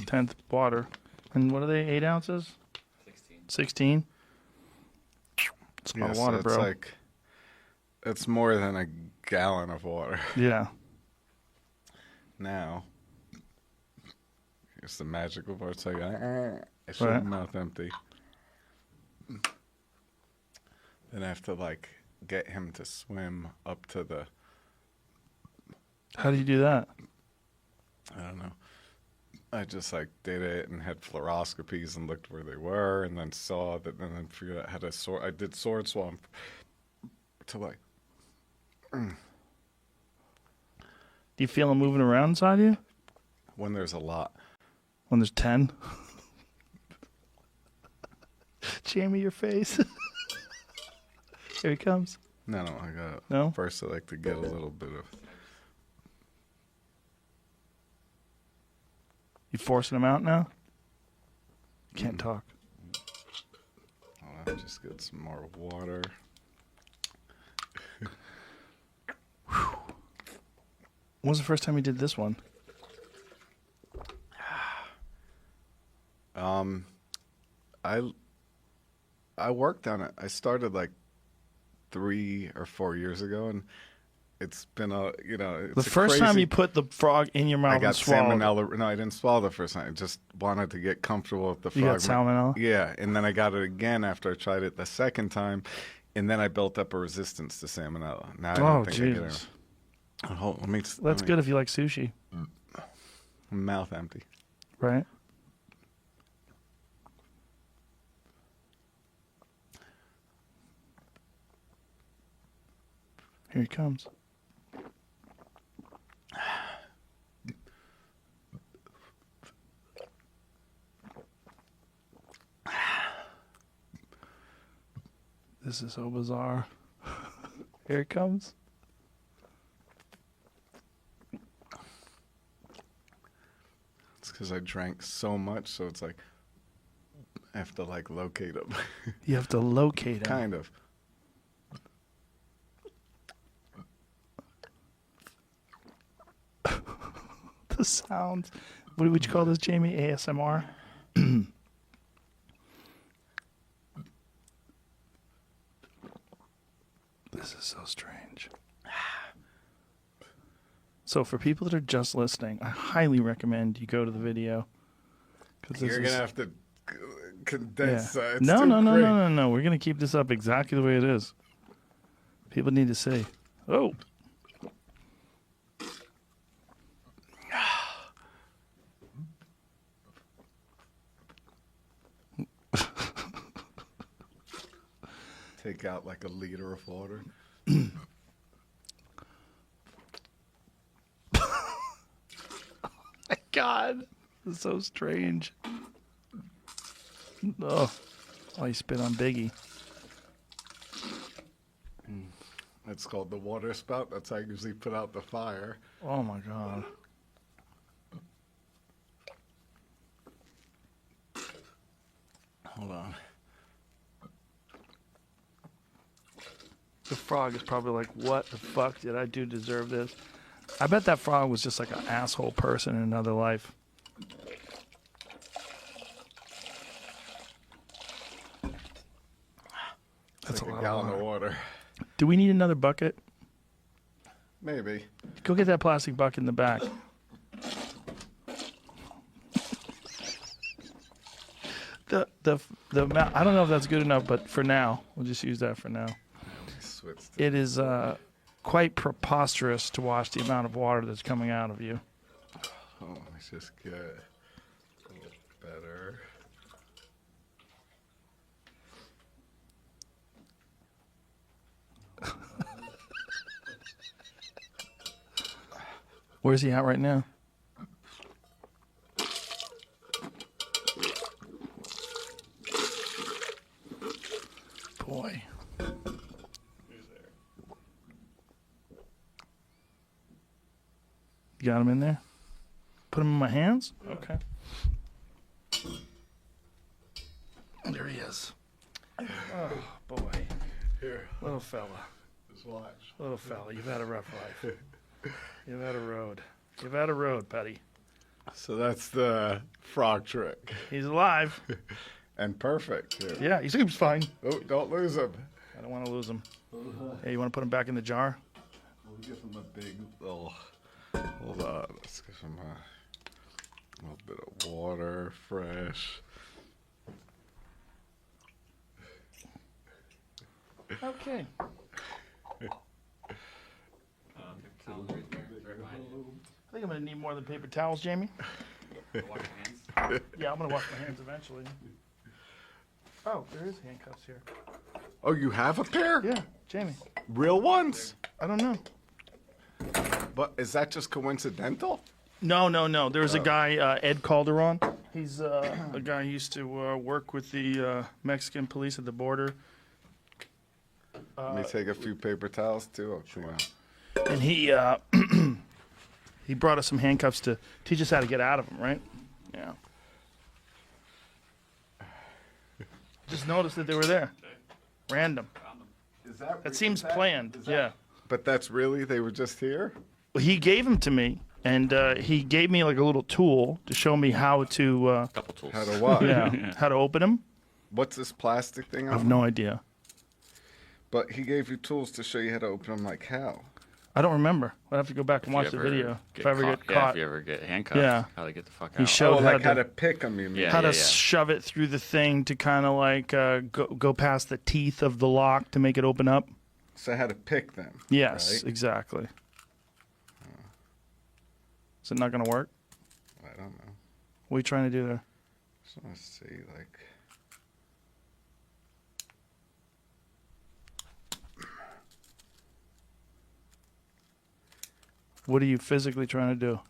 Tenth water. And what are they, 8 ounces? 16? It's a lot of Yeah, water, so bro. it's like, it's more than a gallon of water. Yeah. Now, here's the magical part. It's like, I should Right. mouth empty. Then I have to, like, get him to swim up to the, How do you do that? I don't know. I just, like, did it and had fluoroscopies and looked where they were and then saw that and then figured out how to sort. I did sword swamp to, like, Do you feel them moving around inside you when there's a lot. when there's 10? Jamie, your face. Here he comes. No, I got it. No? First, I like to get a little bit of. You forcing him out now? Can't talk. Hold on, just get some more water. When was the first time you did this one? I worked on it. I started like 3 or 4 years ago, and it's been it's The a first time crazy- you put the frog in your mouth I and got swallowed. salmonella. No, I didn't swallow the first time. I just wanted to get comfortable with the You got frog. salmonella? Yeah, and then I got it again after I tried it the second time, and then I built up a resistance to salmonella. Now I don't Oh, think Jesus. I get it. Hold, let me. That's good if you like sushi, Mouth empty. right? Here he comes. This is so bizarre. Here it comes. It's because I drank so much, so it's like I have to like locate them. You have to locate him. Kind of. The sounds. What would you call this, Jamie? ASMR? This is so strange. So for people that are just listening, I highly recommend you go to the video. 'Cause this You're is- gonna have to condense. It's no, too no, no, great. no, no, no. We're going to keep this up exactly the way it is. People need to see. Oh. Take out like a liter of water. My God. This is so strange. Oh. Oh, you spit on Biggie. It's called the water spout. That's how I usually put out the fire. Oh, my God. Hold on. The frog is probably like, what the fuck did I do to deserve this? I bet that frog was just like an asshole person in another life. That's Like a lot a gallon of of water. water. Do we need another bucket? Maybe. Go get that plastic bucket in the back. I don't know if that's good enough, but for now, we'll just use that for now. It is quite preposterous to watch the amount of water that's coming out of you. Oh, let's just get a little better. Where's he at right now? Boy. You got him in there? Put him in my hands? Okay. There he is. Oh, boy. Here, Little fella. just watch. Little fella, you've had a rough life. You've had a road. You've had a road, Petty. So that's the frog trick. He's alive. And perfect. Here. Yeah, he seems fine. Oh, don't lose him. I don't want to lose him. Hey, you want to put him back in the jar? We'll give him a big little. Hold on. Let's give him a little bit of water, fresh. Okay. I think I'm going to need more than paper towels, Jamie. Wash your hands. Yeah, I'm going to wash my hands eventually. Oh, there is handcuffs here. Oh, you have a pair? Yeah, Jamie. Real ones? I don't know. But is that just coincidental? No. There's a guy, Ed Calderon. He's a guy who used to work with the Mexican police at the border. Let me take a few paper towels too. Oh, come on. And he he brought us some handcuffs to teach us how to get out of them, right? Yeah. Just noticed that they were there. Random. Is That seems planned. Yeah. But that's really, they were just here? He gave them to me, and he gave me like a little tool to show me how to Couple tools. How to what? how to open them. What's this plastic thing I have on? no idea. But he gave you tools to show you how to open them, like how? I don't remember. I'd have to go back and watch the video if I ever get Yeah, caught. if you ever get handcuffed, Yeah. how to get the fuck He out. showed Oh, how like how to, to pick them, you mean? Yeah. how to shove it through the thing to kind of like go past the teeth of the lock to make it open up. So how to pick them. Yes, right? exactly. Is it not going to work? I don't know. What are you trying to do there? Just want to see, like. What are you physically trying to do?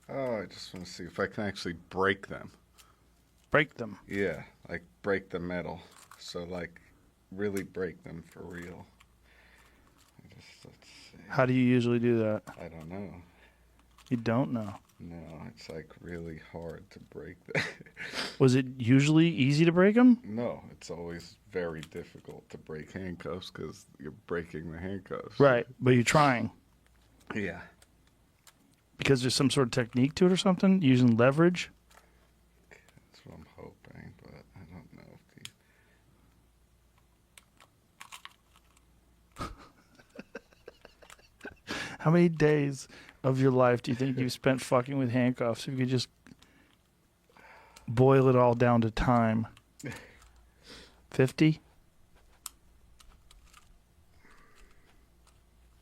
Oh, I just want to see if I can actually break them. Break them. Yeah, like break the metal. So, like, really break them for real. Let's see. How do you usually do that? I don't know. You don't know. No, it's like really hard to break them. Was it usually easy to break them? No, it's always very difficult to break handcuffs because you're breaking the handcuffs. Right, but you're trying. Yeah. Because there's some sort of technique to it or something? Using leverage? That's what I'm hoping, but I don't know if How many days of your life do you think you've spent fucking with handcuffs? If you could just boil it all down to time. 50?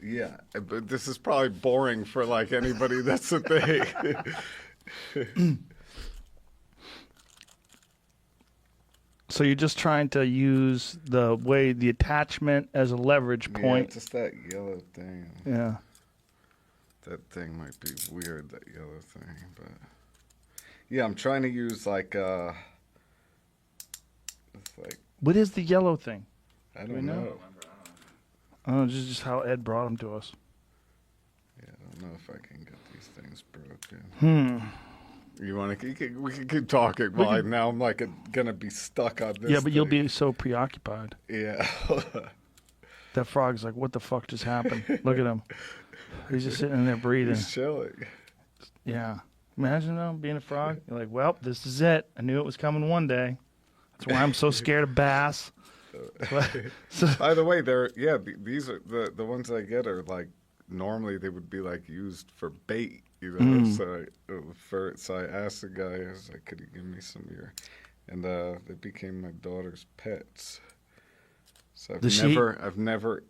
Yeah, but this is probably boring for like anybody that's a thing. So you're just trying to use the attachment as a leverage Yeah, point. just that yellow thing. Yeah. That thing might be weird, that yellow thing, but yeah, I'm trying to use like it's like What is the yellow thing? I we don't know? know. Oh, this is just how Ed brought them to us. Yeah, I don't know if I can get these things broken. Hmm. You want to? We can keep talking. Well, now I'm like gonna be stuck on this. Yeah, but you'll thing. be so preoccupied. Yeah. That frog's like, what the fuck just happened? Look at him. He's just sitting in there breathing. He's chilling. Yeah. Imagine though, being a frog. You're like, well, this is it. I knew it was coming one day. That's why I'm so scared of bass. By the way, these are the ones I get are like normally they would be like used for bait, you know. So I asked the guy, I was like, could you give me some of your, and they became my daughter's pets. So I've never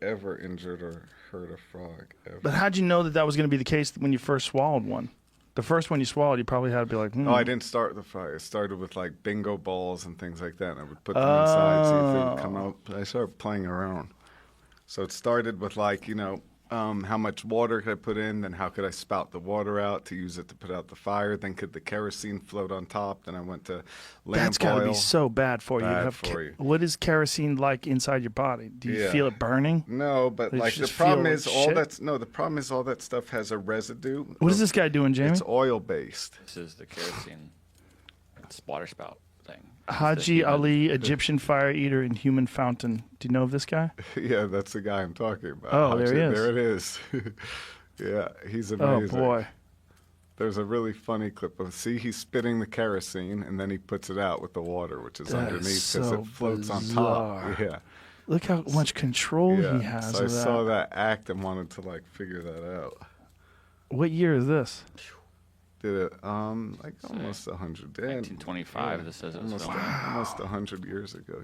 ever injured or hurt a frog ever. But how'd you know that that was going to be the case when you first swallowed one? The first one you swallowed, you probably had to be like, Oh, I didn't start with the frog. I started with like bingo balls and things like that. And I would put them inside, see if they would come out. I started playing around. So it started with like, you know, how much water could I put in? Then how could I spout the water out to use it to put out the fire? Then could the kerosene float on top? Then I went to lamp that's got to oil. be so bad for you. Bad for you. What is kerosene like inside your body? Do you feel it burning? No, but like the problem is the problem is all that stuff has a residue. What is this guy doing, Jamie? It's oil based. This is the kerosene water spout thing. Haji Ali, Egyptian fire eater and human fountain. Do you know of this guy? Yeah, that's the guy I'm talking about. Oh, there he is. There it is. Yeah, he's amazing. Oh, boy. There's a really funny clip of, he's spitting the kerosene, and then he puts it out with the water, which is underneath because it floats on top. Yeah. Look how much control he has So I of that. saw that act and wanted to, like, figure that out. What year is this? Did it, like almost 100. 1925, this says it was filmed. Almost 100 years ago.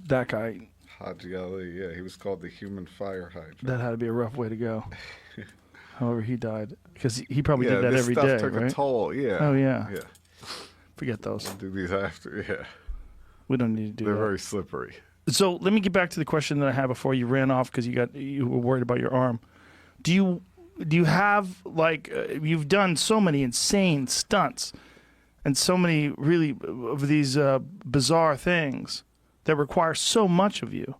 That guy, Haji Ali, yeah, he was called the human fire hydrant. that had to be a rough way to go. However, he died. Because he probably did that this every stuff day, took right? a toll, yeah. Oh, yeah. Yeah. Forget those. Do these after, yeah. We don't need to do They're that. very slippery. So let me get back to the question that I had before you ran off because you were worried about your arm. Do you have, like, you've done so many insane stunts and so many really of these bizarre things that require so much of you.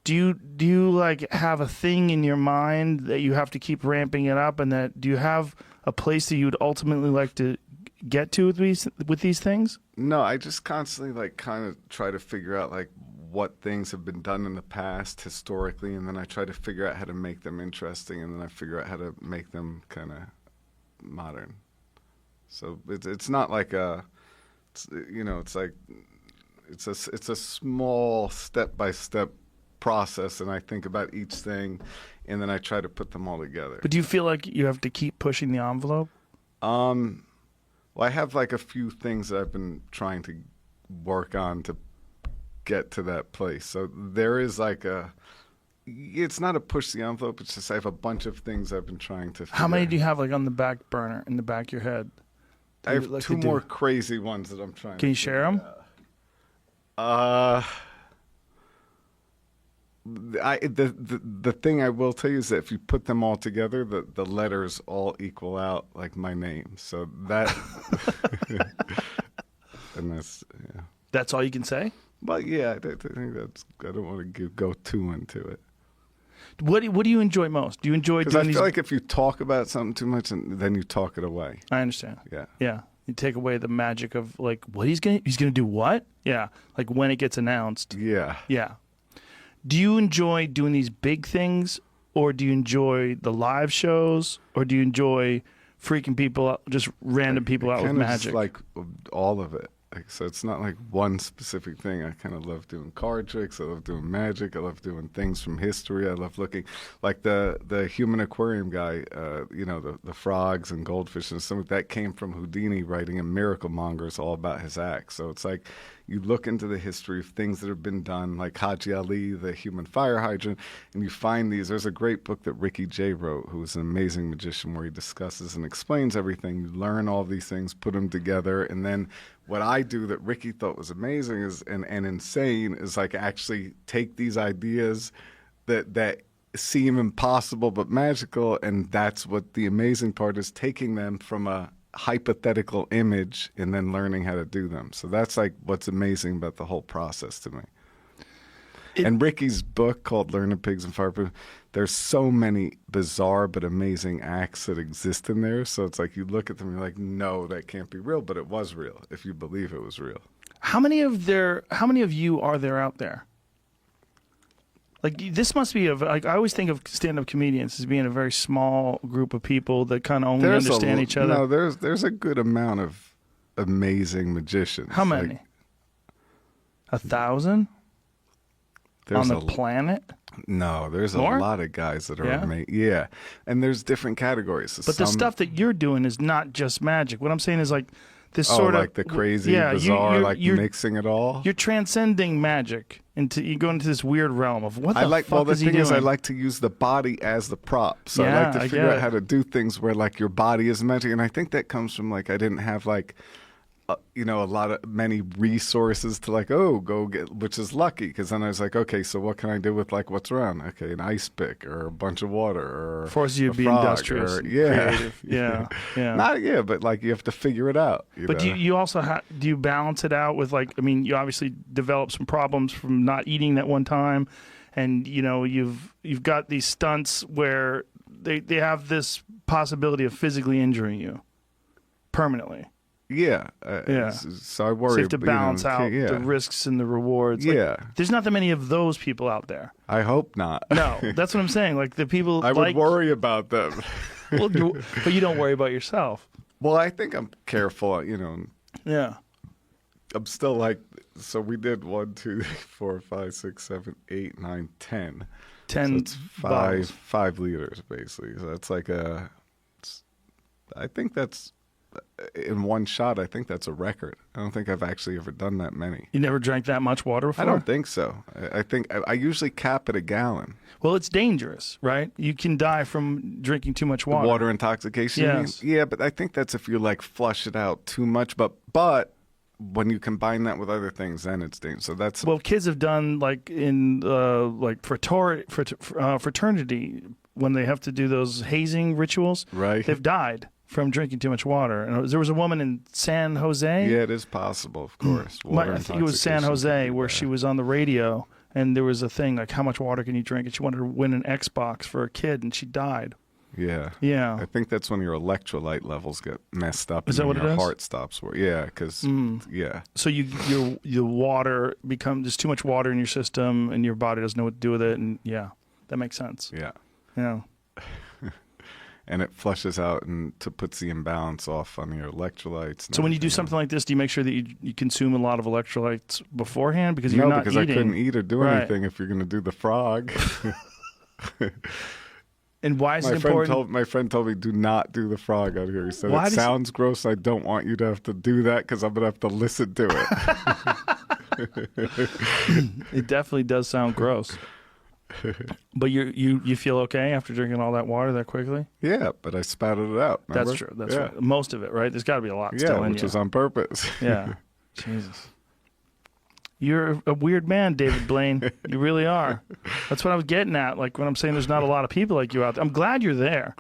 Do you like have a thing in your mind that you have to keep ramping it up, and that do you have a place that you would ultimately like to get to with these things? No, I just constantly like kind of try to figure out like what things have been done in the past historically, and then I try to figure out how to make them interesting, and then I figure out how to make them kind of modern. So it's not like it's like it's a small step-by-step process, and I think about each thing, and then I try to put them all together. But do you feel like you have to keep pushing the envelope? Well, I have like a few things that I've been trying to work on to get to that place. So there is like it's not a push the envelope, it's just I have a bunch of things I've been trying to figure How many out. do you have like on the back burner, in the back of your head? I have two more crazy ones that I'm trying Can you share them? The thing I will tell you is that if you put them all together, the letters all equal out like my name. So that, and that's, yeah. That's all you can say? But yeah, I think I don't want to go too into it. What do you enjoy most? Do you enjoy Because doing I these? feel like if you talk about something too much, and then you talk it away. I understand. Yeah. Yeah. You take away the magic of like what he's gonna do what? Yeah. Like when it gets announced. Yeah. Yeah. Do you enjoy doing these big things, or do you enjoy the live shows, or do you enjoy freaking people out, just random people out with magic? Just like all of it. Like, so it's not like one specific thing. I kind of love doing card tricks. I love doing magic. I love doing things from history. I love looking like the human aquarium guy, the frogs and goldfish and some that came from Houdini writing in Miracle Mongers all about his act. So it's like you look into the history of things that have been done, like Haji Ali, the human fire hydrant, and you find these. There's a great book that Ricky Jay wrote, who's an amazing magician, where he discusses and explains everything. You learn all these things, put them together, and then what I do that Ricky thought was amazing is and insane is like actually take these ideas that seem impossible but magical, and that's what the amazing part is, taking them from a hypothetical image and then learning how to do them. So that's like what's amazing about the whole process to me. And Ricky's book called Learning Pigs and Fireproof, there's so many bizarre but amazing acts that exist in there. So it's like you look at them and you're like, no, that can't be real, but it was real if you believe it was real. How many of you are there out there? Like this must be like I always think of stand-up comedians as being a very small group of people that kind of only understand each other. No, there's a good amount of amazing magicians. How many? Like, 1,000 on the planet? No, there's More? a lot of guys that are Yeah? amazing. Yeah, and there's different categories. But the stuff that you're doing is not just magic. What I'm saying is like this oh, sort of like the crazy, yeah, bizarre, like you're, mixing it all. You're transcending magic into you go into this weird realm of what the I like. fuck Well, the is he thing doing? is, I like to use the body as the prop. So I Yeah, like to I figure get out it. how to do things where like your body is magic, and I think that comes from like I didn't have like. You know, many resources to like, oh, go get, which is lucky because then I was like, okay, so what can I do with like what's around? Okay, an ice pick or a bunch of water or forces you a to be frog industrious, or, and yeah, creative. Yeah. Not but like you have to figure it out. But know? you also do you balance it out with like I mean you obviously develop some problems from not eating at one time, and you know you've got these stunts where they have this possibility of physically injuring you permanently. Yeah. So I worry. So you have to balance out yeah. the risks and the rewards. Yeah. Like, there's not that many of those people out there. I hope not. No, that's what I'm saying. Like the people I like, would worry about them. well, but you don't worry about yourself. Well, I think I'm careful, you know. Yeah. I'm still like, so we did 1, 2, 3, 4, 5, 6, 7, 8, 9, 10. 10 So it's bottles. 5 liters basically. So that's like I think that's in one shot. I think that's a record. I don't think I've actually ever done that many. You never drank that much water before? I don't think so. I think I usually cap at a gallon. Well, it's dangerous, right? You can die from drinking too much water. Water intoxication. you mean? Yes. Yeah, but I think that's if you like flush it out too much. But when you combine that with other things, then it's dangerous. So that's Well, kids have done like in like fraternity when they have to do those hazing rituals. Right. They've died from drinking too much water. And there was a woman in San Jose. yeah, it is possible, of course. Water I think it was San intoxication Jose can be where bad. she was on the radio and there was a thing like how much water can you drink, and she wanted to win an Xbox for a kid and she died. Yeah. Yeah. I think that's when your electrolyte levels get messed up. Is that and what it your is? heart stops working. Yeah, because yeah. So your water there's too much water in your system and your body doesn't know what to do with it, and yeah, that makes sense. Yeah. Yeah. And it flushes out and puts the imbalance off on your electrolytes. and So when you do everything. something like this, do you make sure that you consume a lot of electrolytes beforehand because you're No, not because eating? I couldn't eat or do Right. anything if you're going to do the frog. And why is it My important? friend told me, do not do the frog out here. He said, Why it does- sounds gross. I don't want you to have to do that because I'm going to have to listen to it. It definitely does sound gross. But you feel okay after drinking all that water that quickly? Yeah, but I spouted it out. Remember? That's true. That's yeah. right. Most of it, right? There's got to be a lot Yeah, still in which you. was on purpose. Yeah. Jesus. You're a weird man, David Blaine. You really are. That's what I was getting at. Like when I'm saying there's not a lot of people like you out there. I'm glad you're there.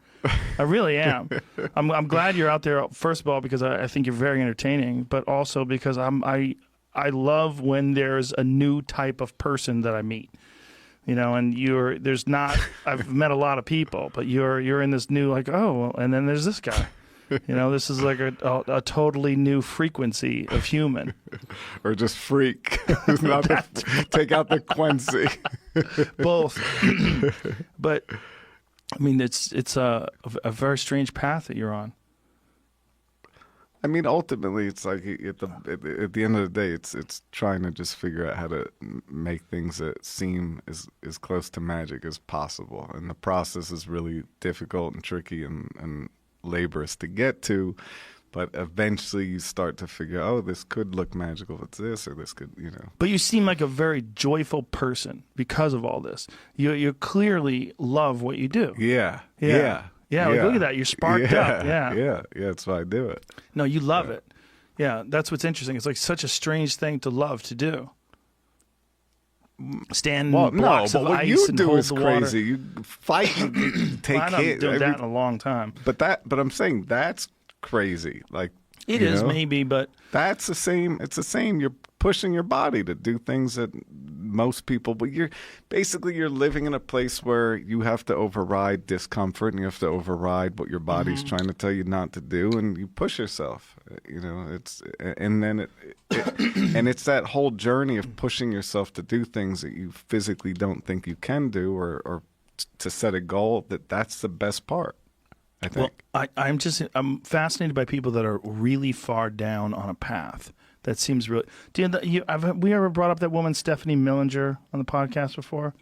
I really am. I'm glad you're out there. First of all, because I think you're very entertaining, but also because I love when there's a new type of person that I meet. You know, and I've met a lot of people, but you're in this new like, oh, and then there's this guy. You know, this is like a totally new frequency of human. Or just freak. Take out the Quincy. Both. But I mean, it's a very strange path that you're on. I mean, ultimately, it's like at the end of the day, it's trying to just figure out how to make things that seem as close to magic as possible. And the process is really difficult and tricky and laborious to get to. But eventually you start to figure, oh, this could look magical if it's this, or this could, you know. But you seem like a very joyful person because of all this. You clearly love what you do. Yeah. Like, look at that. You're sparked up. Yeah. Yeah, that's why I do it. No, you love it. Yeah, that's what's interesting. It's like such a strange thing to love to do. Stand in blocks of what ice you and do hold is the crazy. water. You fight and you take I haven't hits. done that in a long time. But I'm saying that's crazy. Like It you is know? maybe, but That's the same. It's the same. You're pushing your body to do things that most people, but you're living in a place where you have to override discomfort and you have to override what your body's trying to tell you not to do, and you push yourself. You know, and then and it's that whole journey of pushing yourself to do things that you physically don't think you can do, or to set a goal. That's the best part, I think. well, I'm fascinated by people that are really far down on a path. That seems really. Have we ever brought up that woman Stephanie Millinger on the podcast before?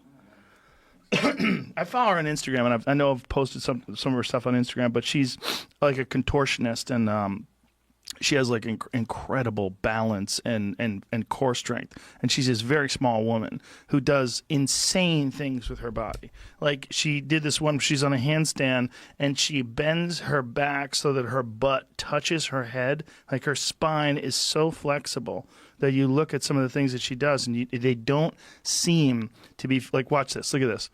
I follow her on Instagram, and I know I've posted some of her stuff on Instagram, but she's like a contortionist, and she has like incredible balance and core strength. And she's this very small woman who does insane things with her body. Like she did this one, she's on a handstand and she bends her back so that her butt touches her head. Like her spine is so flexible that you look at some of the things that she does and they don't seem to be like, watch this, look at this.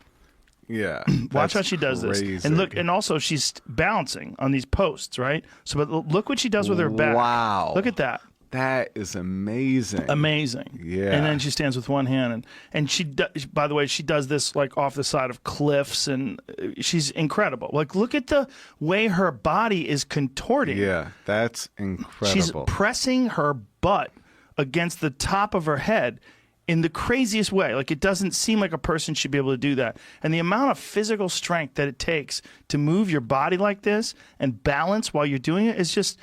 Yeah. Watch how she does crazy. this. And look, and also she's balancing on these posts, right? So but look what she does with her back. Wow. Look at that. That is amazing. Amazing. Yeah. And then she stands with one hand and she by the way, she does this like off the side of cliffs and she's incredible. Like look at the way her body is contorting. Yeah, that's incredible. She's pressing her butt against the top of her head in the craziest way. Like it doesn't seem like a person should be able to do that. And the amount of physical strength that it takes to move your body like this and balance while you're doing it is just,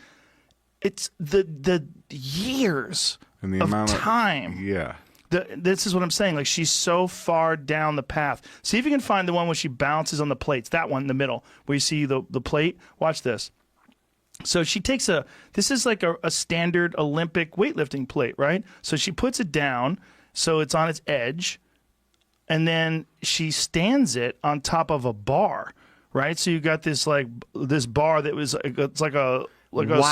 it's the years and the of amount time. Yeah. This is what I'm saying. Like she's so far down the path. See if you can find the one where she bounces on the plates. That one in the middle where you see the plate. Watch this. So she takes this is like a standard Olympic weightlifting plate, right? So she puts it down so it's on its edge, and then she stands it on top of a bar, right? So you got this like this bar that was it's like a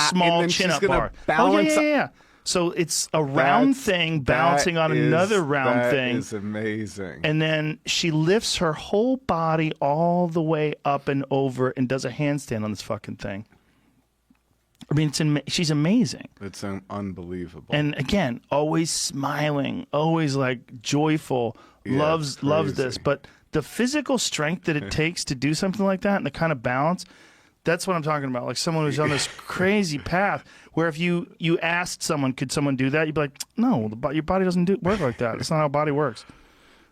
small chin-up bar. Balance. Oh yeah. So it's a round thing bouncing on another round thing. That is amazing. And then she lifts her whole body all the way up and over and does a handstand on this fucking thing. I mean, she's amazing. It's unbelievable. And again, always smiling, always like joyful, loves this. But the physical strength that it takes to do something like that and the kind of balance, that's what I'm talking about. Like someone who's on this crazy path where if you asked someone, could someone do that? You'd be like, no, your body doesn't work like that. It's not how body works.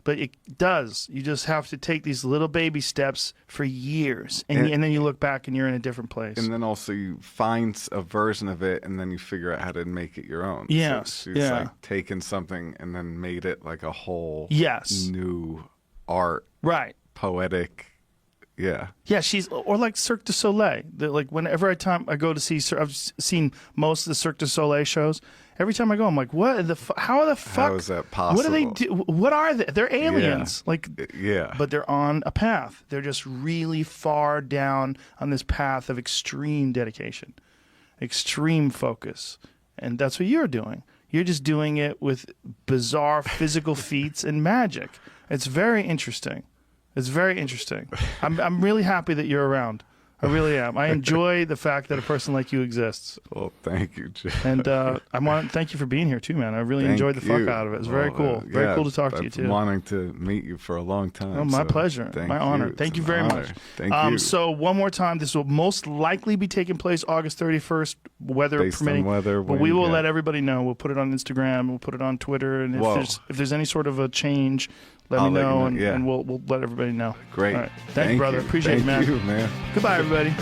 But it does. You just have to take these little baby steps for years. And then you look back and you're in a different place. And then also you find a version of it and then you figure out how to make it your own. Yes. So she's like taken something and then made it like a whole new art. Right. Poetic. Yeah. Yeah, or like Cirque du Soleil. Like whenever I go to see, I've seen most of the Cirque du Soleil shows. Every time I go, I'm like, what the how the fuck? How is that possible? What do they do? What are they? They're aliens. Yeah. Like, yeah. But they're on a path. They're just really far down on this path of extreme dedication, extreme focus, and that's what you're doing. You're just doing it with bizarre physical feats and magic. It's very interesting. It's very interesting. I'm really happy that you're around. I really am. I enjoy the fact that a person like you exists. Well, thank you, Jay. And I want to thank you for being here too, man. I really enjoyed the fuck out of it. It's very cool. Very cool to talk to you too. I've been wanting to meet you for a long time. Oh, my pleasure. My honor. Thank you very much. Thank you. So one more time, this will most likely be taking place August 31st, weather Based permitting. on weather, but we will let everybody know. We'll put it on Instagram. We'll put it on Twitter. And if there's any sort of a change, let me know, and we'll let everybody know. Great. All right. Thank you, brother. Appreciate it, man. Thank you, man. Goodbye, everybody.